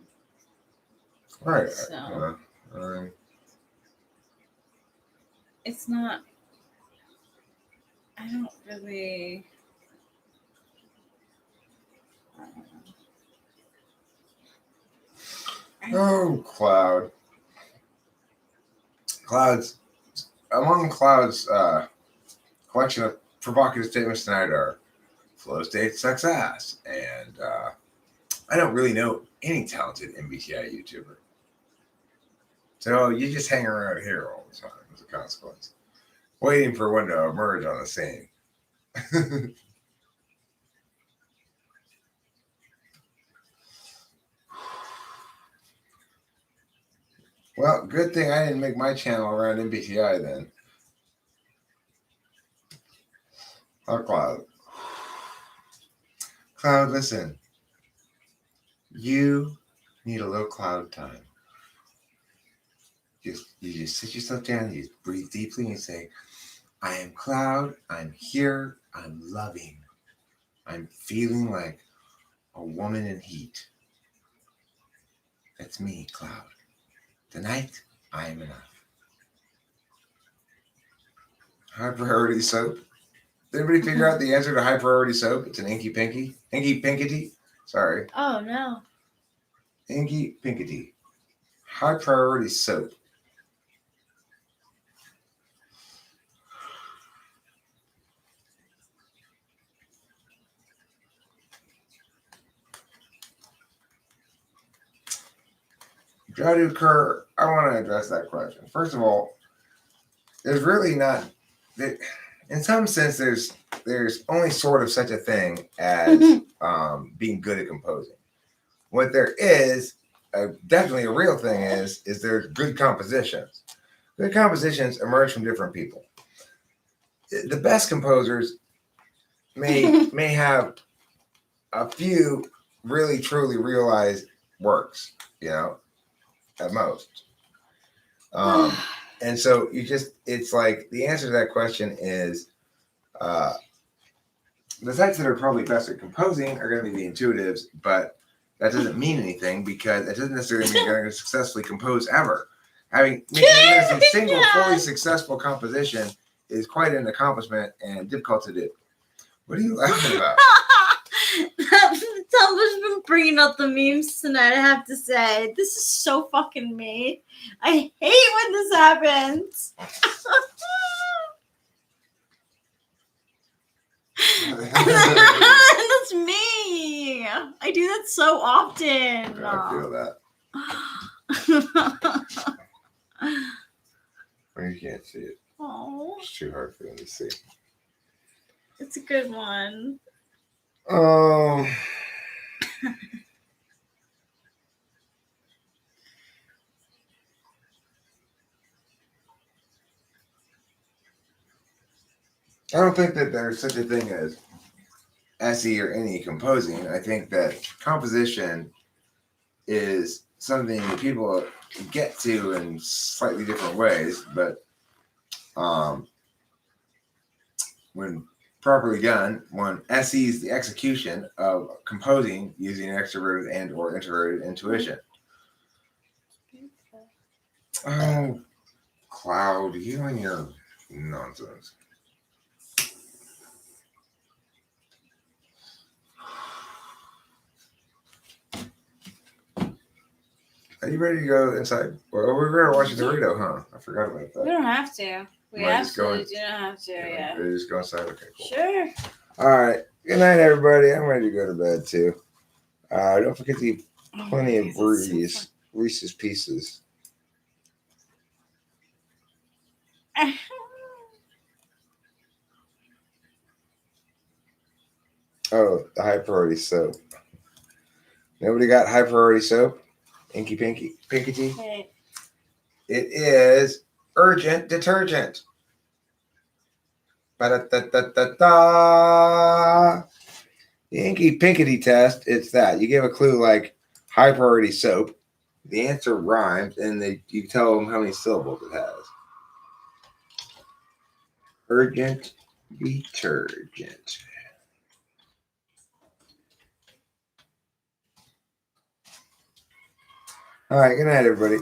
Right. So. Um, It's not. I don't really. I don't know. oh, Cloud's among Cloud's collection of provocative statements tonight are flow state sucks ass, and I don't really know any talented MBTI YouTuber. So you just hang around here all the time as a consequence, waiting for one to emerge on the scene. Well, good thing I didn't make my channel around MBTI then. Oh, Cloud. Cloud, listen. You need a little cloud time. You just sit yourself down, you breathe deeply, and you say, I am Cloud, I'm here, I'm loving. I'm feeling like a woman in heat. That's me, Cloud. Tonight, I am enough. High priority soap. Did anybody figure out the answer to high priority soap? It's an Inky Pinkety. Sorry. Oh no. Inky Pinkety. High priority soap. Drought to occur. I want to address that question. First of all, there's really not. In some sense, there's only sort of such a thing as being good at composing. What there is, definitely a real thing is there's good compositions. Good compositions emerge from different people. The best composers may have a few really truly realized works, at most. And so it's like the answer to that question is the types that are probably best at composing are going to be the intuitives, but that doesn't mean anything because it doesn't necessarily mean you're going to successfully compose ever. Making a single fully successful composition is quite an accomplishment and difficult to do. What are you laughing about? Tumblr's been bringing up the memes tonight. I have to say, this is so fucking me. I hate when this happens. That's me. I do that so often. I feel that. Well, you can't see it. Oh, It's too hard for them to see. it's a good one. I don't think that there's such a thing as SE or NE composing. I think that composition is something that people get to in slightly different ways. But when properly done, one SEs the execution of composing using extroverted and or introverted intuition. Oh, Cloud, you and your nonsense. Are you ready to go inside? Well, we're going to watch the Dorito, huh? I forgot about We that. don't have to. We Am I just absolutely going- do not have to. Yeah. Ready to just go inside? Okay, cool. Sure. All right. Good night, everybody. I'm ready to go to bed, too. Don't forget to eat plenty of Reese's Pieces. Oh, the high priority soap. Nobody got high priority soap? Inky Pinky Tea? Okay. It is urgent detergent. Ba-da-da-da-da-da. The Inky Pinkety test, it's that. You give a clue like high priority soap. The answer rhymes, and you tell them how many syllables it has. Urgent detergent. All right, good night, everybody.